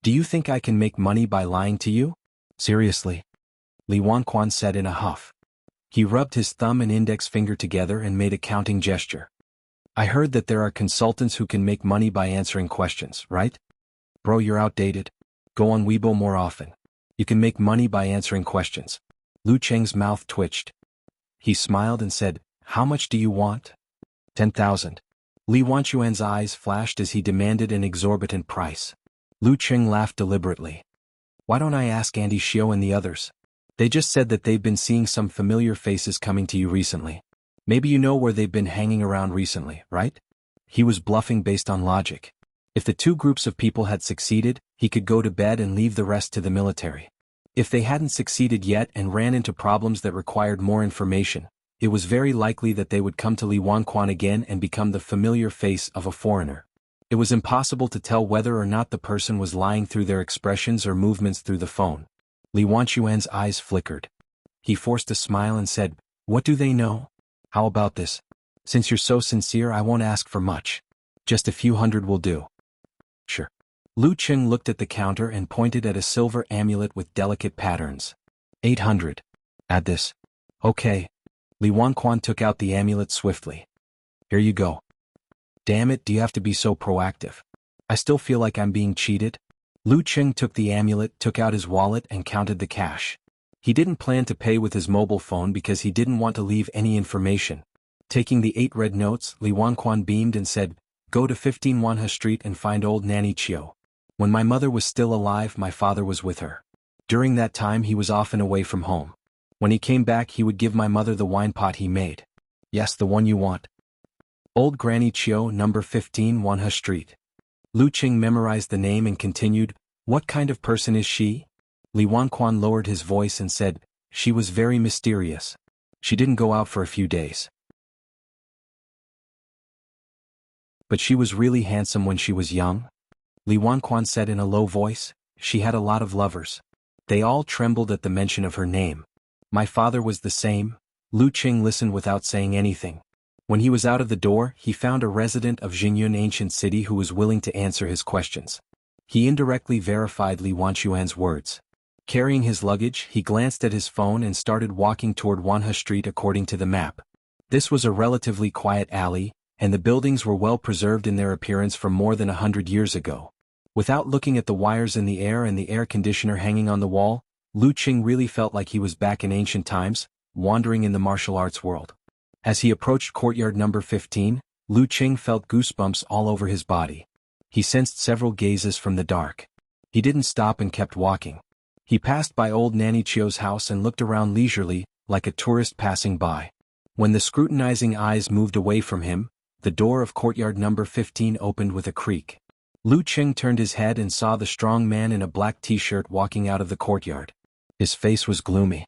Do you think I can make money by lying to you? Seriously? Li Wanquan said in a huff. He rubbed his thumb and index finger together and made a counting gesture. I heard that there are consultants who can make money by answering questions, right? Bro, you're outdated. Go on Weibo more often. You can make money by answering questions. Lu Cheng's mouth twitched. He smiled and said, How much do you want? 10,000. Li Wanquan's eyes flashed as he demanded an exorbitant price. Lu Cheng laughed deliberately. Why don't I ask Andy Xiao and the others? They just said that they've been seeing some familiar faces coming to you recently. Maybe you know where they've been hanging around recently, right? He was bluffing based on logic. If the two groups of people had succeeded, he could go to bed and leave the rest to the military. If they hadn't succeeded yet and ran into problems that required more information, it was very likely that they would come to Li Wanquan again and become the familiar face of a foreigner. It was impossible to tell whether or not the person was lying through their expressions or movements through the phone. Li Wanquan's eyes flickered. He forced a smile and said, What do they know? How about this? Since you're so sincere, I won't ask for much. Just a few hundred will do. Sure. Lu Cheng looked at the counter and pointed at a silver amulet with delicate patterns. 800. Add this. Okay. Li Wanquan took out the amulet swiftly. Here you go. Damn it, do you have to be so proactive? I still feel like I'm being cheated. Lu Cheng took the amulet, took out his wallet and counted the cash. He didn't plan to pay with his mobile phone because he didn't want to leave any information. Taking the 8 red notes, Li Wanquan beamed and said, Go to 15 Wanha Street and find old Nanny Chiu. When my mother was still alive, my father was with her. During that time he was often away from home. When he came back he would give my mother the wine pot he made. Yes, the one you want. Old Granny Chiu, number 15 Wanha Street. Lu Cheng memorized the name and continued, What kind of person is she? Li Wanquan lowered his voice and said, She was very mysterious. She didn't go out for a few days. But she was really handsome when she was young. Li Wanquan said in a low voice, She had a lot of lovers. They all trembled at the mention of her name. My father was the same. Lu Cheng listened without saying anything. When he was out of the door, he found a resident of Jingyun ancient city who was willing to answer his questions. He indirectly verified Li Wanquan's words. Carrying his luggage, he glanced at his phone and started walking toward Wanha Street according to the map. This was a relatively quiet alley, and the buildings were well preserved in their appearance from more than 100 years ago. Without looking at the wires in the air and the air conditioner hanging on the wall, Lu Cheng really felt like he was back in ancient times, wandering in the martial arts world. As he approached courtyard number 15, Lu Cheng felt goosebumps all over his body. He sensed several gazes from the dark. He didn't stop and kept walking. He passed by old Nanny Chiu's house and looked around leisurely, like a tourist passing by. When the scrutinizing eyes moved away from him, the door of courtyard number 15 opened with a creak. Lu Cheng turned his head and saw the strong man in a black t-shirt walking out of the courtyard. His face was gloomy.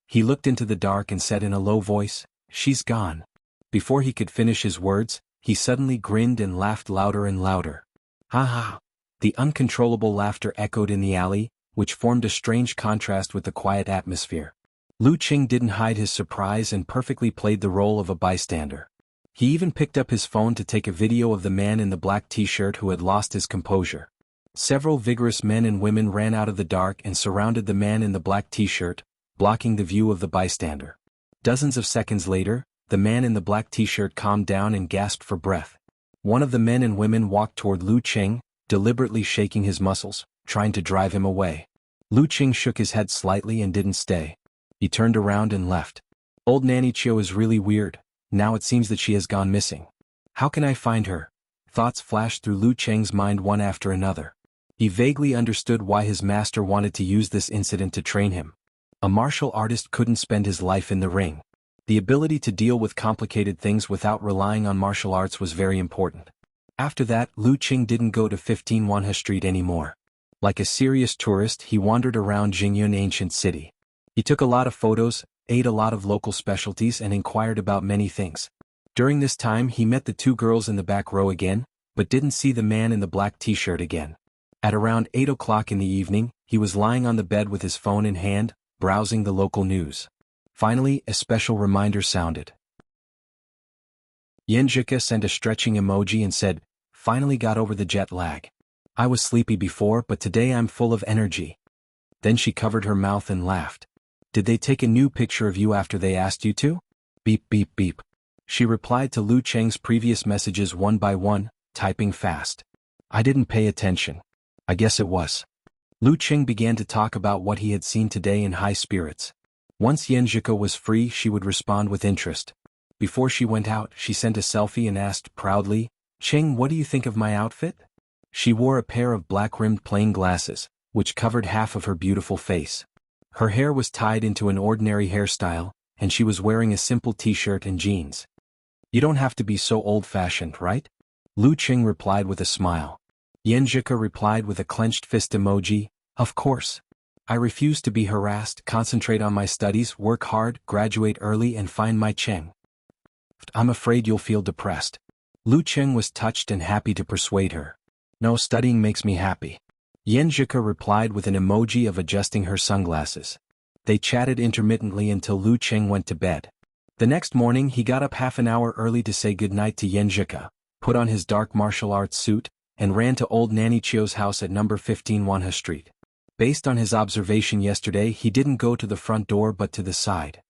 He looked into the dark and said in a low voice, She's gone. Before he could finish his words, he suddenly grinned and laughed louder and louder. Ha ha! The uncontrollable laughter echoed in the alley, which formed a strange contrast with the quiet atmosphere. Lu Cheng didn't hide his surprise and perfectly played the role of a bystander. He even picked up his phone to take a video of the man in the black t-shirt who had lost his composure. Several vigorous men and women ran out of the dark and surrounded the man in the black t-shirt, blocking the view of the bystander. Dozens of seconds later, the man in the black t-shirt calmed down and gasped for breath. One of the men and women walked toward Lu Cheng, deliberately shaking his muscles, trying to drive him away. Lu Cheng shook his head slightly and didn't stay. He turned around and left. Old Nanny Chiu is really weird. Now it seems that she has gone missing. How can I find her? Thoughts flashed through Lu Cheng's mind one after another. He vaguely understood why his master wanted to use this incident to train him. A martial artist couldn't spend his life in the ring. The ability to deal with complicated things without relying on martial arts was very important. After that, Lu Cheng didn't go to 15 Wanha Street anymore. Like a serious tourist, he wandered around Jingyun ancient city. He took a lot of photos, ate a lot of local specialties and inquired about many things. During this time he met the two girls in the back row again, but didn't see the man in the black t-shirt again. At around 8 o'clock in the evening, he was lying on the bed with his phone in hand, browsing the local news. Finally, a special reminder sounded. Yenjika sent a stretching emoji and said, Finally got over the jet lag. I was sleepy before but today I'm full of energy. Then she covered her mouth and laughed. Did they take a new picture of you after they asked you to? Beep beep beep. She replied to Lu Cheng's previous messages one by one, typing fast. I didn't pay attention. I guess it was. Lu Cheng began to talk about what he had seen today in high spirits. Once Yanjika was free, she would respond with interest. Before she went out, she sent a selfie and asked proudly, Cheng, what do you think of my outfit? She wore a pair of black-rimmed plain glasses, which covered half of her beautiful face. Her hair was tied into an ordinary hairstyle, and she was wearing a simple t-shirt and jeans. You don't have to be so old-fashioned, right? Lu Cheng replied with a smile. Yanjika replied with a clenched fist emoji, of course. I refuse to be harassed, concentrate on my studies, work hard, graduate early and find my Cheng. I'm afraid you'll feel depressed. Lu Cheng was touched and happy to persuade her. No, studying makes me happy. Yanjika replied with an emoji of adjusting her sunglasses. They chatted intermittently until Lu Cheng went to bed. The next morning he got up half an hour early to say goodnight to Yanjika, put on his dark martial arts suit, and ran to old Nanny Chio's house at number 15 Wanha Street. Based on his observation yesterday, he didn't go to the front door but to the side.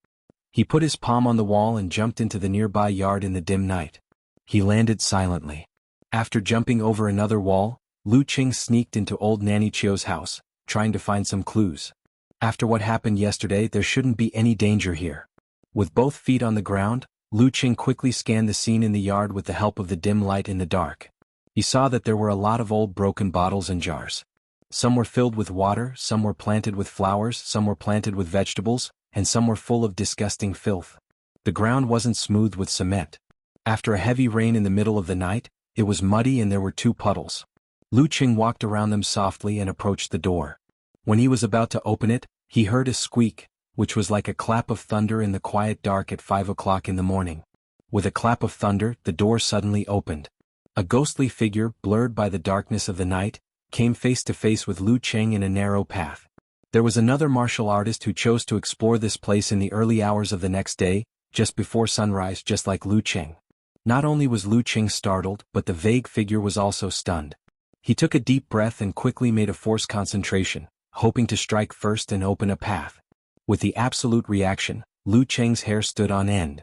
He put his palm on the wall and jumped into the nearby yard in the dim night. He landed silently. After jumping over another wall, Lu Cheng sneaked into old Nanny Chio's house, trying to find some clues. After what happened yesterday, there shouldn't be any danger here. With both feet on the ground, Lu Cheng quickly scanned the scene in the yard with the help of the dim light in the dark. He saw that there were a lot of old broken bottles and jars. Some were filled with water, some were planted with flowers, some were planted with vegetables, and some were full of disgusting filth. The ground wasn't smooth with cement. After a heavy rain in the middle of the night, it was muddy and there were 2 puddles. Lu Cheng walked around them softly and approached the door. When he was about to open it, he heard a squeak, which was like a clap of thunder in the quiet dark at 5 o'clock in the morning. With a clap of thunder, the door suddenly opened. A ghostly figure, blurred by the darkness of the night, came face to face with Lu Cheng in a narrow path. There was another martial artist who chose to explore this place in the early hours of the next day, just before sunrise, just like Lu Cheng. Not only was Lu Cheng startled, but the vague figure was also stunned. He took a deep breath and quickly made a forced concentration, hoping to strike first and open a path. With the absolute reaction, Lu Cheng's hair stood on end.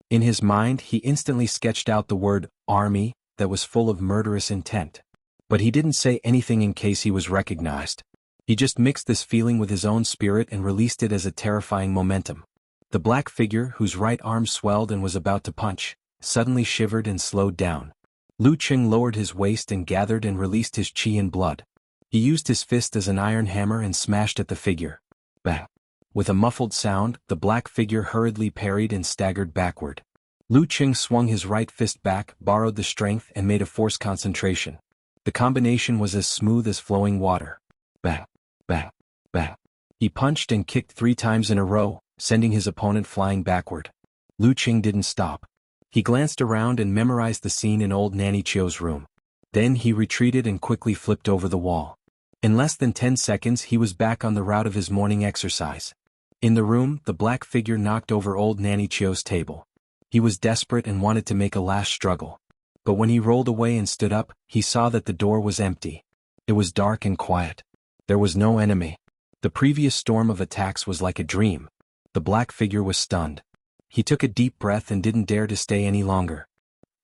In his mind, he instantly sketched out the word, army, that was full of murderous intent. But he didn't say anything in case he was recognized. He just mixed this feeling with his own spirit and released it as a terrifying momentum. The black figure, whose right arm swelled and was about to punch, suddenly shivered and slowed down. Lu Cheng lowered his waist and gathered and released his qi and blood. He used his fist as an iron hammer and smashed at the figure. Bang! With a muffled sound, the black figure hurriedly parried and staggered backward. Lu Cheng swung his right fist back, borrowed the strength and made a forced concentration. The combination was as smooth as flowing water. Bang! Bang! Bang! He punched and kicked 3 times in a row, sending his opponent flying backward. Lu Cheng didn't stop. He glanced around and memorized the scene in old Nanny Chio's room. Then he retreated and quickly flipped over the wall. In less than 10 seconds he was back on the route of his morning exercise. In the room, the black figure knocked over old Nanny Chio's table. He was desperate and wanted to make a last struggle. But when he rolled away and stood up, he saw that the door was empty. It was dark and quiet. There was no enemy. The previous storm of attacks was like a dream. The black figure was stunned. He took a deep breath and didn't dare to stay any longer.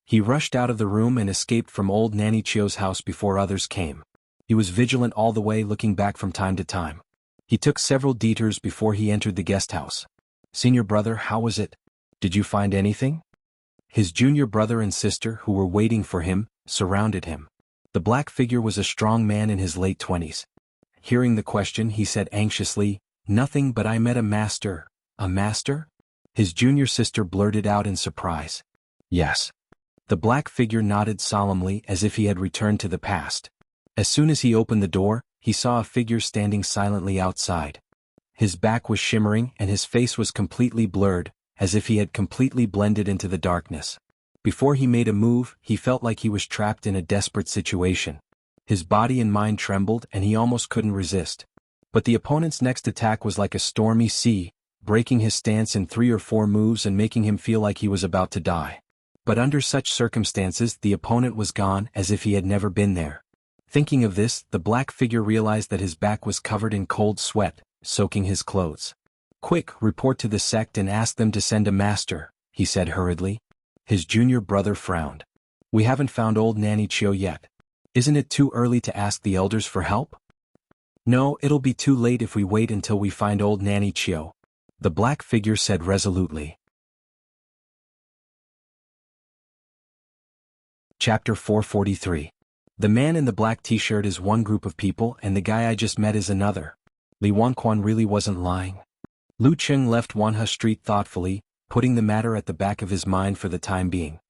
He rushed out of the room and escaped from old Nanny Chio's house before others came. He was vigilant all the way, looking back from time to time. He took several detours before he entered the guest house. "Senior brother, how was it? Did you find anything?" His junior brother and sister, who were waiting for him, surrounded him. The black figure was a strong man in his late 20s. Hearing the question, he said anxiously, "Nothing, but I met a master." "A master?" His junior sister blurted out in surprise. "Yes." The black figure nodded solemnly as if he had returned to the past. As soon as he opened the door, he saw a figure standing silently outside. His back was shimmering and his face was completely blurred, as if he had completely blended into the darkness. Before he made a move, he felt like he was trapped in a desperate situation. His body and mind trembled and he almost couldn't resist. But the opponent's next attack was like a stormy sea, breaking his stance in 3 or 4 moves and making him feel like he was about to die. But under such circumstances, the opponent was gone as if he had never been there. Thinking of this, the black figure realized that his back was covered in cold sweat, soaking his clothes. "Quick, report to the sect and ask them to send a master," he said hurriedly. His junior brother frowned. "We haven't found old Nanny Chio yet. Isn't it too early to ask the elders for help?" "No, it'll be too late if we wait until we find old Nanny Chio," the black figure said resolutely. Chapter 443. The man in the black t-shirt is one group of people and the guy I just met is another. Li Wanquan really wasn't lying. Lu Cheng left Wanhe Street thoughtfully, putting the matter at the back of his mind for the time being.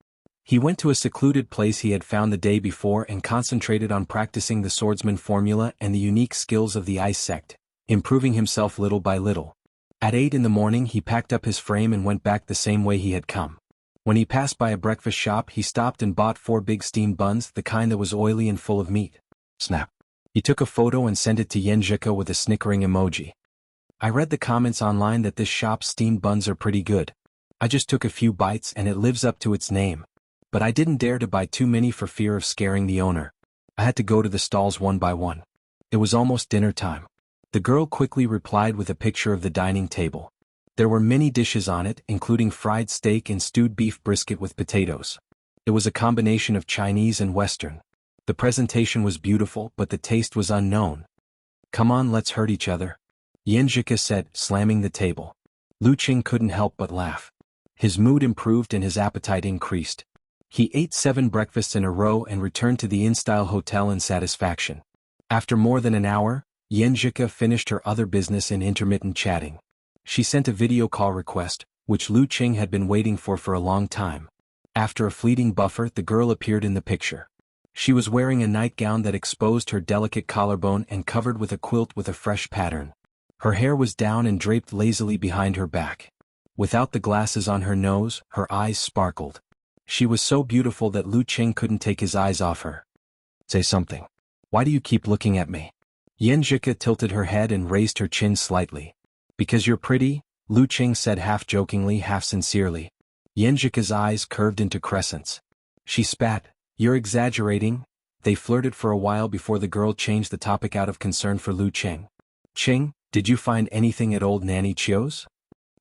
He went to a secluded place he had found the day before and concentrated on practicing the swordsman formula and the unique skills of the ice sect, improving himself little by little. At 8 in the morning he packed up his frame and went back the same way he had come. When he passed by a breakfast shop he stopped and bought 4 big steamed buns, the kind that was oily and full of meat. Snap. He took a photo and sent it to Yenjika with a snickering emoji. "I read the comments online that this shop's steamed buns are pretty good. I just took a few bites and it lives up to its name. But I didn't dare to buy too many for fear of scaring the owner. I had to go to the stalls one by one." It was almost dinner time. The girl quickly replied with a picture of the dining table. There were many dishes on it, including fried steak and stewed beef brisket with potatoes. It was a combination of Chinese and Western. The presentation was beautiful, but the taste was unknown. "Come on, let's hurt each other," Yenjika said, slamming the table. Lu Qing couldn't help but laugh. His mood improved and his appetite increased. He ate 7 breakfasts in a row and returned to the inn-style hotel in satisfaction. After more than an hour, Yenjika finished her other business in intermittent chatting. She sent a video call request, which Lu Qing had been waiting for a long time. After a fleeting buffer, the girl appeared in the picture. She was wearing a nightgown that exposed her delicate collarbone and covered with a quilt with a fresh pattern. Her hair was down and draped lazily behind her back. Without the glasses on her nose, her eyes sparkled. She was so beautiful that Lu Qing couldn't take his eyes off her. "Say something. Why do you keep looking at me?" Yenjika tilted her head and raised her chin slightly. "Because you're pretty," Lu Qing said half jokingly, half sincerely. Yenjika's eyes curved into crescents. She spat. "You're exaggerating." They flirted for a while before the girl changed the topic out of concern for Lu Qing. "Qing, did you find anything at old Nanny Chio's?"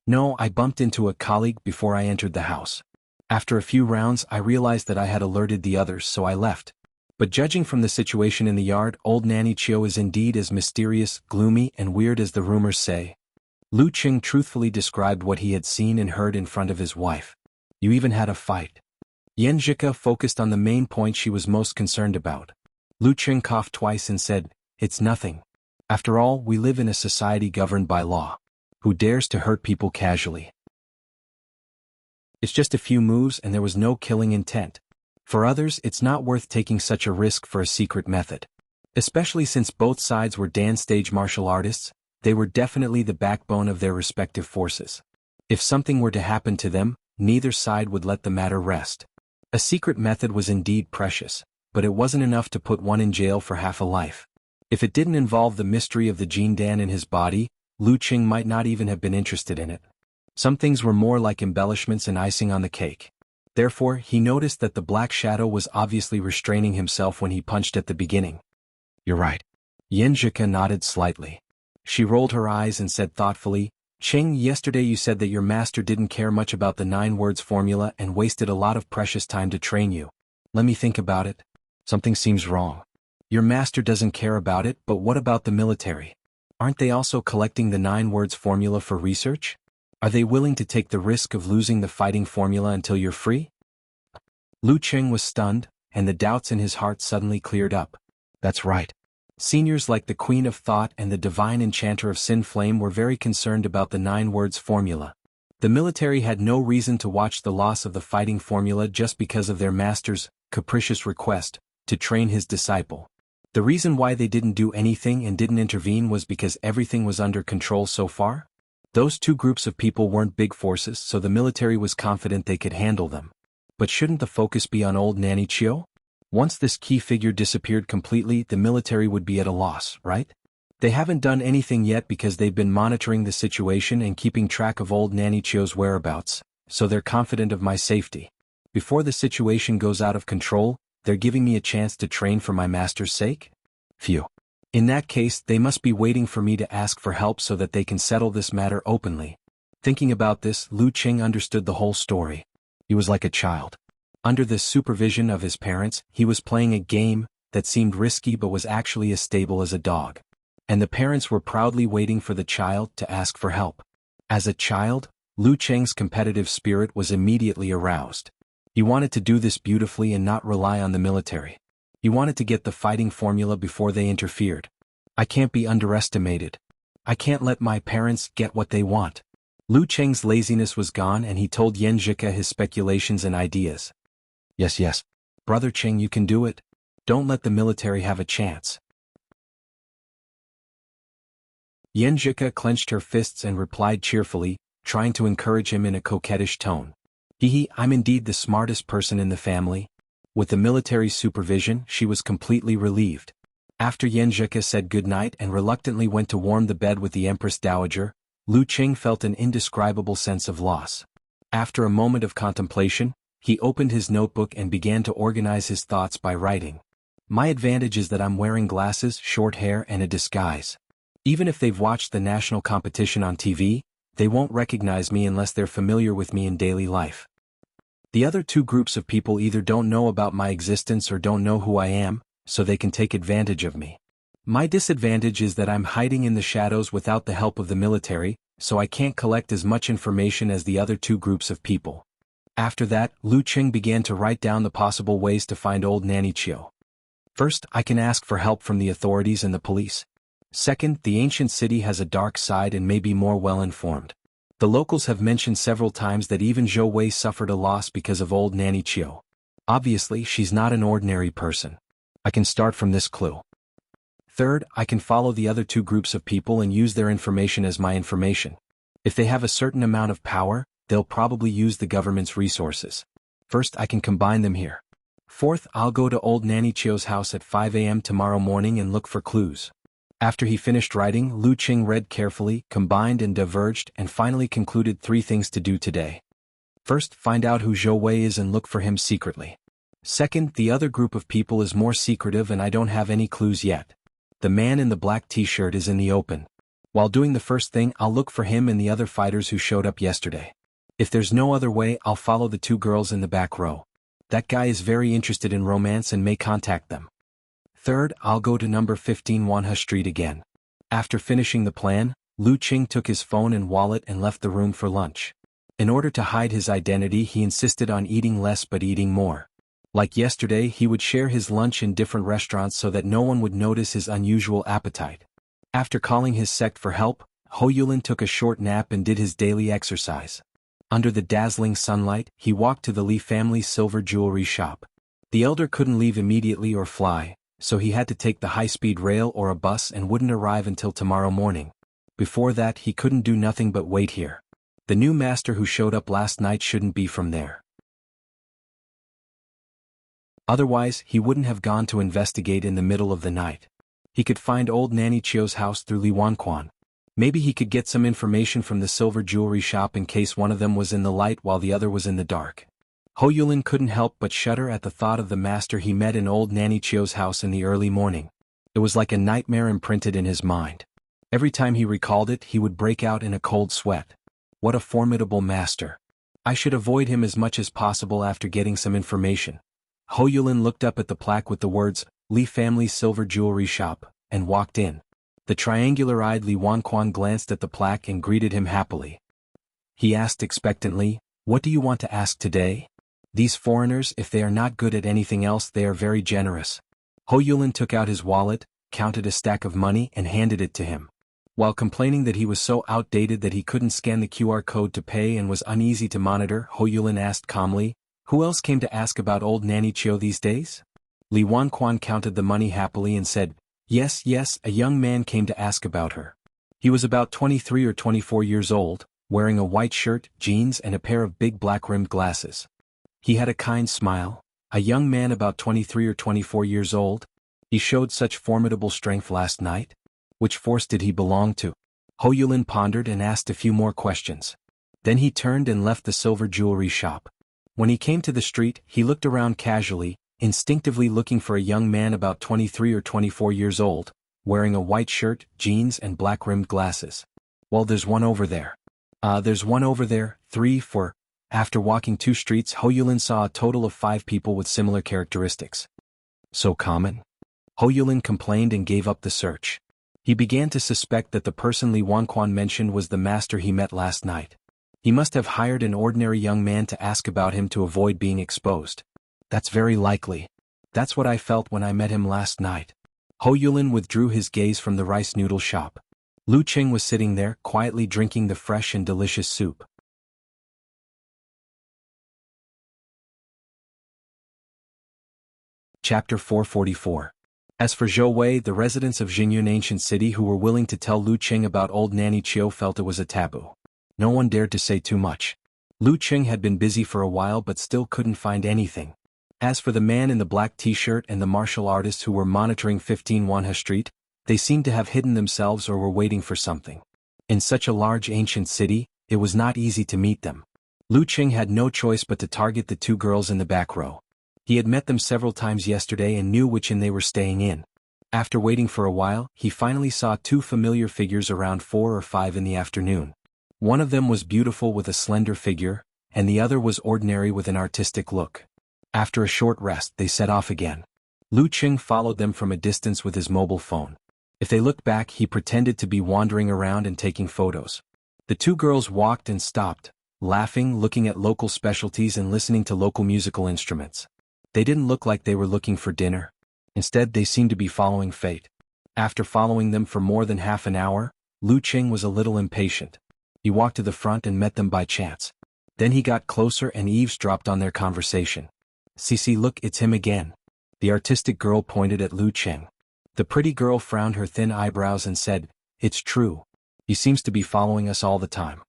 "No, I bumped into a colleague before I entered the house. After a few rounds I realized that I had alerted the others, so I left. But judging from the situation in the yard, old Nanny Chio is indeed as mysterious, gloomy, and weird as the rumors say." Lu Qing truthfully described what he had seen and heard in front of his wife. "You even had a fight." Yenjika focused on the main point she was most concerned about. Lu Qing coughed twice and said, "It's nothing. After all, we live in a society governed by law. Who dares to hurt people casually? It's just a few moves and there was no killing intent. For others, it's not worth taking such a risk for a secret method. Especially since both sides were dance stage martial artists, they were definitely the backbone of their respective forces. If something were to happen to them, neither side would let the matter rest. A secret method was indeed precious, but it wasn't enough to put one in jail for half a life. If it didn't involve the mystery of the Jin Dan in his body, Lu Qing might not even have been interested in it. Some things were more like embellishments and icing on the cake. Therefore, he noticed that the black shadow was obviously restraining himself when he punched at the beginning. "You're right." Yenjika nodded slightly. She rolled her eyes and said thoughtfully, "Qing, yesterday you said that your master didn't care much about the 9 words formula and wasted a lot of precious time to train you. Let me think about it. Something seems wrong. Your master doesn't care about it, but what about the military? Aren't they also collecting the 9 words formula for research? Are they willing to take the risk of losing the fighting formula until you're free?" Lu Qing was stunned, and the doubts in his heart suddenly cleared up. That's right. Seniors like the Queen of Thought and the Divine Enchanter of Sin Flame were very concerned about the 9 words formula. The military had no reason to watch the loss of the fighting formula just because of their master's capricious request to train his disciple. The reason why they didn't do anything and didn't intervene was because everything was under control so far. Those 2 groups of people weren't big forces, so the military was confident they could handle them. But shouldn't the focus be on old Nanny Chio? Once this key figure disappeared completely, the military would be at a loss, right? They haven't done anything yet because they've been monitoring the situation and keeping track of old Nanny Chio's whereabouts, so they're confident of my safety. Before the situation goes out of control, they're giving me a chance to train for my master's sake? Phew. In that case, they must be waiting for me to ask for help so that they can settle this matter openly. Thinking about this, Lu Qing understood the whole story. He was like a child. Under the supervision of his parents, he was playing a game that seemed risky but was actually as stable as a dog. And the parents were proudly waiting for the child to ask for help. As a child, Lu Qing's competitive spirit was immediately aroused. He wanted to do this beautifully and not rely on the military. He wanted to get the fighting formula before they interfered. I can't be underestimated. I can't let my parents get what they want. Lu Qing's laziness was gone and he told Yan Zhika his speculations and ideas. Yes. Brother Qing, you can do it. Don't let the military have a chance. Yan Zhika clenched her fists and replied cheerfully, trying to encourage him in a coquettish tone. I'm indeed the smartest person in the family. With the military's supervision, she was completely relieved. After Yan Zhika said goodnight and reluctantly went to warm the bed with the Empress Dowager, Lu Qing felt an indescribable sense of loss. After a moment of contemplation, he opened his notebook and began to organize his thoughts by writing. My advantage is that I'm wearing glasses, short hair, and a disguise. Even if they've watched the national competition on TV, they won't recognize me unless they're familiar with me in daily life. The other two groups of people either don't know about my existence or don't know who I am, so they can take advantage of me. My disadvantage is that I'm hiding in the shadows without the help of the military, so I can't collect as much information as the other two groups of people. After that, Lu Qing began to write down the possible ways to find old Nanny Chiu. First, I can ask for help from the authorities and the police. Second, the ancient city has a dark side and may be more well-informed. The locals have mentioned several times that even Zhou Wei suffered a loss because of old Nanny Chiu. Obviously, she's not an ordinary person. I can start from this clue. Third, I can follow the other two groups of people and use their information as my information. If they have a certain amount of power, they'll probably use the government's resources. First, I can combine them here. Fourth, I'll go to old Nanny Chiu's house at 5 a.m. tomorrow morning and look for clues. After he finished writing, Lu Qing read carefully, combined and diverged, and finally concluded 3 things to do today. First, find out who Zhou Wei is and look for him secretly. Second, the other group of people is more secretive and I don't have any clues yet. The man in the black t-shirt is in the open. While doing the first thing, I'll look for him and the other fighters who showed up yesterday. If there's no other way, I'll follow the 2 girls in the back row. That guy is very interested in romance and may contact them. Third, I'll go to number 15 Wanhe Street again. After finishing the plan, Lu Qing took his phone and wallet and left the room for lunch. In order to hide his identity, he insisted on eating less but eating more. Like yesterday, he would share his lunch in different restaurants so that no one would notice his unusual appetite. After calling his sect for help, Ho Yulin took a short nap and did his daily exercise. Under the dazzling sunlight, he walked to the Li family's silver jewelry shop. The elder couldn't leave immediately or fly, so he had to take the high-speed rail or a bus and wouldn't arrive until tomorrow morning. Before that, he couldn't do nothing but wait here. The new master who showed up last night shouldn't be from there. Otherwise, he wouldn't have gone to investigate in the middle of the night. He could find old Nanny Chiu's house through Li Wanquan. Maybe he could get some information from the silver jewelry shop in case one of them was in the light while the other was in the dark. Ho Yulin couldn't help but shudder at the thought of the master he met in old Nanny Chiu's house in the early morning. It was like a nightmare imprinted in his mind. Every time he recalled it, he would break out in a cold sweat. What a formidable master. I should avoid him as much as possible after getting some information. Ho Yulin looked up at the plaque with the words, Li Family Silver Jewelry Shop, and walked in. The triangular-eyed Li Wanquan glanced at the plaque and greeted him happily. He asked expectantly, "What do you want to ask today?" These foreigners, if they are not good at anything else, they are very generous. Ho Yulin took out his wallet, counted a stack of money and handed it to him. While complaining that he was so outdated that he couldn't scan the QR code to pay and was uneasy to monitor, Ho Yulin asked calmly, "Who else came to ask about old Nanny Chiu these days?" Li Wanquan counted the money happily and said, Yes, a young man came to ask about her. He was about 23 or 24 years old, wearing a white shirt, jeans and a pair of big black-rimmed glasses. He had a kind smile. A young man about 23 or 24 years old? He showed such formidable strength last night? Which force did he belong to? Ho Yulin pondered and asked a few more questions. Then he turned and left the silver jewelry shop. When he came to the street, he looked around casually, instinctively looking for a young man about 23 or 24 years old, wearing a white shirt, jeans and black-rimmed glasses. Well, there's one over there. There's one over there, 3, 4. After walking 2 streets, Hoyulin saw a total of 5 people with similar characteristics. So common? Hoyulin complained and gave up the search. He began to suspect that the person Li Wanquan mentioned was the master he met last night. He must have hired an ordinary young man to ask about him to avoid being exposed. That's very likely. That's what I felt when I met him last night. Hoyulin withdrew his gaze from the rice noodle shop. Lu Qing was sitting there, quietly drinking the fresh and delicious soup. Chapter 444. As for Zhou Wei, the residents of Jinyun ancient city who were willing to tell Lu Qing about old Nanny Chiu felt it was a taboo. No one dared to say too much. Lu Qing had been busy for a while but still couldn't find anything. As for the man in the black t-shirt and the martial artists who were monitoring 15 Wanha Street, they seemed to have hidden themselves or were waiting for something. In such a large ancient city, it was not easy to meet them. Lu Qing had no choice but to target the 2 girls in the back row. He had met them several times yesterday and knew which inn they were staying in. After waiting for a while, he finally saw 2 familiar figures around 4 or 5 in the afternoon. One of them was beautiful with a slender figure, and the other was ordinary with an artistic look. After a short rest, they set off again. Lu Qing followed them from a distance with his mobile phone. If they looked back, he pretended to be wandering around and taking photos. The 2 girls walked and stopped, laughing, looking at local specialties and listening to local musical instruments. They didn't look like they were looking for dinner. Instead, they seemed to be following fate. After following them for more than half an hour, Lu Qing was a little impatient. He walked to the front and met them by chance. Then he got closer and eavesdropped on their conversation. "Cici, look, it's him again." The artistic girl pointed at Lu Qing. The pretty girl frowned her thin eyebrows and said, "It's true. He seems to be following us all the time."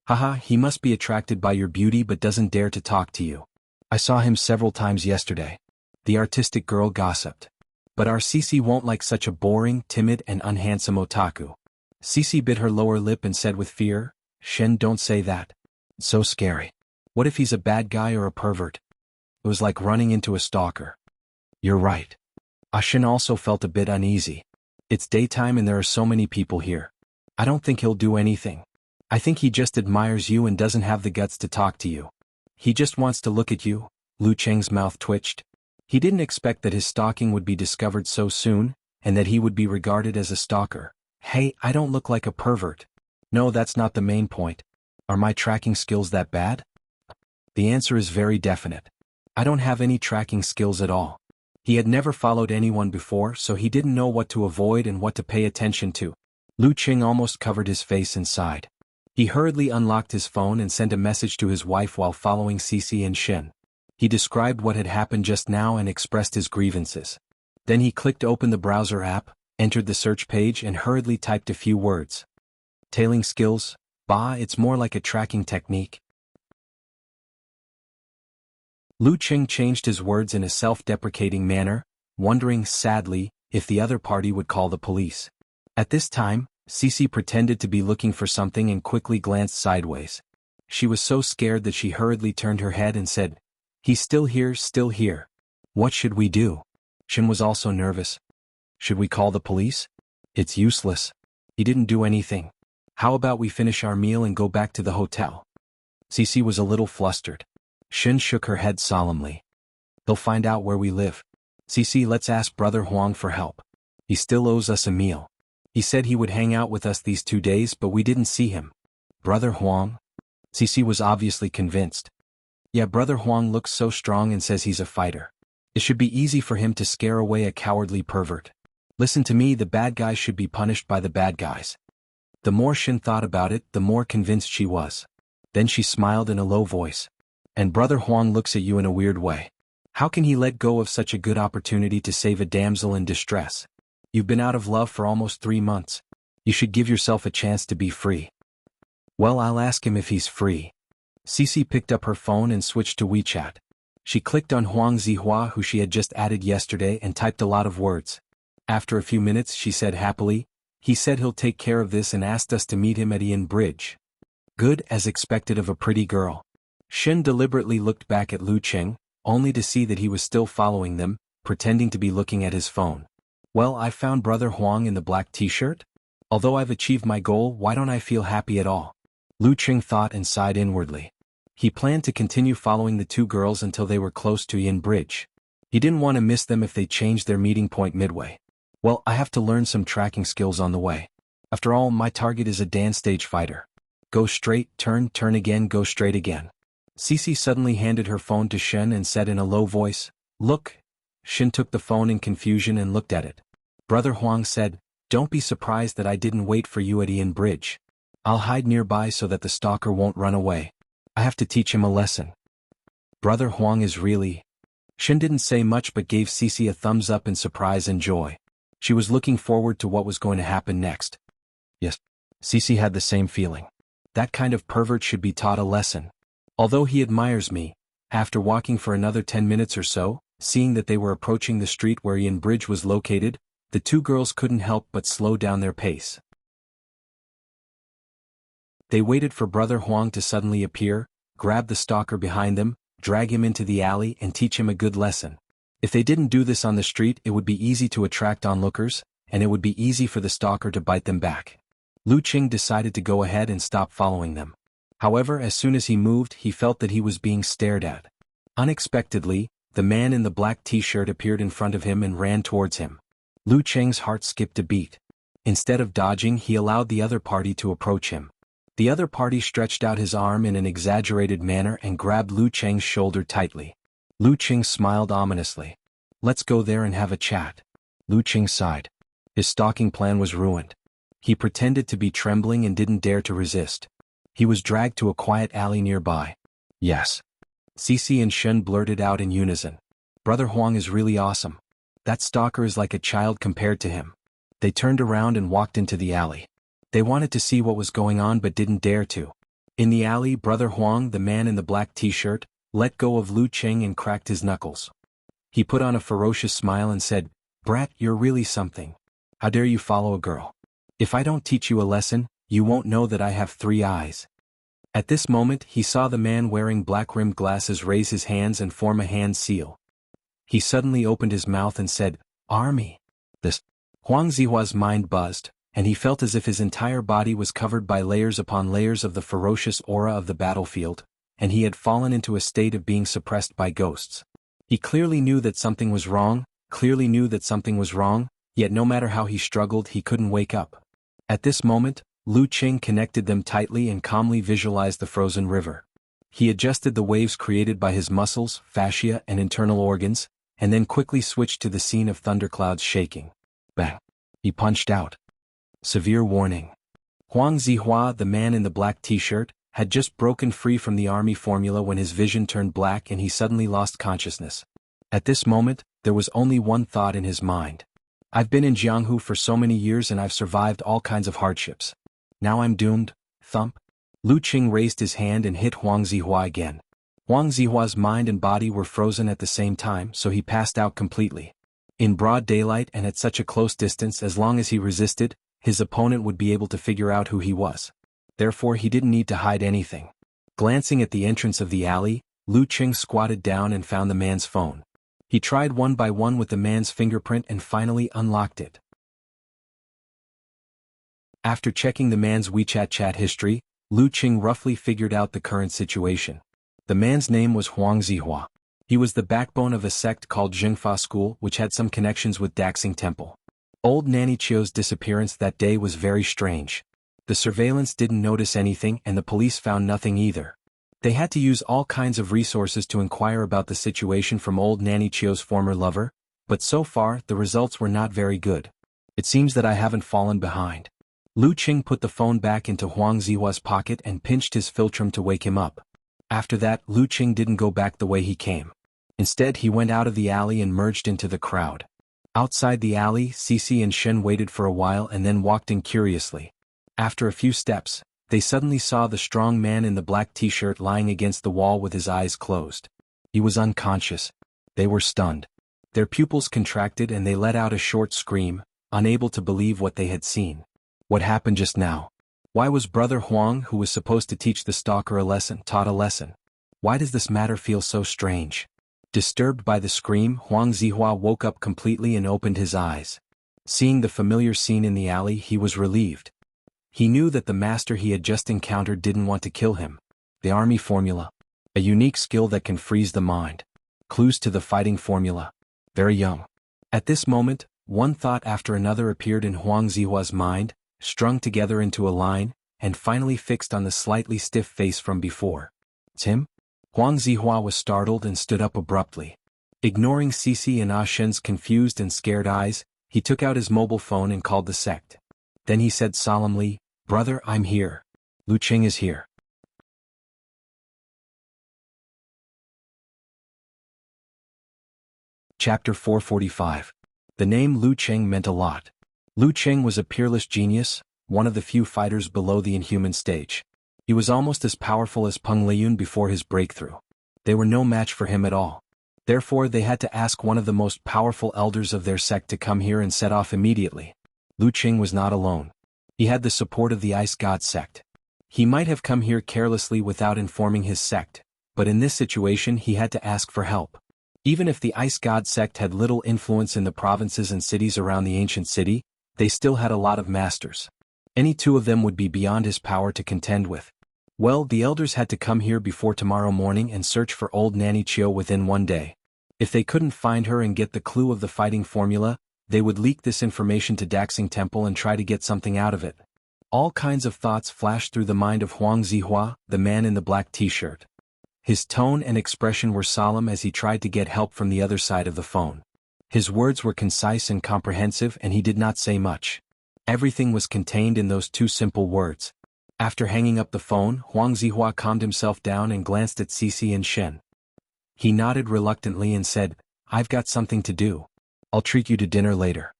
"Haha, he must be attracted by your beauty but doesn't dare to talk to you. I saw him several times yesterday." The artistic girl gossiped. "But our Cici won't like such a boring, timid and unhandsome otaku." Cici bit her lower lip and said with fear, "Shen, don't say that. It's so scary. What if he's a bad guy or a pervert? It was like running into a stalker." "You're right." Shen also felt a bit uneasy. "It's daytime and there are so many people here. I don't think he'll do anything. I think he just admires you and doesn't have the guts to talk to you. He just wants to look at you." Lu Qing's mouth twitched. He didn't expect that his stalking would be discovered so soon, and that he would be regarded as a stalker. "Hey, I don't look like a pervert." "No, that's not the main point. Are my tracking skills that bad?" The answer is very definite. I don't have any tracking skills at all. He had never followed anyone before, so he didn't know what to avoid and what to pay attention to. Lu Qing almost covered his face and sighed. He hurriedly unlocked his phone and sent a message to his wife while following Cici and Shen. He described what had happened just now and expressed his grievances. Then he clicked open the browser app, entered the search page and hurriedly typed a few words. "Tailing skills? Bah, it's more like a tracking technique." Lu Qing changed his words in a self-deprecating manner, wondering, sadly, if the other party would call the police. At this time, Cici pretended to be looking for something and quickly glanced sideways. She was so scared that she hurriedly turned her head and said, "He's still here, still here. What should we do?" Shen was also nervous. "Should we call the police? It's useless. He didn't do anything. How about we finish our meal and go back to the hotel?" Cici was a little flustered. Shen shook her head solemnly. "He'll find out where we live. Cici, let's ask Brother Huang for help. He still owes us a meal. He said he would hang out with us these 2 days but we didn't see him." "Brother Huang?" Cici was obviously convinced. "Yeah, Brother Huang looks so strong and says he's a fighter. It should be easy for him to scare away a cowardly pervert. Listen to me, the bad guys should be punished by the bad guys." The more Shen thought about it, the more convinced she was. Then she smiled in a low voice. "And Brother Huang looks at you in a weird way. How can he let go of such a good opportunity to save a damsel in distress? You've been out of love for almost 3 months. You should give yourself a chance to be free." "Well, I'll ask him if he's free." Cici picked up her phone and switched to WeChat. She clicked on Huang Zihua, who she had just added yesterday, and typed a lot of words. After a few minutes she said happily, "He said he'll take care of this and asked us to meet him at Ian Bridge." Good, as expected of a pretty girl. Shen deliberately looked back at Lu Qing, only to see that he was still following them, pretending to be looking at his phone. Well, I found Brother Huang in the black t-shirt? Although I've achieved my goal, why don't I feel happy at all? Lu Qing thought and sighed inwardly. He planned to continue following the two girls until they were close to Yin Bridge. He didn't want to miss them if they changed their meeting point midway. Well, I have to learn some tracking skills on the way. After all, my target is a dance stage fighter. Go straight, turn again, go straight again. Cici suddenly handed her phone to Shen and said in a low voice, "Look." Shen took the phone in confusion and looked at it. Brother Huang said, "Don't be surprised that I didn't wait for you at Yin Bridge. I'll hide nearby so that the stalker won't run away. I have to teach him a lesson." Brother Huang is really... Shen didn't say much but gave Cici a thumbs up in surprise and joy. She was looking forward to what was going to happen next. Yes, Cici had the same feeling. That kind of pervert should be taught a lesson. Although he admires me, after walking for another 10 minutes or so, seeing that they were approaching the street where Yin Bridge was located, the two girls couldn't help but slow down their pace. They waited for Brother Huang to suddenly appear, grab the stalker behind them, drag him into the alley and teach him a good lesson. If they didn't do this on the street, it would be easy to attract onlookers, and it would be easy for the stalker to bite them back. Lu Qing decided to go ahead and stop following them. However, as soon as he moved, he felt that he was being stared at. Unexpectedly, the man in the black t-shirt appeared in front of him and ran towards him. Lu Qing's heart skipped a beat. Instead of dodging, he allowed the other party to approach him. The other party stretched out his arm in an exaggerated manner and grabbed Lu Qing's shoulder tightly. Lu Qing smiled ominously. "Let's go there and have a chat." Lu Qing sighed. His stalking plan was ruined. He pretended to be trembling and didn't dare to resist. He was dragged to a quiet alley nearby. "Yes." Cici and Shen blurted out in unison. "Brother Huang is really awesome. That stalker is like a child compared to him." They turned around and walked into the alley. They wanted to see what was going on but didn't dare to. In the alley, Brother Huang, the man in the black t-shirt, let go of Lu Qing and cracked his knuckles. He put on a ferocious smile and said, "Brat, you're really something. How dare you follow a girl? If I don't teach you a lesson, you won't know that I have 3 eyes." At this moment, he saw the man wearing black-rimmed glasses raise his hands and form a hand seal. He suddenly opened his mouth and said, "Army." This. Huang Zihua's mind buzzed, and he felt as if his entire body was covered by layers upon layers of the ferocious aura of the battlefield, and he had fallen into a state of being suppressed by ghosts. He clearly knew that something was wrong, yet no matter how he struggled, he couldn't wake up. At this moment, Lu Qing connected them tightly and calmly visualized the frozen river. He adjusted the waves created by his muscles, fascia, and internal organs, and then quickly switched to the scene of thunderclouds shaking. Bang! He punched out. Severe warning. Huang Zihua, the man in the black t-shirt, had just broken free from the army formula when his vision turned black and he suddenly lost consciousness. At this moment, there was only one thought in his mind. "I've been in Jianghu for so many years and I've survived all kinds of hardships. Now I'm doomed." Thump. Lu Qing raised his hand and hit Huang Zihua again. Huang Zihua's mind and body were frozen at the same time, so he passed out completely. In broad daylight and at such a close distance, as long as he resisted, his opponent would be able to figure out who he was. Therefore, he didn't need to hide anything. Glancing at the entrance of the alley, Lu Qing squatted down and found the man's phone. He tried one by one with the man's fingerprint and finally unlocked it. After checking the man's WeChat chat history, Lu Qing roughly figured out the current situation. The man's name was Huang Zihua. He was the backbone of a sect called Jingfa School, which had some connections with Daxing Temple. Old Nanny Chio's disappearance that day was very strange. The surveillance didn't notice anything and the police found nothing either. They had to use all kinds of resources to inquire about the situation from old Nanny Chio's former lover, but so far the results were not very good. It seems that I haven't fallen behind. Lu Qing put the phone back into Huang Zihua's pocket and pinched his philtrum to wake him up. After that, Lu Qing didn't go back the way he came. Instead, he went out of the alley and merged into the crowd. Outside the alley, Cici and Shen waited for a while and then walked in curiously. After a few steps, they suddenly saw the strong man in the black t-shirt lying against the wall with his eyes closed. He was unconscious. They were stunned. Their pupils contracted and they let out a short scream, unable to believe what they had seen. What happened just now? Why was Brother Huang, who was supposed to teach the stalker a lesson, taught a lesson? Why does this matter feel so strange? Disturbed by the scream, Huang Zihua woke up completely and opened his eyes. Seeing the familiar scene in the alley, he was relieved. He knew that the master he had just encountered didn't want to kill him. The army formula. A unique skill that can freeze the mind. Clues to the fighting formula. Very young. At this moment, one thought after another appeared in Huang Zihua's mind, strung together into a line, and finally fixed on the slightly stiff face from before. It's him? Huang Zihua was startled and stood up abruptly. Ignoring Cici and Ah Shen's confused and scared eyes, he took out his mobile phone and called the sect. Then he said solemnly, "Brother, I'm here. Lu Qing is here." Chapter 445. The name Lu Qing meant a lot. Lu Qing was a peerless genius, one of the few fighters below the inhuman stage. He was almost as powerful as Peng Liyun before his breakthrough. They were no match for him at all. Therefore they had to ask one of the most powerful elders of their sect to come here and set off immediately. Lu Qing was not alone. He had the support of the Ice God sect. He might have come here carelessly without informing his sect, but in this situation he had to ask for help. Even if the Ice God sect had little influence in the provinces and cities around the ancient city, they still had a lot of masters. Any two of them would be beyond his power to contend with. Well, the elders had to come here before tomorrow morning and search for old Nanny Chio within one day. If they couldn't find her and get the clue of the fighting formula, they would leak this information to Daxing Temple and try to get something out of it. All kinds of thoughts flashed through the mind of Huang Zihua, the man in the black t-shirt. His tone and expression were solemn as he tried to get help from the other side of the phone. His words were concise and comprehensive, and he did not say much. Everything was contained in those two simple words. After hanging up the phone, Huang Zihua calmed himself down and glanced at Cici and Shen. He nodded reluctantly and said, "I've got something to do. I'll treat you to dinner later."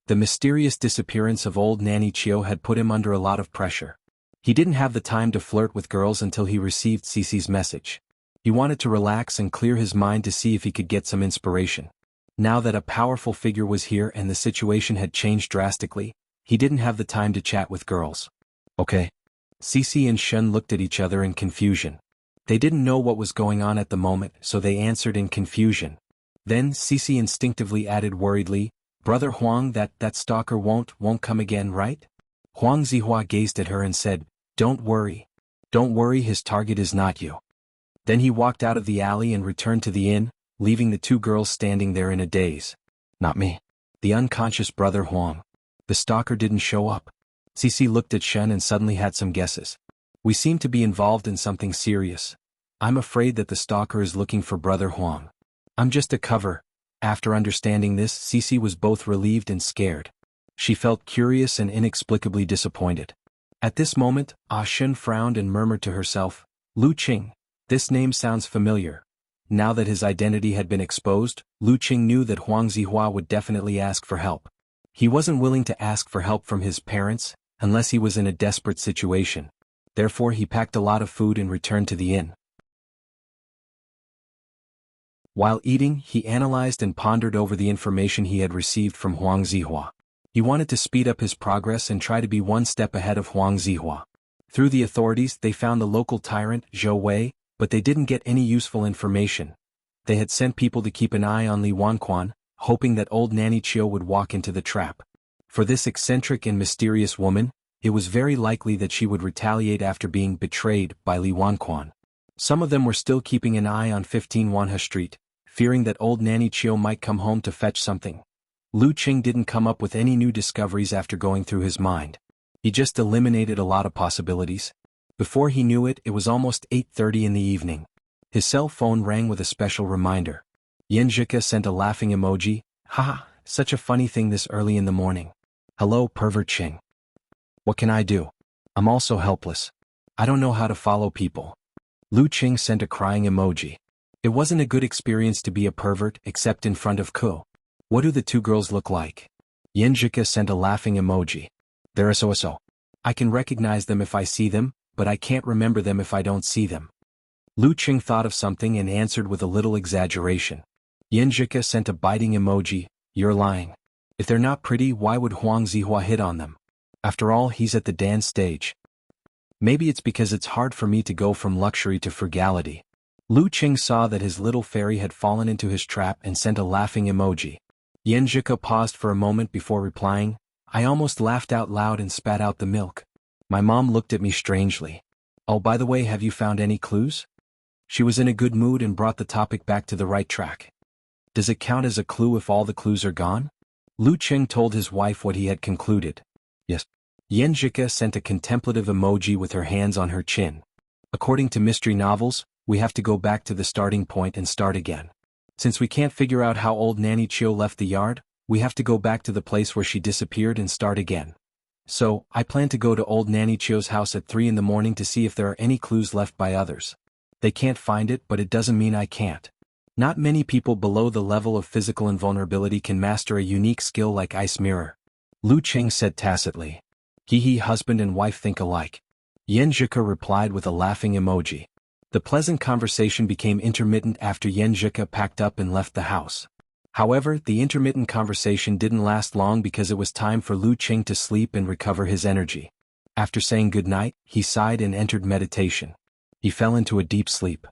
The mysterious disappearance of old Nanny Chio had put him under a lot of pressure. He didn't have the time to flirt with girls until he received Cici's message. He wanted to relax and clear his mind to see if he could get some inspiration. Now that a powerful figure was here and the situation had changed drastically, he didn't have the time to chat with girls. Okay. Cici and Shen looked at each other in confusion. They didn't know what was going on at the moment, so they answered in confusion. Then Cici instinctively added worriedly, "Brother Huang, that stalker won't come again, right?" Huang Zihua gazed at her and said, Don't worry, his target is not you." Then he walked out of the alley and returned to the inn, leaving the two girls standing there in a daze. Not me. The unconscious brother Huang. The stalker didn't show up. Cici looked at Shen and suddenly had some guesses. "We seem to be involved in something serious. I'm afraid that the stalker is looking for brother Huang. I'm just a cover." After understanding this, Cici was both relieved and scared. She felt curious and inexplicably disappointed. At this moment, Ah Shen frowned and murmured to herself, "Lu Qing. This name sounds familiar." Now that his identity had been exposed, Lu Qing knew that Huang Zihua would definitely ask for help. He wasn't willing to ask for help from his parents, unless he was in a desperate situation. Therefore he packed a lot of food and returned to the inn. While eating, he analyzed and pondered over the information he had received from Huang Zihua. He wanted to speed up his progress and try to be one step ahead of Huang Zihua. Through the authorities, they found the local tyrant, Zhou Wei, but they didn't get any useful information. They had sent people to keep an eye on Li Wanquan, hoping that old Nanny Chio would walk into the trap. For this eccentric and mysterious woman, it was very likely that she would retaliate after being betrayed by Li Wanquan. Some of them were still keeping an eye on 15 Wanha Street, fearing that old Nanny Chio might come home to fetch something. Lu Qing didn't come up with any new discoveries after going through his mind. He just eliminated a lot of possibilities. Before he knew it, it was almost 8:30 in the evening. His cell phone rang with a special reminder. Yenjika sent a laughing emoji. "Haha, such a funny thing this early in the morning. Hello, pervert Qing. What can I do? I'm also helpless. I don't know how to follow people." Lu Qing sent a crying emoji. It wasn't a good experience to be a pervert, except in front of Ko. What do the two girls look like? Yenjika sent a laughing emoji. They're so. I can recognize them if I see them, but I can't remember them if I don't see them. Lu Qing thought of something and answered with a little exaggeration. Yenjika sent a biting emoji. You're lying. If they're not pretty, why would Huang Zihua hit on them? After all, he's at the dance stage. Maybe it's because it's hard for me to go from luxury to frugality. Lu Qing saw that his little fairy had fallen into his trap and sent a laughing emoji. Yanjika paused for a moment before replying, I almost laughed out loud and spat out the milk. My mom looked at me strangely. Oh, by the way, have you found any clues? She was in a good mood and brought the topic back to the right track. Does it count as a clue if all the clues are gone? Lu Qing told his wife what he had concluded. Yes. Yanjika sent a contemplative emoji with her hands on her chin. According to mystery novels, we have to go back to the starting point and start again. Since we can't figure out how old Nanny Chio left the yard, we have to go back to the place where she disappeared and start again. So, I plan to go to old Nanny Chio's house at 3 in the morning to see if there are any clues left by others. They can't find it, but it doesn't mean I can't. Not many people below the level of physical invulnerability can master a unique skill like Ice Mirror. Lu Qing said tacitly. He husband and wife think alike. Yanjika replied with a laughing emoji. The pleasant conversation became intermittent after Yanjika packed up and left the house. However, the intermittent conversation didn't last long because it was time for Lu Qing to sleep and recover his energy. After saying goodnight, he sighed and entered meditation. He fell into a deep sleep.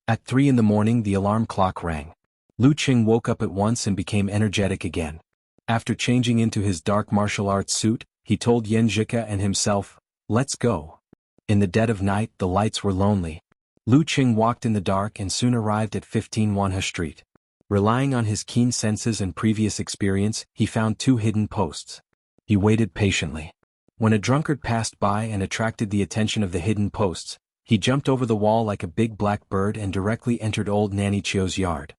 At 3 in the morning the alarm clock rang. Lu Qing woke up at once and became energetic again. After changing into his dark martial arts suit, he told Yanjika and himself, let's go. In the dead of night the lights were lonely. Lu Qing walked in the dark and soon arrived at 15 Wanha Street. Relying on his keen senses and previous experience, he found 2 hidden posts. He waited patiently. When a drunkard passed by and attracted the attention of the hidden posts, he jumped over the wall like a big black bird and directly entered old Nanny Chio's yard.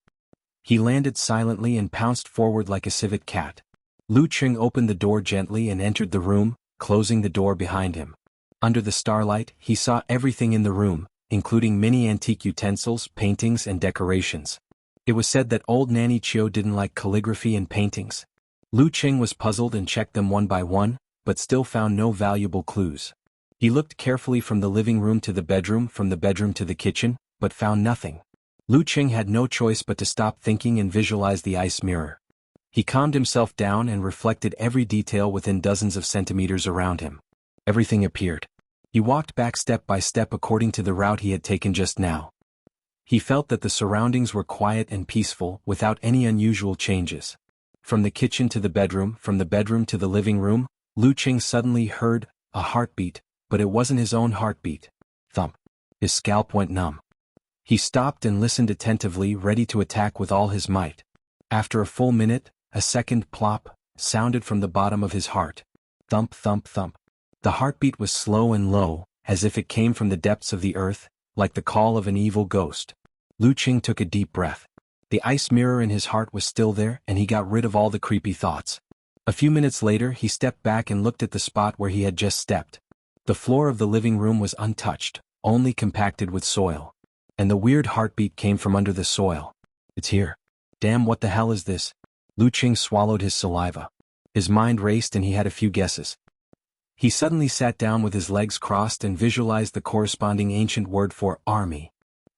He landed silently and pounced forward like a civet cat. Lu Qing opened the door gently and entered the room, closing the door behind him. Under the starlight, he saw everything in the room, including many antique utensils, paintings and decorations. It was said that old Nanny Chio didn't like calligraphy and paintings. Lu Qing was puzzled and checked them one by one, but still found no valuable clues. He looked carefully from the living room to the bedroom, from the bedroom to the kitchen, but found nothing. Lu Qing had no choice but to stop thinking and visualize the ice mirror. He calmed himself down and reflected every detail within dozens of centimeters around him. Everything appeared. He walked back step by step according to the route he had taken just now. He felt that the surroundings were quiet and peaceful, without any unusual changes. From the kitchen to the bedroom, from the bedroom to the living room, Lu Qing suddenly heard a heartbeat, but it wasn't his own heartbeat. Thump. His scalp went numb. He stopped and listened attentively, ready to attack with all his might. After a full minute, a second plop sounded from the bottom of his heart. Thump, thump, thump. The heartbeat was slow and low, as if it came from the depths of the earth, like the call of an evil ghost. Lu Qing took a deep breath. The ice mirror in his heart was still there, and he got rid of all the creepy thoughts. A few minutes later he stepped back and looked at the spot where he had just stepped. The floor of the living room was untouched, only compacted with soil. And the weird heartbeat came from under the soil. It's here. Damn, what the hell is this? Lu Qing swallowed his saliva. His mind raced and he had a few guesses. He suddenly sat down with his legs crossed and visualized the corresponding ancient word for army.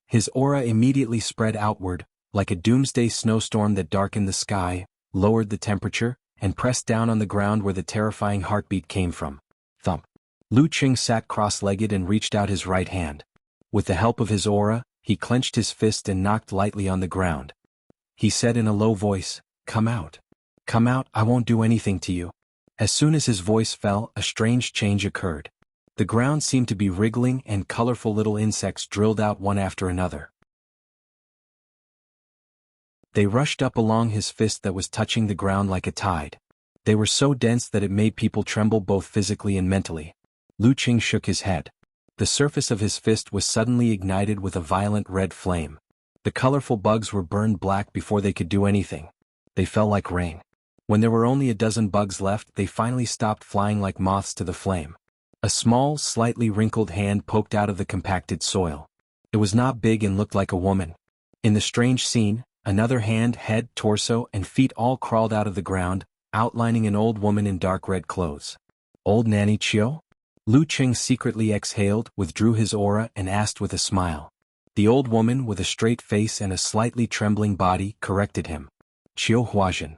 His aura immediately spread outward, like a doomsday snowstorm that darkened the sky, lowered the temperature, and pressed down on the ground where the terrifying heartbeat came from. Thump. Lu Qing sat cross-legged and reached out his right hand. With the help of his aura, he clenched his fist and knocked lightly on the ground. He said in a low voice, "Come out. Come out, I won't do anything to you." As soon as his voice fell, a strange change occurred. The ground seemed to be wriggling and colorful little insects drilled out one after another. They rushed up along his fist that was touching the ground like a tide. They were so dense that it made people tremble both physically and mentally. Lu Qing shook his head. The surface of his fist was suddenly ignited with a violent red flame. The colorful bugs were burned black before they could do anything. They fell like rain. When there were only a dozen bugs left, they finally stopped flying like moths to the flame. A small, slightly wrinkled hand poked out of the compacted soil. It was not big and looked like a woman. In the strange scene, another hand, head, torso, and feet all crawled out of the ground, outlining an old woman in dark red clothes. Old Nanny Chio? Lu Qing secretly exhaled, withdrew his aura, and asked with a smile. The old woman, with a straight face and a slightly trembling body, corrected him. Chio Huajin.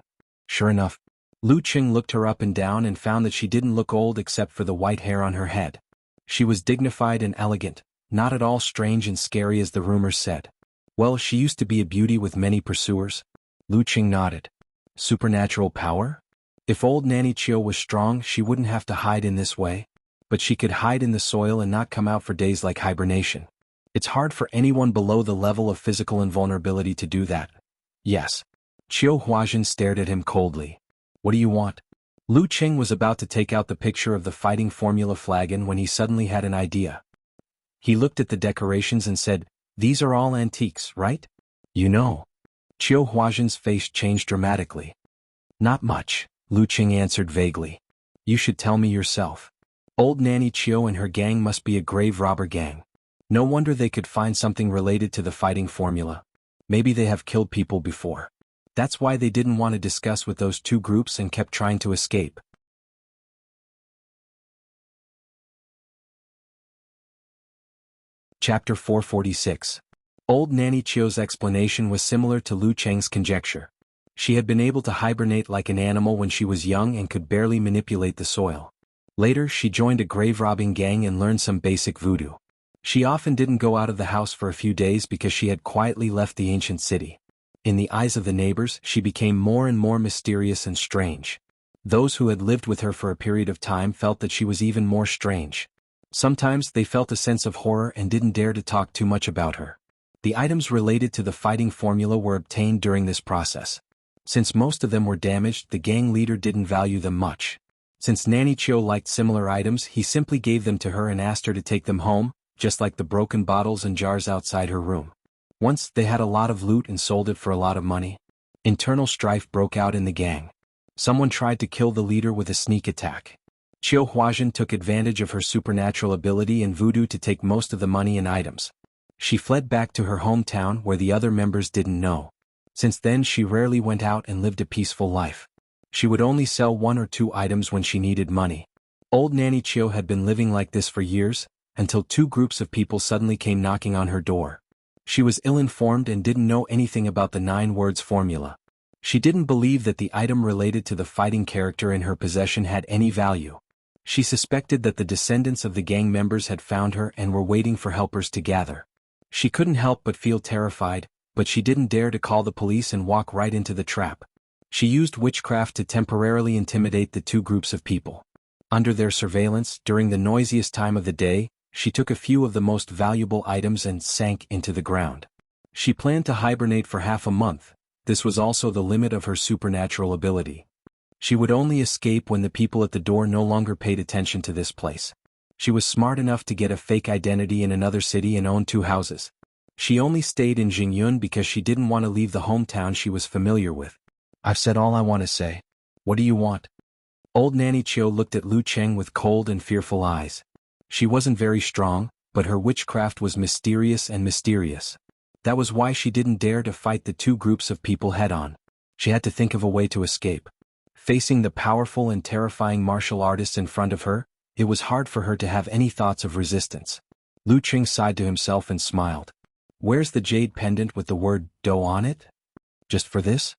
Sure enough. Lu Qing looked her up and down and found that she didn't look old except for the white hair on her head. She was dignified and elegant, not at all strange and scary as the rumors said. Well, she used to be a beauty with many pursuers. Lu Qing nodded. Supernatural power? If old Nanny Chio was strong, she wouldn't have to hide in this way. But she could hide in the soil and not come out for days like hibernation. It's hard for anyone below the level of physical invulnerability to do that. Yes. Qiu Huajin stared at him coldly. What do you want? Lu Qing was about to take out the picture of the fighting formula flagon when he suddenly had an idea. He looked at the decorations and said, "These are all antiques, right?" You know. Qiu Huajin's face changed dramatically. Not much, Lu Qing answered vaguely. You should tell me yourself. Old Nanny Qiu and her gang must be a grave robber gang. No wonder they could find something related to the fighting formula. Maybe they have killed people before. That's why they didn't want to discuss with those two groups and kept trying to escape. Chapter 446. Old Nanny Qiu's explanation was similar to Lu Cheng's conjecture. She had been able to hibernate like an animal when she was young and could barely manipulate the soil. Later, she joined a grave-robbing gang and learned some basic voodoo. She often didn't go out of the house for a few days because she had quietly left the ancient city. In the eyes of the neighbors, she became more and more mysterious and strange. Those who had lived with her for a period of time felt that she was even more strange. Sometimes they felt a sense of horror and didn't dare to talk too much about her. The items related to the fighting formula were obtained during this process. Since most of them were damaged, the gang leader didn't value them much. Since Nanny Qiu liked similar items, he simply gave them to her and asked her to take them home, just like the broken bottles and jars outside her room. Once, they had a lot of loot and sold it for a lot of money. Internal strife broke out in the gang. Someone tried to kill the leader with a sneak attack. Qiu Huajin took advantage of her supernatural ability and voodoo to take most of the money and items. She fled back to her hometown where the other members didn't know. Since then, she rarely went out and lived a peaceful life. She would only sell 1 or 2 items when she needed money. Old Nanny Qiu had been living like this for years, until 2 groups of people suddenly came knocking on her door. She was ill-informed and didn't know anything about the 9 words formula. She didn't believe that the item related to the fighting character in her possession had any value. She suspected that the descendants of the gang members had found her and were waiting for helpers to gather. She couldn't help but feel terrified, but she didn't dare to call the police and walk right into the trap. She used witchcraft to temporarily intimidate the 2 groups of people. Under their surveillance, during the noisiest time of the day, she took a few of the most valuable items and sank into the ground. She planned to hibernate for half a month. This was also the limit of her supernatural ability. She would only escape when the people at the door no longer paid attention to this place. She was smart enough to get a fake identity in another city and own 2 houses. She only stayed in Jingyun because she didn't want to leave the hometown she was familiar with. I've said all I want to say. What do you want? Old Nanny Qiu looked at Lu Cheng with cold and fearful eyes. She wasn't very strong, but her witchcraft was mysterious and mysterious. That was why she didn't dare to fight the 2 groups of people head-on. She had to think of a way to escape. Facing the powerful and terrifying martial artists in front of her, it was hard for her to have any thoughts of resistance. Lu Cheng sighed to himself and smiled. Where's the jade pendant with the word "do" on it? Just for this?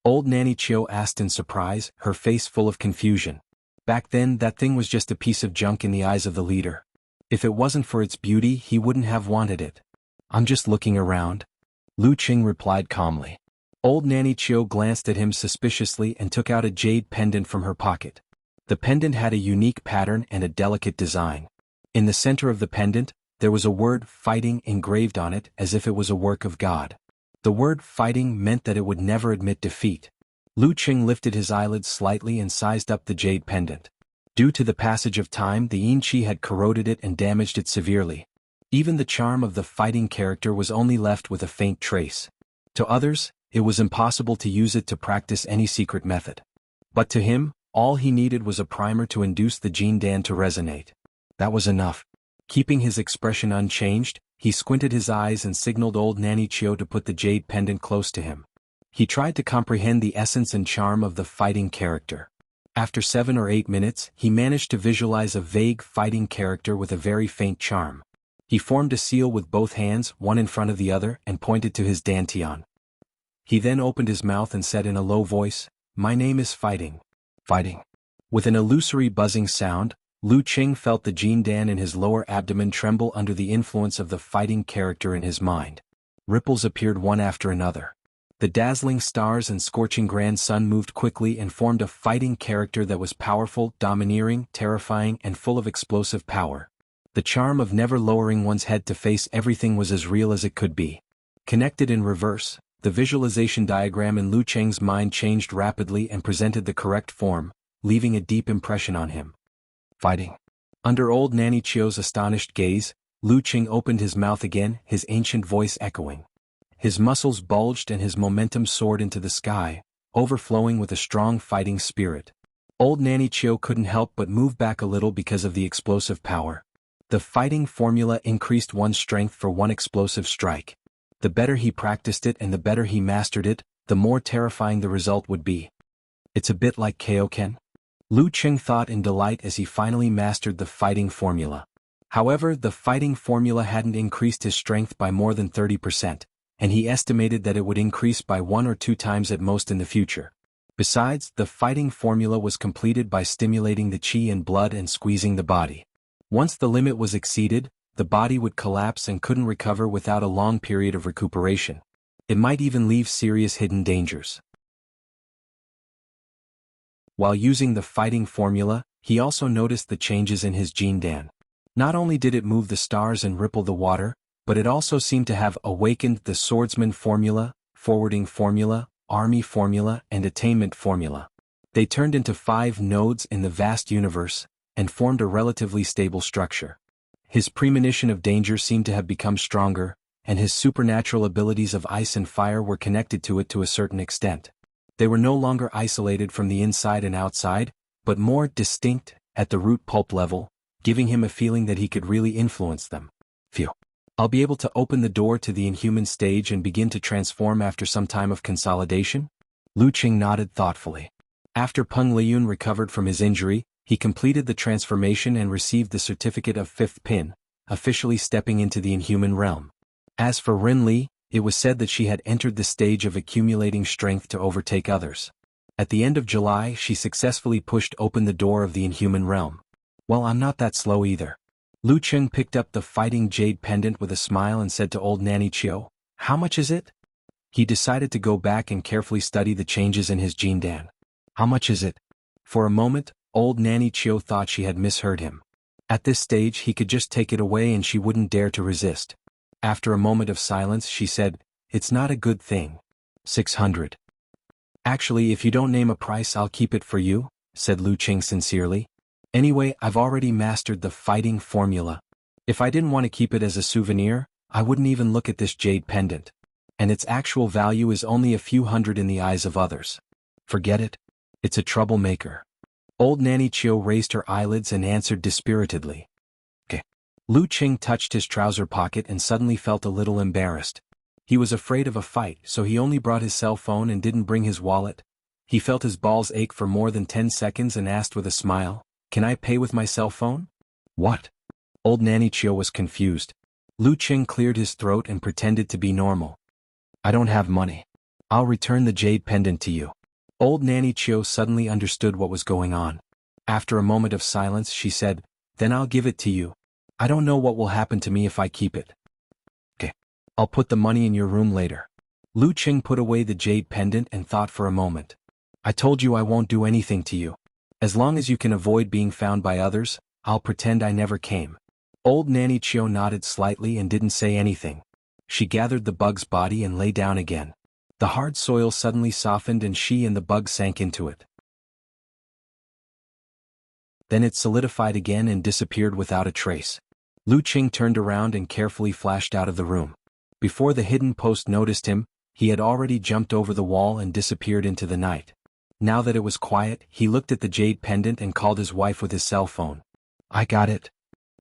Old Nanny Qiu asked in surprise, her face full of confusion. Back then, that thing was just a piece of junk in the eyes of the leader. If it wasn't for its beauty, he wouldn't have wanted it. I'm just looking around. Lu Qing replied calmly. Old Nanny Qiu glanced at him suspiciously and took out a jade pendant from her pocket. The pendant had a unique pattern and a delicate design. In the center of the pendant, there was a word "fighting" engraved on it as if it was a work of God. The word "fighting" meant that it would never admit defeat. Lu Qing lifted his eyelids slightly and sized up the jade pendant. Due to the passage of time, the yin qi had corroded it and damaged it severely. Even the charm of the fighting character was only left with a faint trace. To others, it was impossible to use it to practice any secret method. But to him, all he needed was a primer to induce the Jin Dan to resonate. That was enough. Keeping his expression unchanged, he squinted his eyes and signaled old Nanny Qiu to put the jade pendant close to him. He tried to comprehend the essence and charm of the fighting character. After 7 or 8 minutes, he managed to visualize a vague fighting character with a very faint charm. He formed a seal with both hands, one in front of the other, and pointed to his dantian. He then opened his mouth and said in a low voice, "My name is Fighting." Fighting. With an illusory buzzing sound, Lu Qing felt the Jindan in his lower abdomen tremble under the influence of the fighting character in his mind. Ripples appeared one after another. The dazzling stars and scorching grand sun moved quickly and formed a fighting character that was powerful, domineering, terrifying, and full of explosive power. The charm of never lowering one's head to face everything was as real as it could be. Connected in reverse, the visualization diagram in Lu Cheng's mind changed rapidly and presented the correct form, leaving a deep impression on him. Fighting. Under old Nanny Chio's astonished gaze, Lu Cheng opened his mouth again, his ancient voice echoing. His muscles bulged and his momentum soared into the sky, overflowing with a strong fighting spirit. Old Nanny Chio couldn't help but move back a little because of the explosive power. The fighting formula increased one's strength for one explosive strike. The better he practiced it and the better he mastered it, the more terrifying the result would be. It's a bit like Kaioken? Lu Cheng thought in delight as he finally mastered the fighting formula. However, the fighting formula hadn't increased his strength by more than 30%, and he estimated that it would increase by 1 or 2 times at most in the future. Besides, the fighting formula was completed by stimulating the qi and blood and squeezing the body. Once the limit was exceeded, the body would collapse and couldn't recover without a long period of recuperation. It might even leave serious hidden dangers. While using the fighting formula, he also noticed the changes in his Jindan. Not only did it move the stars and ripple the water, but it also seemed to have awakened the swordsman formula, forwarding formula, army formula, and attainment formula. They turned into 5 nodes in the vast universe, and formed a relatively stable structure. His premonition of danger seemed to have become stronger, and his supernatural abilities of ice and fire were connected to it to a certain extent. They were no longer isolated from the inside and outside, but more distinct, at the root pulp level, giving him a feeling that he could really influence them. Phew. I'll be able to open the door to the inhuman stage and begin to transform after some time of consolidation? Lu Qing nodded thoughtfully. After Peng Liyun recovered from his injury, he completed the transformation and received the certificate of 5th pin, officially stepping into the inhuman realm. As for Rin Li, it was said that she had entered the stage of accumulating strength to overtake others. At the end of July, she successfully pushed open the door of the inhuman realm. Well, I'm not that slow either. Lu Cheng picked up the fighting jade pendant with a smile and said to old Nanny Chio, "How much is it?" He decided to go back and carefully study the changes in his Jindan. "How much is it?" For a moment, old Nanny Chio thought she had misheard him. At this stage he could just take it away and she wouldn't dare to resist. After a moment of silence she said, "It's not a good thing. 600. "Actually, if you don't name a price I'll keep it for you," said Lu Cheng sincerely. "Anyway, I've already mastered the fighting formula. If I didn't want to keep it as a souvenir, I wouldn't even look at this jade pendant. And its actual value is only a few hundred in the eyes of others. Forget it. It's a troublemaker." Old Nanny Chio raised her eyelids and answered dispiritedly. "Okay." Lu Cheng touched his trouser pocket and suddenly felt a little embarrassed. He was afraid of a fight, so he only brought his cell phone and didn't bring his wallet. He felt his balls ache for more than 10 seconds and asked with a smile, "Can I pay with my cell phone?" "What?" Old Nanny Chio was confused. Lu Cheng cleared his throat and pretended to be normal. "I don't have money. I'll return the jade pendant to you." Old Nanny Chio suddenly understood what was going on. After a moment of silence she said, "Then I'll give it to you. I don't know what will happen to me if I keep it." "Okay. I'll put the money in your room later." Lu Cheng put away the jade pendant and thought for a moment. "I told you I won't do anything to you. As long as you can avoid being found by others, I'll pretend I never came." Old Nanny Chio nodded slightly and didn't say anything. She gathered the bug's body and lay down again. The hard soil suddenly softened and she and the bug sank into it. Then it solidified again and disappeared without a trace. Lu Cheng turned around and carefully flashed out of the room. Before the hidden post noticed him, he had already jumped over the wall and disappeared into the night. Now that it was quiet, he looked at the jade pendant and called his wife with his cell phone. "I got it."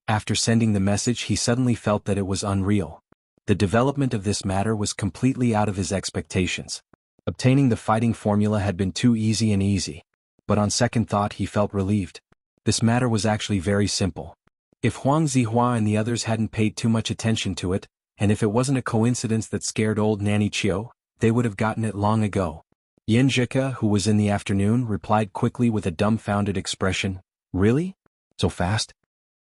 After sending the message he suddenly felt that it was unreal. The development of this matter was completely out of his expectations. Obtaining the fighting formula had been too easy, but on second thought he felt relieved. This matter was actually very simple. If Huang Zihua and the others hadn't paid too much attention to it, and if it wasn't a coincidence that scared old Nanny Chio, they would have gotten it long ago. Yin Zhika, who was in the afternoon, replied quickly with a dumbfounded expression, "Really? So fast?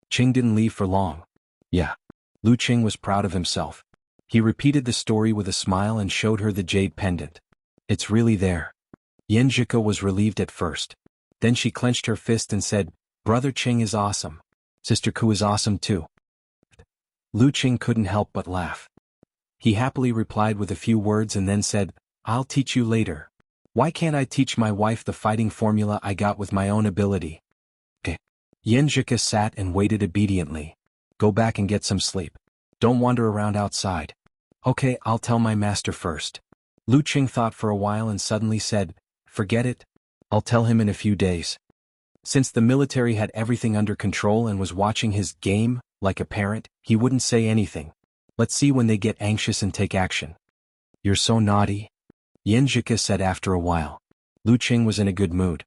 Qing didn't leave for long. Yeah. Lu Qing was proud of himself. He repeated the story with a smile and showed her the jade pendant. It's really there. Yenjika was relieved at first. Then she clenched her fist and said, Brother Qing is awesome. Sister Ku is awesome too. Lu Qing couldn't help but laugh. He happily replied with a few words and then said, I'll teach you later. Why can't I teach my wife the fighting formula I got with my own ability? Yenjika sat and waited obediently. Go back and get some sleep. Don't wander around outside. Okay, I'll tell my master first. Lu Qing thought for a while and suddenly said, Forget it. I'll tell him in a few days. Since the military had everything under control and was watching his game, like a parent, he wouldn't say anything. Let's see when they get anxious and take action. You're so naughty. Yenjika said after a while. Lu Qing was in a good mood.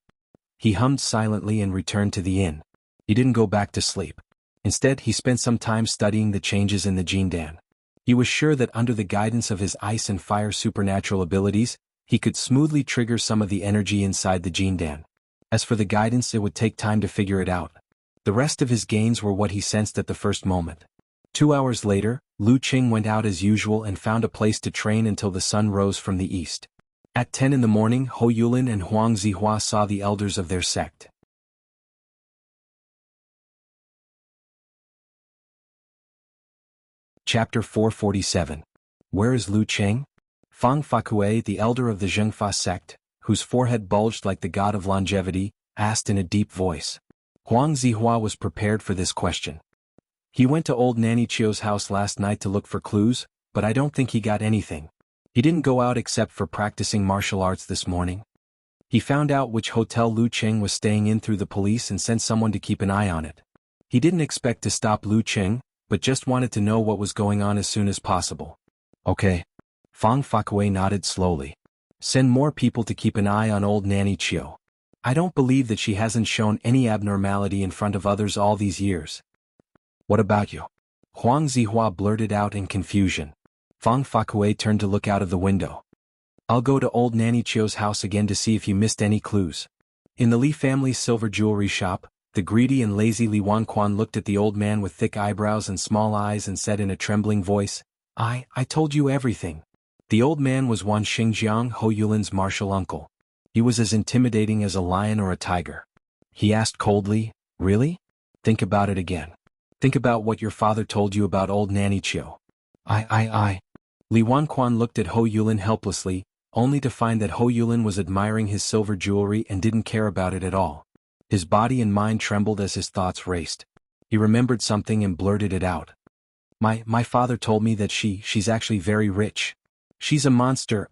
He hummed silently and returned to the inn. He didn't go back to sleep. Instead, he spent some time studying the changes in the Jindan. He was sure that under the guidance of his ice and fire supernatural abilities, he could smoothly trigger some of the energy inside the Jindan. As for the guidance, it would take time to figure it out. The rest of his gains were what he sensed at the first moment. 2 hours later, Lu Qing went out as usual and found a place to train until the sun rose from the east. At 10 in the morning, Ho Yulin and Huang Zihua saw the elders of their sect. Chapter 447. Where is Lu Qing? Fang Fakue, the elder of the Zhengfa sect, whose forehead bulged like the god of longevity, asked in a deep voice. Huang Zihua was prepared for this question. He went to old Nanny Chio's house last night to look for clues, but I don't think he got anything. He didn't go out except for practicing martial arts this morning. He found out which hotel Lu Qing was staying in through the police and sent someone to keep an eye on it. He didn't expect to stop Lu Qing, but just wanted to know what was going on as soon as possible. Okay. Fang Fakue nodded slowly. Send more people to keep an eye on old Nanny Chio. I don't believe that she hasn't shown any abnormality in front of others all these years. What about you? Huang Zihua blurted out in confusion. Fang Fakue turned to look out of the window. I'll go to old Nanny Chio's house again to see if you missed any clues. In the Li family's silver jewelry shop, the greedy and lazy Li Wanquan looked at the old man with thick eyebrows and small eyes and said in a trembling voice, I told you everything. The old man was Wan Xingjiang, Ho Yulin's martial uncle. He was as intimidating as a lion or a tiger. He asked coldly, Really? Think about it again. Think about what your father told you about old Nanny Chio. Li Wanquan looked at Ho Yulin helplessly, only to find that Ho Yulin was admiring his silver jewelry and didn't care about it at all. His body and mind trembled as his thoughts raced. He remembered something and blurted it out. My father told me that she's actually very rich. She's a monster.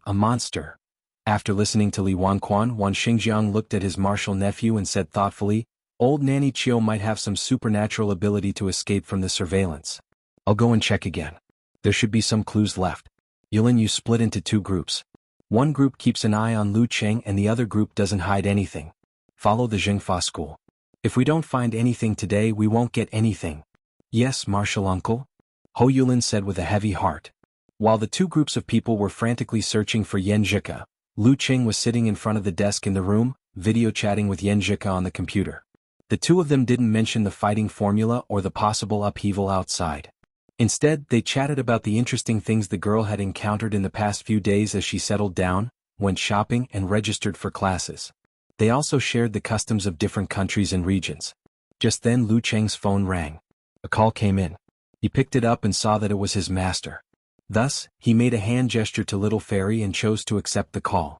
After listening to Li Wanquan, Wan Xingjiang looked at his martial nephew and said thoughtfully, Old Nanny Chio might have some supernatural ability to escape from the surveillance. I'll go and check again. There should be some clues left. Yulin, you split into 2 groups. One group keeps an eye on Lu Qing and the other group doesn't hide anything. Follow the Zhengfa school. If we don't find anything today, we won't get anything. Yes, martial uncle? Ho Yulin said with a heavy heart. While the 2 groups of people were frantically searching for Yenjika, Lu Qing was sitting in front of the desk in the room, video chatting with Yenjika on the computer. The 2 of them didn't mention the fighting formula or the possible upheaval outside. Instead, they chatted about the interesting things the girl had encountered in the past few days as she settled down, went shopping and registered for classes. They also shared the customs of different countries and regions. Just then Lu Qing's phone rang. A call came in. He picked it up and saw that it was his master. Thus, he made a hand gesture to Little Fairy and chose to accept the call.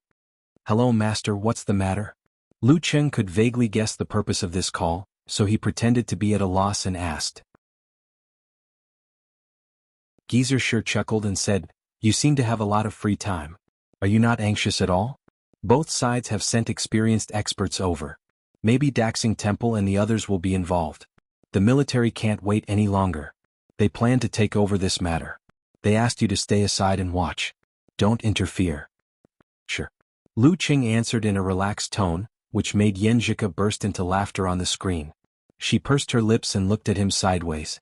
Hello master, what's the matter? Lu Qing could vaguely guess the purpose of this call, so he pretended to be at a loss and asked. Geezer sure chuckled and said, You seem to have a lot of free time. Are you not anxious at all? Both sides have sent experienced experts over. Maybe Daxing Temple and the others will be involved. The military can't wait any longer. They plan to take over this matter. They asked you to stay aside and watch. Don't interfere. Sure. Lu Qing answered in a relaxed tone, which made Yenjika burst into laughter on the screen. She pursed her lips and looked at him sideways.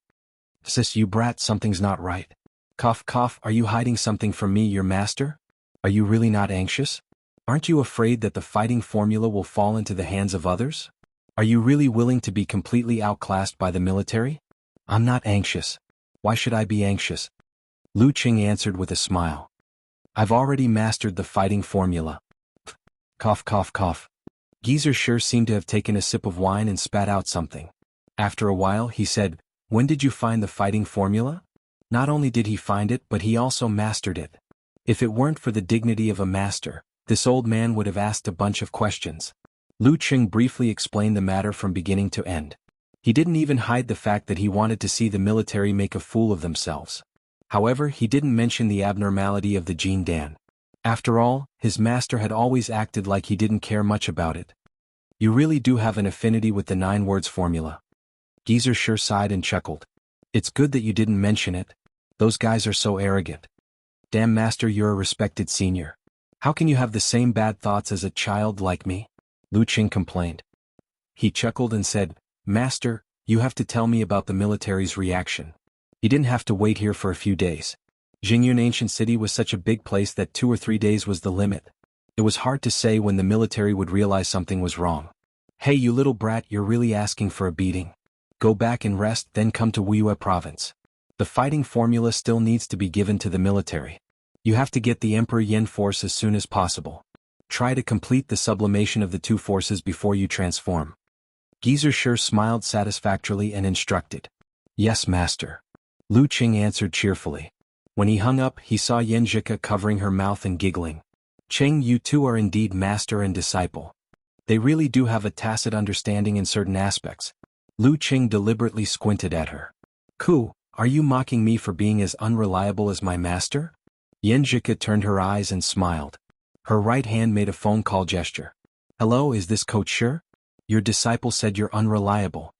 Sis, you brat, something's not right. Cough cough, are you hiding something from me, your master? Are you really not anxious? Aren't you afraid that the fighting formula will fall into the hands of others? Are you really willing to be completely outclassed by the military? I'm not anxious. Why should I be anxious? Lu Qing answered with a smile. I've already mastered the fighting formula. Cough, cough, cough. Geezer sure seemed to have taken a sip of wine and spat out something. After a while, he said, When did you find the fighting formula? Not only did he find it, but he also mastered it. If it weren't for the dignity of a master, this old man would have asked a bunch of questions. Lu Qing briefly explained the matter from beginning to end. He didn't even hide the fact that he wanted to see the military make a fool of themselves. However, he didn't mention the abnormality of the Jin Dan. After all, his master had always acted like he didn't care much about it. You really do have an affinity with the 9 words formula. Geezer sure sighed and chuckled. It's good that you didn't mention it. Those guys are so arrogant. Damn master, you're a respected senior. How can you have the same bad thoughts as a child like me? Lu Qing complained. He chuckled and said, Master, you have to tell me about the military's reaction. You didn't have to wait here for a few days. Jingyun Ancient City was such a big place that 2 or 3 days was the limit. It was hard to say when the military would realize something was wrong. Hey you little brat, you're really asking for a beating. Go back and rest, then come to Wuxia province. The fighting formula still needs to be given to the military. You have to get the Emperor Yen force as soon as possible. Try to complete the sublimation of the 2 forces before you transform. Geezer sure smiled satisfactorily and instructed. Yes, master. Lu Qing answered cheerfully. When he hung up, he saw Yenjika covering her mouth and giggling. Cheng, you two are indeed master and disciple. They really do have a tacit understanding in certain aspects. Lu Qing deliberately squinted at her. Ku, are you mocking me for being as unreliable as my master? Yenjika turned her eyes and smiled. Her right hand made a phone call gesture. Hello, is this Coach Sure? Your disciple said you're unreliable.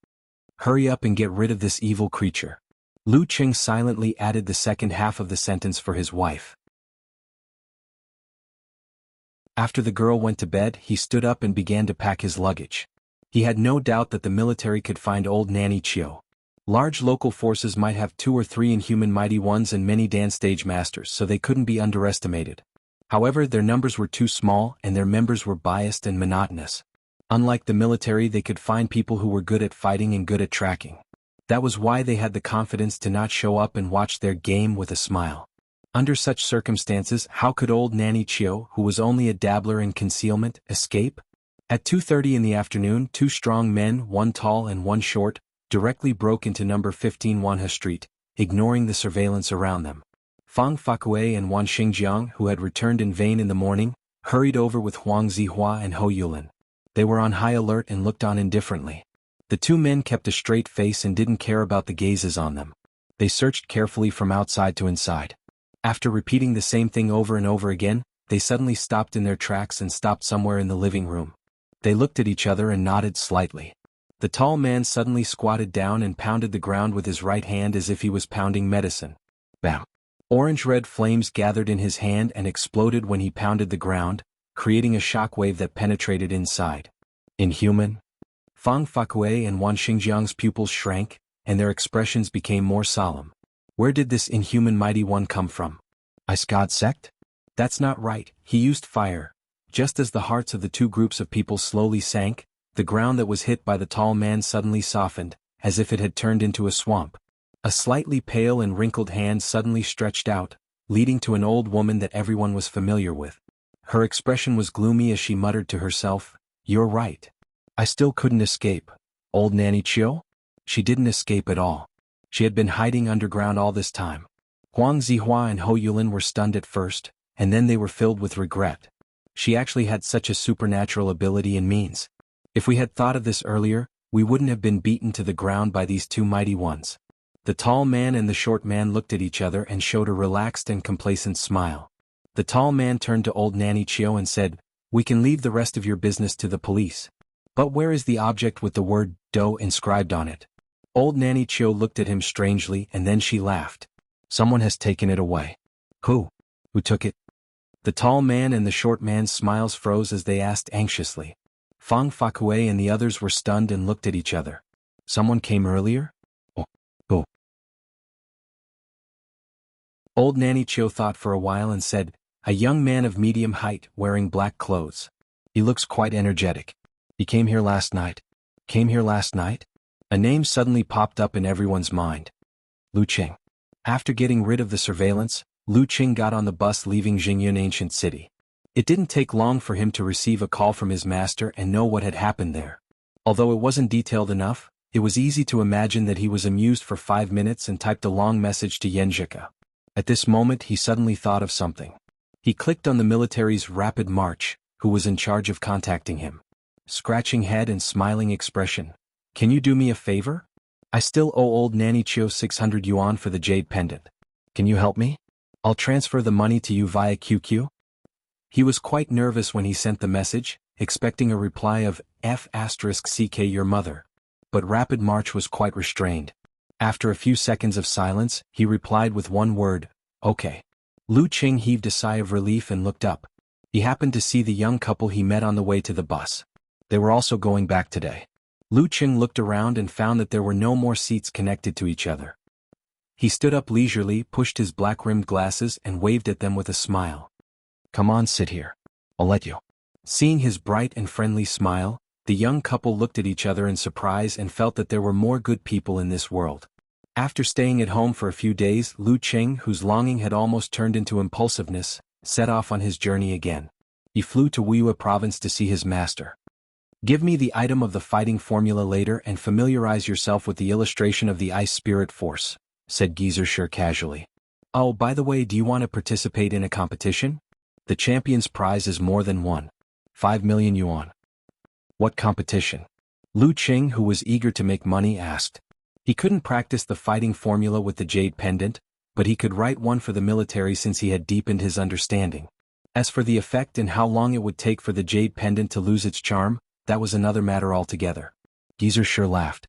Hurry up and get rid of this evil creature. Lu Qing silently added the second half of the sentence for his wife. After the girl went to bed, he stood up and began to pack his luggage. He had no doubt that the military could find old Nanny Chio. Large local forces might have 2 or 3 inhuman mighty ones and many Dan stage masters, so they couldn't be underestimated. However, their numbers were too small and their members were biased and monotonous. Unlike the military, they could find people who were good at fighting and good at tracking. That was why they had the confidence to not show up and watch their game with a smile. Under such circumstances, how could old Nanny Chio, who was only a dabbler in concealment, escape? At 2:30 in the afternoon, 2 strong men, one tall and one short, directly broke into number 15 Wanhe Street, ignoring the surveillance around them. Fang Fakue and Wan Xingjiang, who had returned in vain in the morning, hurried over with Huang Zihua and Ho Yulin. They were on high alert and looked on indifferently. The 2 men kept a straight face and didn't care about the gazes on them. They searched carefully from outside to inside. After repeating the same thing over and over again, they suddenly stopped in their tracks and stopped somewhere in the living room. They looked at each other and nodded slightly. The tall man suddenly squatted down and pounded the ground with his right hand as if he was pounding medicine. Bam! Orange-red flames gathered in his hand and exploded when he pounded the ground, creating a shockwave that penetrated inside. Inhuman? Fang Fakue and Wan Xingjiang's pupils shrank, and their expressions became more solemn. Where did this inhuman mighty one come from? Ice God sect? That's not right, he used fire. Just as the hearts of the 2 groups of people slowly sank, the ground that was hit by the tall man suddenly softened, as if it had turned into a swamp. A slightly pale and wrinkled hand suddenly stretched out, leading to an old woman that everyone was familiar with. Her expression was gloomy as she muttered to herself, You're right. I still couldn't escape. Old Nanny Chio? She didn't escape at all. She had been hiding underground all this time. Huang Zihua and Ho Yulin were stunned at first, and then they were filled with regret. She actually had such a supernatural ability and means. If we had thought of this earlier, we wouldn't have been beaten to the ground by these 2 mighty ones. The tall man and the short man looked at each other and showed a relaxed and complacent smile. The tall man turned to old Nanny Chio and said, We can leave the rest of your business to the police. But where is the object with the word "do" inscribed on it? Old Nanny Chio looked at him strangely and then she laughed. Someone has taken it away. Who? Who took it? The tall man and the short man's smiles froze as they asked anxiously. Fang Fakue and the others were stunned and looked at each other. Someone came earlier? Oh. Who? Old Nanny Chio thought for a while and said, A young man of medium height, wearing black clothes. He looks quite energetic. He came here last night. Came here last night? A name suddenly popped up in everyone's mind. Lu Qing. After getting rid of the surveillance, Lu Qing got on the bus leaving Jingyun Ancient City. It didn't take long for him to receive a call from his master and know what had happened there. Although it wasn't detailed enough, it was easy to imagine that he was amused for 5 minutes and typed a long message to Yenjika. At this moment he suddenly thought of something. He clicked on the military's Rapid March, who was in charge of contacting him. Scratching head and smiling expression. Can you do me a favor? I still owe old Nanny Chio 600 yuan for the jade pendant. Can you help me? I'll transfer the money to you via QQ. He was quite nervous when he sent the message, expecting a reply of F***CK your mother. But Rapid March was quite restrained. After a few seconds of silence, he replied with one word, okay. Lu Qing heaved a sigh of relief and looked up. He happened to see the young couple he met on the way to the bus. They were also going back today. Lu Qing looked around and found that there were no more seats connected to each other. He stood up leisurely, pushed his black-rimmed glasses and waved at them with a smile. Come on, sit here. I'll let you. Seeing his bright and friendly smile, the young couple looked at each other in surprise and felt that there were more good people in this world. After staying at home for a few days, Lu Qing, whose longing had almost turned into impulsiveness, set off on his journey again. He flew to Wuxia province to see his master. Give me the item of the fighting formula later and familiarize yourself with the illustration of the ice spirit force, said Geyser casually. Oh, by the way, do you want to participate in a competition? The champion's prize is more than 5 million yuan. What competition? Lu Qing, who was eager to make money, asked. He couldn't practice the fighting formula with the jade pendant, but he could write one for the military since he had deepened his understanding. As for the effect and how long it would take for the jade pendant to lose its charm, that was another matter altogether. Geyser laughed.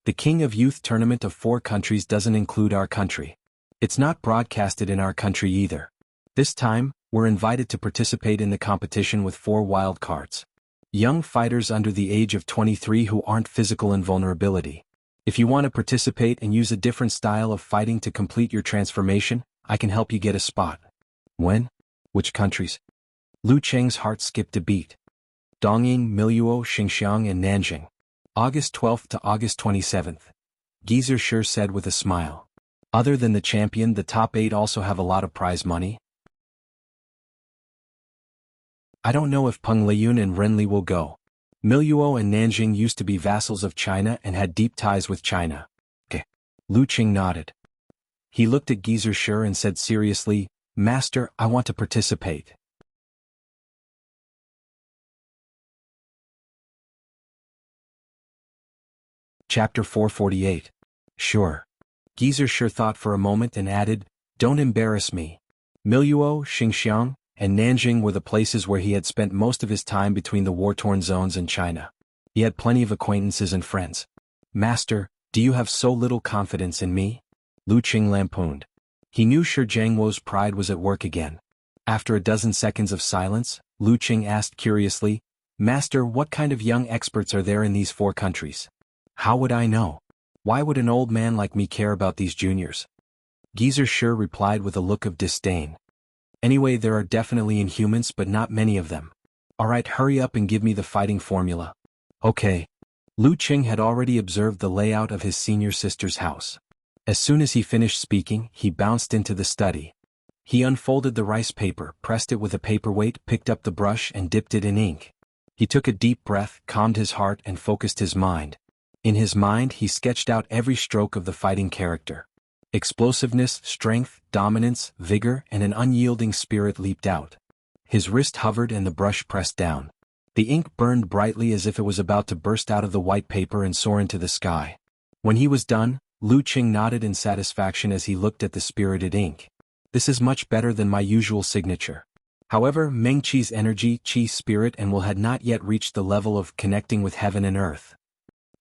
The King of Youth tournament of 4 countries doesn't include our country. It's not broadcasted in our country either. This time, we're invited to participate in the competition with 4 wild cards. Young fighters under the age of 23 who aren't physical invulnerability. If you want to participate and use a different style of fighting to complete your transformation, I can help you get a spot. When? Which countries? Lu Qing's heart skipped a beat. Dongying, Miluo, Xinjiang and Nanjing. August 12th to August 27th. Geyser said with a smile. Other than the champion, the top 8 also have a lot of prize money. I don't know if Peng Liyun and Renli will go. Miluo and Nanjing used to be vassals of China and had deep ties with China. Okay. Lu Qing nodded. He looked at Geyser and said seriously, Master, I want to participate. Chapter 448. Sure. Geyser thought for a moment and added, Don't embarrass me. Miluo, Xinjiang, and Nanjing were the places where he had spent most of his time between the war-torn zones and China. He had plenty of acquaintances and friends. Master, do you have so little confidence in me? Lu Qing lampooned. He knew Shi Jiangwo's pride was at work again. After a dozen seconds of silence, Lu Qing asked curiously, Master, what kind of young experts are there in these 4 countries? How would I know? Why would an old man like me care about these juniors? Geyser replied with a look of disdain. Anyway, there are definitely Inhumans but not many of them. Alright, hurry up and give me the fighting formula. Okay. Lu Qing had already observed the layout of his senior sister's house. As soon as he finished speaking, he bounced into the study. He unfolded the rice paper, pressed it with a paperweight, picked up the brush and dipped it in ink. He took a deep breath, calmed his heart and focused his mind. In his mind he sketched out every stroke of the fighting character. Explosiveness, strength, dominance, vigor, and an unyielding spirit leaped out. His wrist hovered and the brush pressed down. The ink burned brightly as if it was about to burst out of the white paper and soar into the sky. When he was done, Lu Qing nodded in satisfaction as he looked at the spirited ink. This is much better than my usual signature. However, Meng Qi's energy, Qi spirit and will had not yet reached the level of connecting with heaven and earth.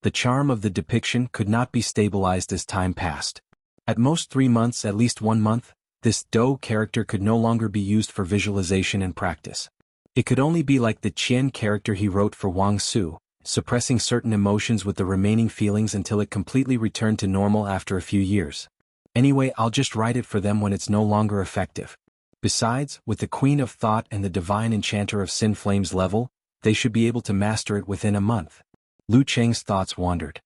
The charm of the depiction could not be stabilized as time passed. At most 3 months, at least 1 month, this Dou character could no longer be used for visualization and practice. It could only be like the Qian character he wrote for Wang Su, suppressing certain emotions with the remaining feelings until it completely returned to normal after a few years. Anyway, I'll just write it for them when it's no longer effective. Besides, with the Queen of Thought and the Divine Enchanter of Sin Flames level, they should be able to master it within a month. Lu Cheng's thoughts wandered.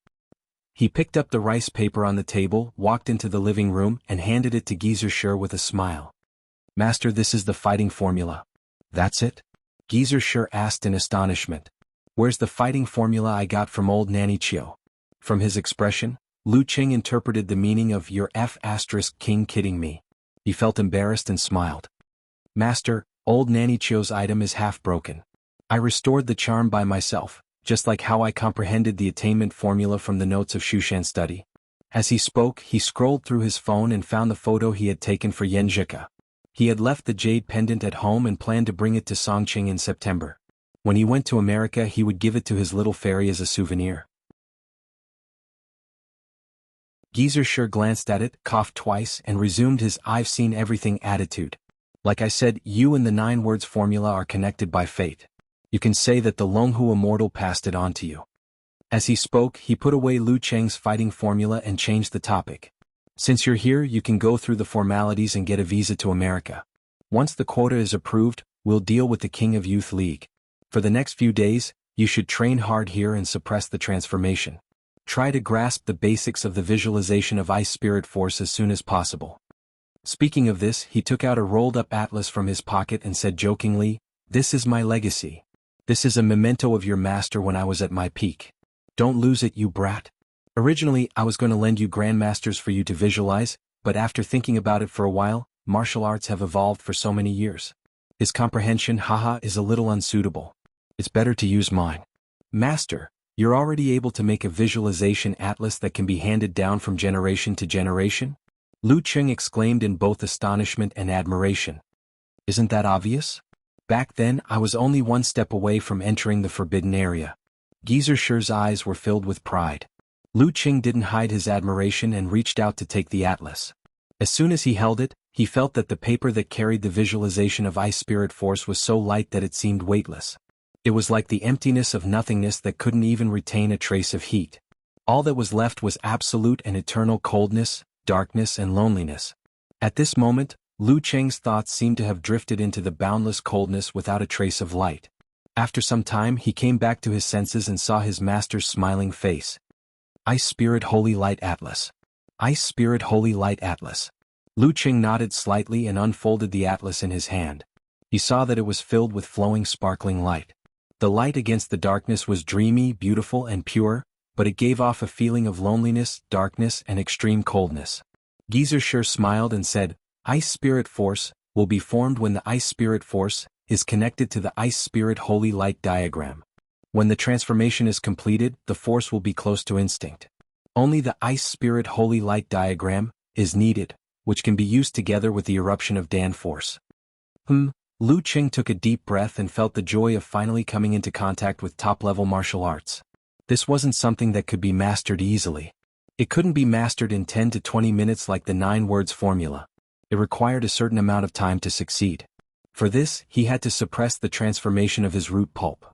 He picked up the rice paper on the table, walked into the living room, and handed it to Geezer Shur with a smile. Master, this is the fighting formula. That's it? Geezer Shur asked in astonishment. Where's the fighting formula I got from old Nanny Chio? From his expression, Lu Cheng interpreted the meaning of your F***king kidding me. He felt embarrassed and smiled. Master, old Nanny Chio's item is half broken. I restored the charm by myself, just like how I comprehended the attainment formula from the notes of Shushan's study. As he spoke, he scrolled through his phone and found the photo he had taken for Yanjika. He had left the jade pendant at home and planned to bring it to Songqing in September. When he went to America, he would give it to his little fairy as a souvenir. Geezer Shur glanced at it, coughed twice, and resumed his "I've seen everything" attitude. Like I said, you and the 9 words formula are connected by fate. You can say that the Longhu immortal passed it on to you. As he spoke, he put away Lu Cheng's fighting formula and changed the topic. Since you're here, you can go through the formalities and get a visa to America. Once the quota is approved, we'll deal with the King of Youth League. For the next few days, you should train hard here and suppress the transformation. Try to grasp the basics of the visualization of Ice Spirit Force as soon as possible. Speaking of this, he took out a rolled-up atlas from his pocket and said jokingly, "This is my legacy. This is a memento of your master when I was at my peak. Don't lose it, you brat." Originally, I was going to lend you grandmasters for you to visualize, but after thinking about it for a while, martial arts have evolved for so many years. His comprehension, is a little unsuitable. It's better to use mine. Master, you're already able to make a visualization atlas that can be handed down from generation to generation? Lu Cheng exclaimed in both astonishment and admiration. Isn't that obvious? Back then, I was only one step away from entering the forbidden area. Geezer Shur's eyes were filled with pride. Lu Cheng didn't hide his admiration and reached out to take the atlas. As soon as he held it, he felt that the paper that carried the visualization of Ice Spirit Force was so light that it seemed weightless. It was like the emptiness of nothingness that couldn't even retain a trace of heat. All that was left was absolute and eternal coldness, darkness, and loneliness. At this moment, Lu Cheng's thoughts seemed to have drifted into the boundless coldness without a trace of light. After some time, he came back to his senses and saw his master's smiling face. Ice Spirit Holy Light Atlas. Ice Spirit Holy Light Atlas. Lu Cheng nodded slightly and unfolded the atlas in his hand. He saw that it was filled with flowing sparkling light. The light against the darkness was dreamy, beautiful, and pure, but it gave off a feeling of loneliness, darkness, and extreme coldness. Geezer Shur smiled and said, Ice Spirit Force will be formed when the Ice Spirit Force is connected to the Ice Spirit Holy Light diagram. When the transformation is completed, the force will be close to instinct. Only the Ice Spirit Holy Light diagram is needed, which can be used together with the eruption of Dan Force. Lu Cheng took a deep breath and felt the joy of finally coming into contact with top-level martial arts. This wasn't something that could be mastered easily. It couldn't be mastered in 10 to 20 minutes like the 9 words formula. It required a certain amount of time to succeed. For this, he had to suppress the transformation of his root pulp.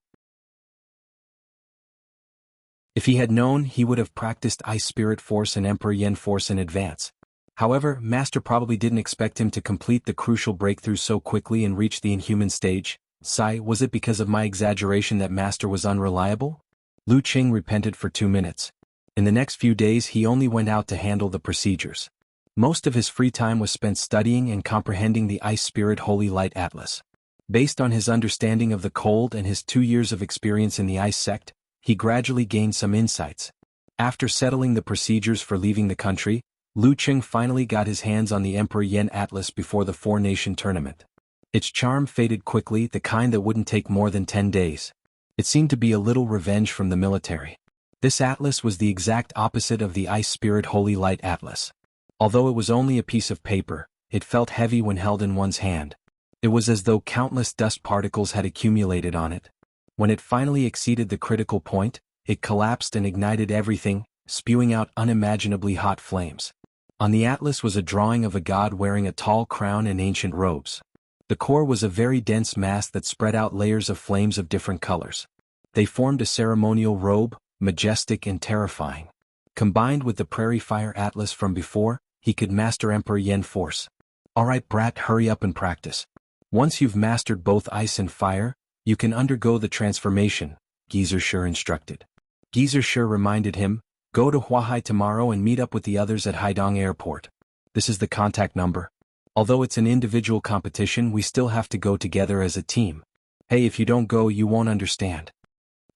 If he had known, he would have practiced Ice Spirit Force and Emperor Yen Force in advance. However, Master probably didn't expect him to complete the crucial breakthrough so quickly and reach the inhuman stage. Was it because of my exaggeration that Master was unreliable? Lu Cheng repented for 2 minutes. In the next few days he only went out to handle the procedures. Most of his free time was spent studying and comprehending the Ice Spirit Holy Light Atlas. Based on his understanding of the cold and his 2 years of experience in the Ice Sect, he gradually gained some insights. After settling the procedures for leaving the country, Lu Cheng finally got his hands on the Emperor Yen Atlas before the 4-nation tournament. Its charm faded quickly, the kind that wouldn't take more than 10 days. It seemed to be a little revenge from the military. This atlas was the exact opposite of the Ice Spirit Holy Light Atlas. Although it was only a piece of paper, it felt heavy when held in one's hand. It was as though countless dust particles had accumulated on it. When it finally exceeded the critical point, it collapsed and ignited everything, spewing out unimaginably hot flames. On the atlas was a drawing of a god wearing a tall crown and ancient robes. The core was a very dense mass that spread out layers of flames of different colors. They formed a ceremonial robe, majestic and terrifying. Combined with the Prairie Fire Atlas from before, he could master Emperor Yen Force. Alright brat, hurry up and practice. Once you've mastered both ice and fire, you can undergo the transformation, Geezer Shur instructed. Geezer sure reminded him, go to Huahai tomorrow and meet up with the others at Haidong Airport. This is the contact number. Although it's an individual competition, we still have to go together as a team. Hey, if you don't go, you won't understand.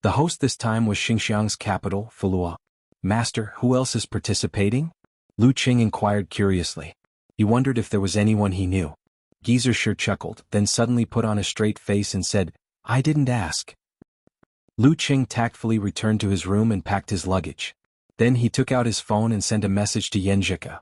The host this time was Xinjiang's capital, Fulua. Master, who else is participating? Lu Qing inquired curiously. He wondered if there was anyone he knew. Geezer sure chuckled, then suddenly put on a straight face and said, I didn't ask. Lu Qing tactfully returned to his room and packed his luggage. Then he took out his phone and sent a message to Yenjika.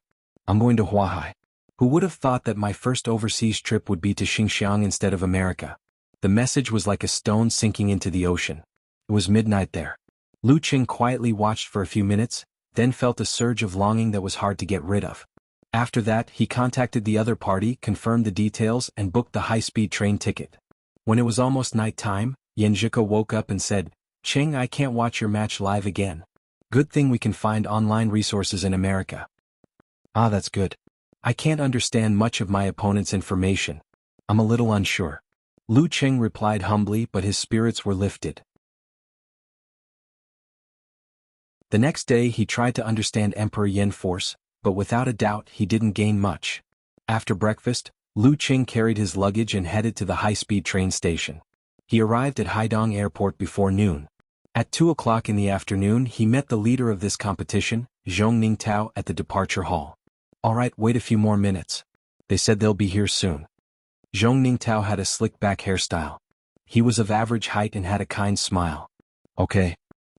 I'm going to Huahai. Who would have thought that my first overseas trip would be to Xinjiang instead of America? The message was like a stone sinking into the ocean. It was midnight there. Lu Qing quietly watched for a few minutes, then felt a surge of longing that was hard to get rid of. After that, he contacted the other party, confirmed the details, and booked the high-speed train ticket. When it was almost night time, Yenjika woke up and said, Qing, I can't watch your match live again. Good thing we can find online resources in America. Ah, that's good. I can't understand much of my opponent's information. I'm a little unsure. Lu Qing replied humbly, but his spirits were lifted. The next day he tried to understand Emperor Yin force, but without a doubt he didn't gain much. After breakfast, Lu Qing carried his luggage and headed to the high-speed train station. He arrived at Haidong Airport before noon. At 2 o'clock in the afternoon he met the leader of this competition, Zhong Ningtao, at the departure hall. All right, wait a few more minutes. They said they'll be here soon. Zhong Ningtao had a slick-back hairstyle. He was of average height and had a kind smile. Okay.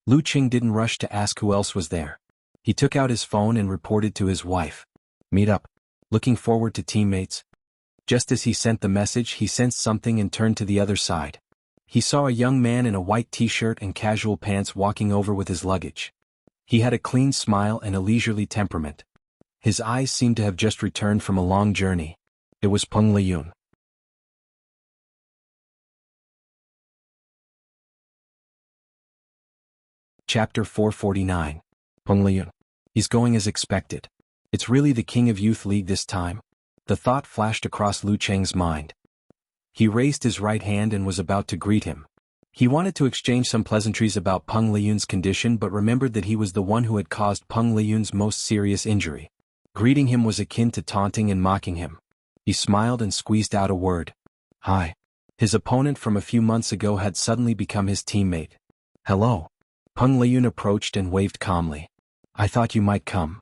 Lu Qing didn't rush to ask who else was there. He took out his phone and reported to his wife. Meet up. Looking forward to teammates. Just as he sent the message, he sensed something and turned to the other side. He saw a young man in a white t-shirt and casual pants walking over with his luggage. He had a clean smile and a leisurely temperament. His eyes seemed to have just returned from a long journey. It was Peng Liyun. Chapter 449. Peng Liyun. He's going as expected. It's really the King of Youth League this time. The thought flashed across Lu Cheng's mind. He raised his right hand and was about to greet him. He wanted to exchange some pleasantries about Peng Liyun's condition but remembered that he was the one who had caused Peng Liyun's most serious injury. Greeting him was akin to taunting and mocking him. He smiled and squeezed out a word. Hi. His opponent from a few months ago had suddenly become his teammate. Hello. Peng Liyun approached and waved calmly. I thought you might come.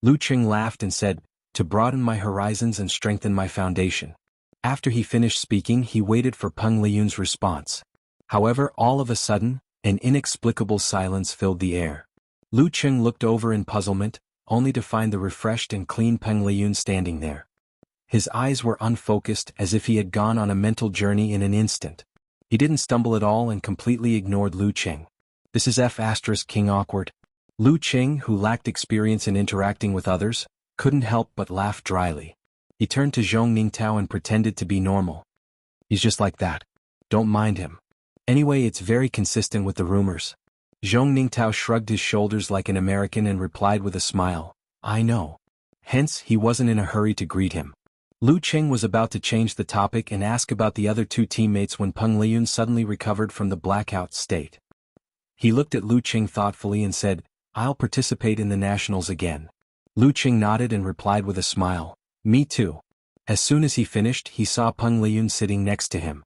Lu Qing laughed and said, to broaden my horizons and strengthen my foundation. After he finished speaking, he waited for Peng Liyun's response. However, all of a sudden, an inexplicable silence filled the air. Lu Qing looked over in puzzlement, only to find the refreshed and clean Peng Liyun standing there. His eyes were unfocused, as if he had gone on a mental journey in an instant. He didn't stumble at all and completely ignored Lu Qing. This is King awkward. Lu Qing, who lacked experience in interacting with others, couldn't help but laugh dryly. He turned to Zhong Ningtao and pretended to be normal. He's just like that. Don't mind him. Anyway, it's very consistent with the rumors. Zhong Ningtao shrugged his shoulders like an American and replied with a smile, I know. Hence, he wasn't in a hurry to greet him. Lu Qing was about to change the topic and ask about the other two teammates when Peng Liyun suddenly recovered from the blackout state. He looked at Lu Qing thoughtfully and said, I'll participate in the nationals again. Lu Qing nodded and replied with a smile, Me too. As soon as he finished, he saw Peng Liyun sitting next to him.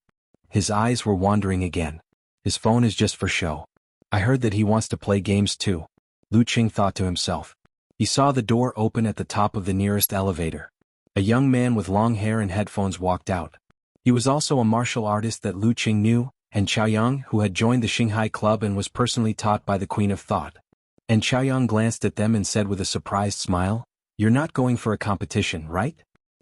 His eyes were wandering again. His phone is just for show. I heard that he wants to play games too. Lu Qing thought to himself. He saw the door open at the top of the nearest elevator. A young man with long hair and headphones walked out. He was also a martial artist that Lu Qing knew, and Chaoyang, who had joined the Xinghai Club and was personally taught by the Queen of Thought. And Chaoyang glanced at them and said with a surprised smile, You're not going for a competition, right?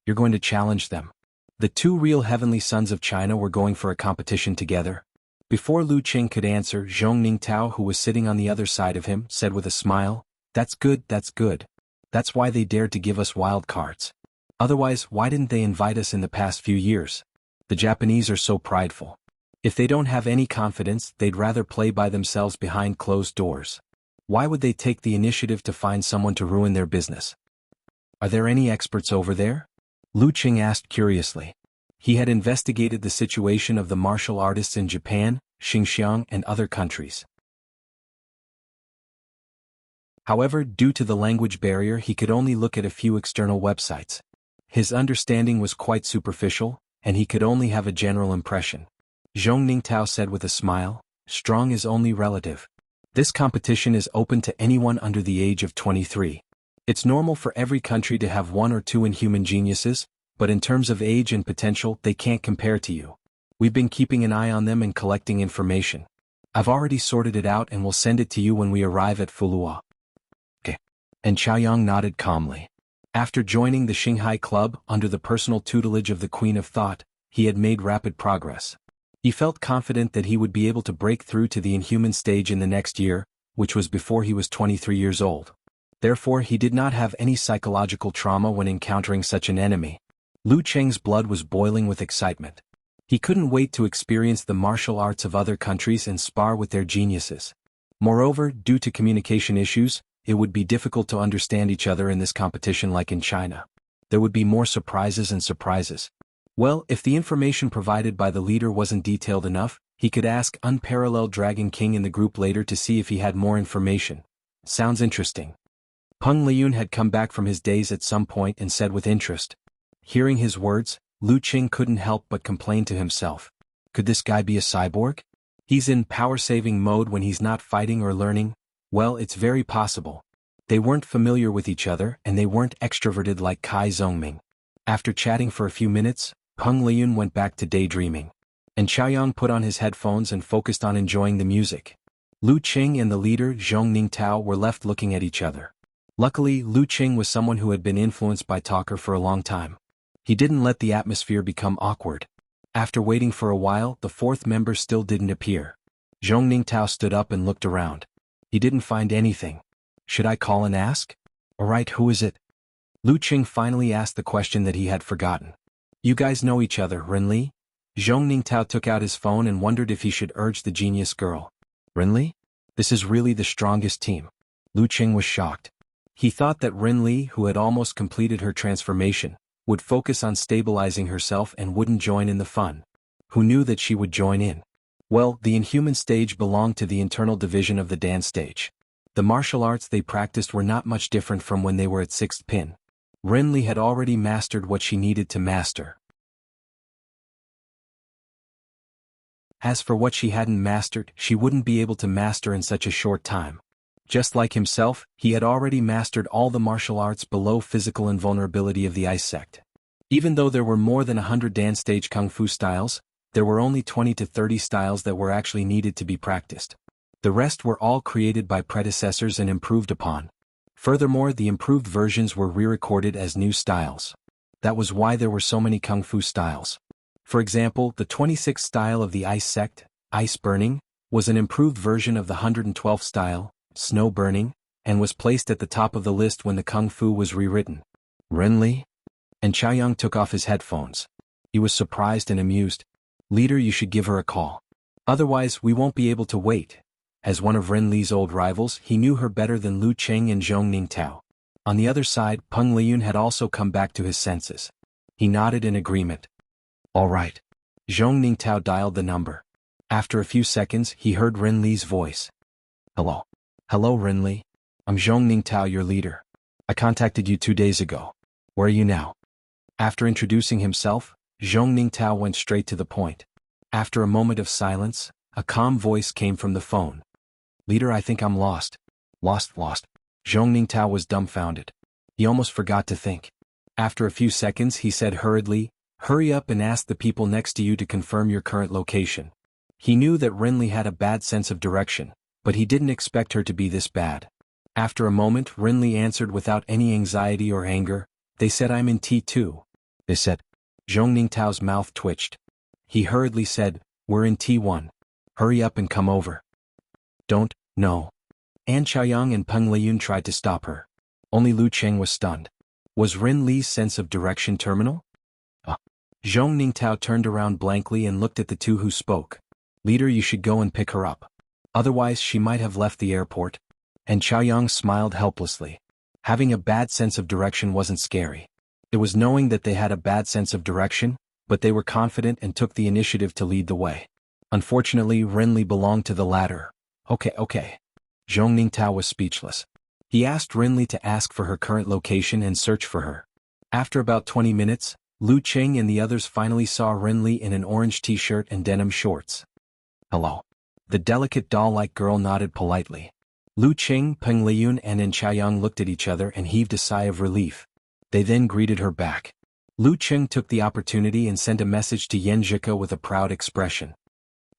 You're going to challenge them. The two real heavenly sons of China were going for a competition together. Before Lu Qing could answer, Zhong Ningtao, who was sitting on the other side of him, said with a smile, That's good, that's good. That's why they dared to give us wild cards. Otherwise, why didn't they invite us in the past few years? The Japanese are so prideful. If they don't have any confidence, they'd rather play by themselves behind closed doors. Why would they take the initiative to find someone to ruin their business? Are there any experts over there? Lu Qing asked curiously. He had investigated the situation of the martial artists in Japan, Xinjiang, and other countries. However, due to the language barrier, he could only look at a few external websites. His understanding was quite superficial, and he could only have a general impression. Zhong Ningtao said with a smile, "Strong is only relative. This competition is open to anyone under the age of 23. It's normal for every country to have one or two inhuman geniuses, but in terms of age and potential, they can't compare to you. We've been keeping an eye on them and collecting information. I've already sorted it out and will send it to you when we arrive at Fulua." Okay. And Chaoyang nodded calmly. After joining the Xinghai Club under the personal tutelage of the Queen of Thought, he had made rapid progress. He felt confident that he would be able to break through to the inhuman stage in the next year, which was before he was 23 years old. Therefore, he did not have any psychological trauma when encountering such an enemy. Lu Cheng's blood was boiling with excitement. He couldn't wait to experience the martial arts of other countries and spar with their geniuses. Moreover, due to communication issues, it would be difficult to understand each other in this competition like in China. There would be more surprises and surprises. Well, if the information provided by the leader wasn't detailed enough, he could ask Unparalleled Dragon King in the group later to see if he had more information. Sounds interesting. Peng Liyun had come back from his days at some point and said with interest. Hearing his words, Lu Qing couldn't help but complain to himself. Could this guy be a cyborg? He's in power-saving mode when he's not fighting or learning? Well, it's very possible. They weren't familiar with each other and they weren't extroverted like Kai Zhongming. After chatting for a few minutes, Peng Liyun went back to daydreaming. And Chaoyang put on his headphones and focused on enjoying the music. Lu Qing and the leader Zhong Ningtao were left looking at each other. Luckily, Lu Qing was someone who had been influenced by Talker for a long time. He didn't let the atmosphere become awkward. After waiting for a while, the fourth member still didn't appear. Zhong Ningtao stood up and looked around. He didn't find anything. Should I call and ask? Alright, who is it? Lu Qing finally asked the question that he had forgotten. You guys know each other, Renli? Zhong Ningtao took out his phone and wondered if he should urge the genius girl. Renli? This is really the strongest team. Lu Qing was shocked. He thought that Renli, who had almost completed her transformation, would focus on stabilizing herself and wouldn't join in the fun. Who knew that she would join in? Well, the inhuman stage belonged to the internal division of the dance stage. The martial arts they practiced were not much different from when they were at 6th pin. Renli had already mastered what she needed to master. As for what she hadn't mastered, she wouldn't be able to master in such a short time. Just like himself, he had already mastered all the martial arts below physical invulnerability of the ice sect. Even though there were more than 100 dance stage kung fu styles, there were only 20 to 30 styles that were actually needed to be practiced. The rest were all created by predecessors and improved upon. Furthermore, the improved versions were re-recorded as new styles. That was why there were so many kung fu styles. For example, the 26th style of the ice sect, ice burning, was an improved version of the 112th style, snow burning, and was placed at the top of the list when the kung fu was rewritten. Renli? And Chaoyang took off his headphones. He was surprised and amused. Leader, you should give her a call. Otherwise, we won't be able to wait. As one of Renli's old rivals, he knew her better than Lu Qing and Zhong Ningtao. On the other side, Peng Liyun had also come back to his senses. He nodded in agreement. All right. Zhong Ningtao dialed the number. After a few seconds, he heard Renli's voice. Hello. Hello, Renli. I'm Zhong Ningtao, your leader. I contacted you 2 days ago. Where are you now? After introducing himself, Zhong Ningtao went straight to the point. After a moment of silence, a calm voice came from the phone. Leader, I think I'm lost. Lost. Zhong Ningtao was dumbfounded. He almost forgot to think. After a few seconds, he said hurriedly, hurry up and ask the people next to you to confirm your current location. He knew that Renli had a bad sense of direction, but he didn't expect her to be this bad. After a moment, Renli answered without any anxiety or anger. They said I'm in T2. They said. Zhong Ningtao's mouth twitched. He hurriedly said, we're in T1. Hurry up and come over. Don't, no. An Chaoyang and Peng Liyun tried to stop her. Only Lu Cheng was stunned. Was Renli's sense of direction terminal? Zhong Ningtao turned around blankly and looked at the two who spoke. Leader, you should go and pick her up. Otherwise she might have left the airport. And Chaoyang smiled helplessly. Having a bad sense of direction wasn't scary. It was knowing that they had a bad sense of direction, but they were confident and took the initiative to lead the way. Unfortunately, Renli belonged to the latter. Okay. Zhong Ningtao was speechless. He asked Rinli to ask for her current location and search for her. After about 20 minutes, Lu Qing and the others finally saw Rinli in an orange t-shirt and denim shorts. Hello. The delicate doll-like girl nodded politely. Lu Qing, Peng Liyun and En Chaoyang looked at each other and heaved a sigh of relief. They then greeted her back. Lu Qing took the opportunity and sent a message to Yan Zhike with a proud expression.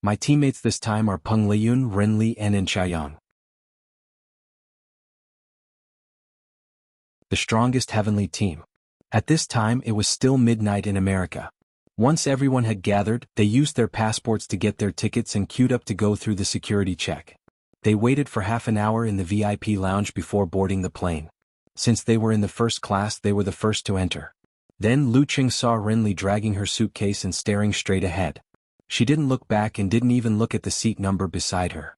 My teammates this time are Peng Liyun, Rinli and En Chaoyang. The strongest heavenly team. At this time it was still midnight in America. Once everyone had gathered, they used their passports to get their tickets and queued up to go through the security check. They waited for half an hour in the VIP lounge before boarding the plane. Since they were in the first class, they were the first to enter. Then Lu Qing saw Rinli dragging her suitcase and staring straight ahead. She didn't look back and didn't even look at the seat number beside her.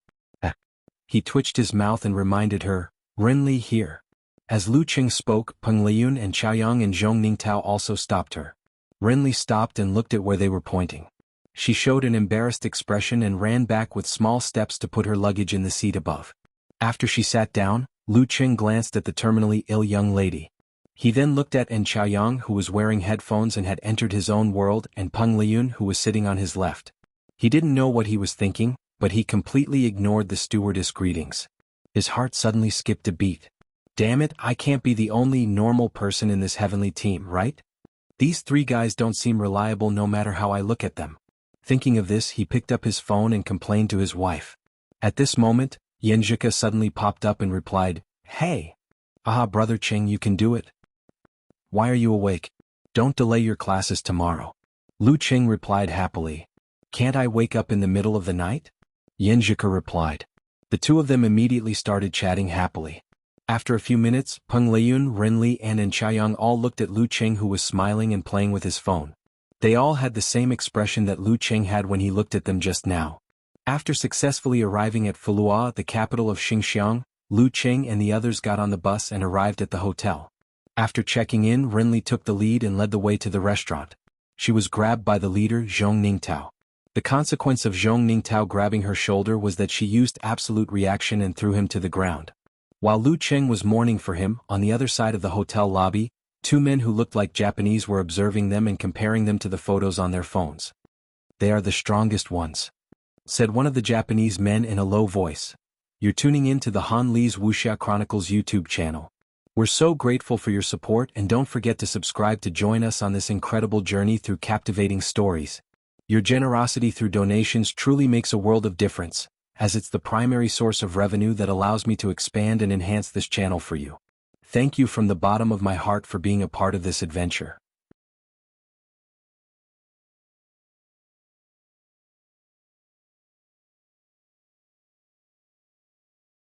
He twitched his mouth and reminded her, Rinli here. As Lu Qing spoke, Peng Liyun and Chaoyang and Zhong Ningtao also stopped her. Rinli stopped and looked at where they were pointing. She showed an embarrassed expression and ran back with small steps to put her luggage in the seat above. After she sat down, Lu Qing glanced at the terminally ill young lady. He then looked at En Chaoyang, who was wearing headphones and had entered his own world, and Peng Liyun, who was sitting on his left. He didn't know what he was thinking, but he completely ignored the stewardess greetings. His heart suddenly skipped a beat. Damn it, I can't be the only normal person in this heavenly team, right? These three guys don't seem reliable no matter how I look at them. Thinking of this, he picked up his phone and complained to his wife. At this moment, Yan Zhike suddenly popped up and replied, Hey! Aha, brother Qing, you can do it. Why are you awake? Don't delay your classes tomorrow. Lu Qing replied happily. Can't I wake up in the middle of the night? Yan Zhike replied. The two of them immediately started chatting happily. After a few minutes, Peng Liyun, Rinli and En Chaoyang all looked at Lu Qing, who was smiling and playing with his phone. They all had the same expression that Lu Qing had when he looked at them just now. After successfully arriving at Fulua, the capital of Xinjiang, Lu Qing and the others got on the bus and arrived at the hotel. After checking in, Rinli took the lead and led the way to the restaurant. She was grabbed by the leader, Zhong Ningtao. The consequence of Zhong Ningtao grabbing her shoulder was that she used absolute reaction and threw him to the ground. While Lu Qing was mourning for him, on the other side of the hotel lobby, two men who looked like Japanese were observing them and comparing them to the photos on their phones. They are the strongest ones, said one of the Japanese men in a low voice. You're tuning in to the Han Li's Wuxia Chronicles YouTube channel. We're so grateful for your support, and don't forget to subscribe to join us on this incredible journey through captivating stories. Your generosity through donations truly makes a world of difference, as it's the primary source of revenue that allows me to expand and enhance this channel for you. Thank you from the bottom of my heart for being a part of this adventure.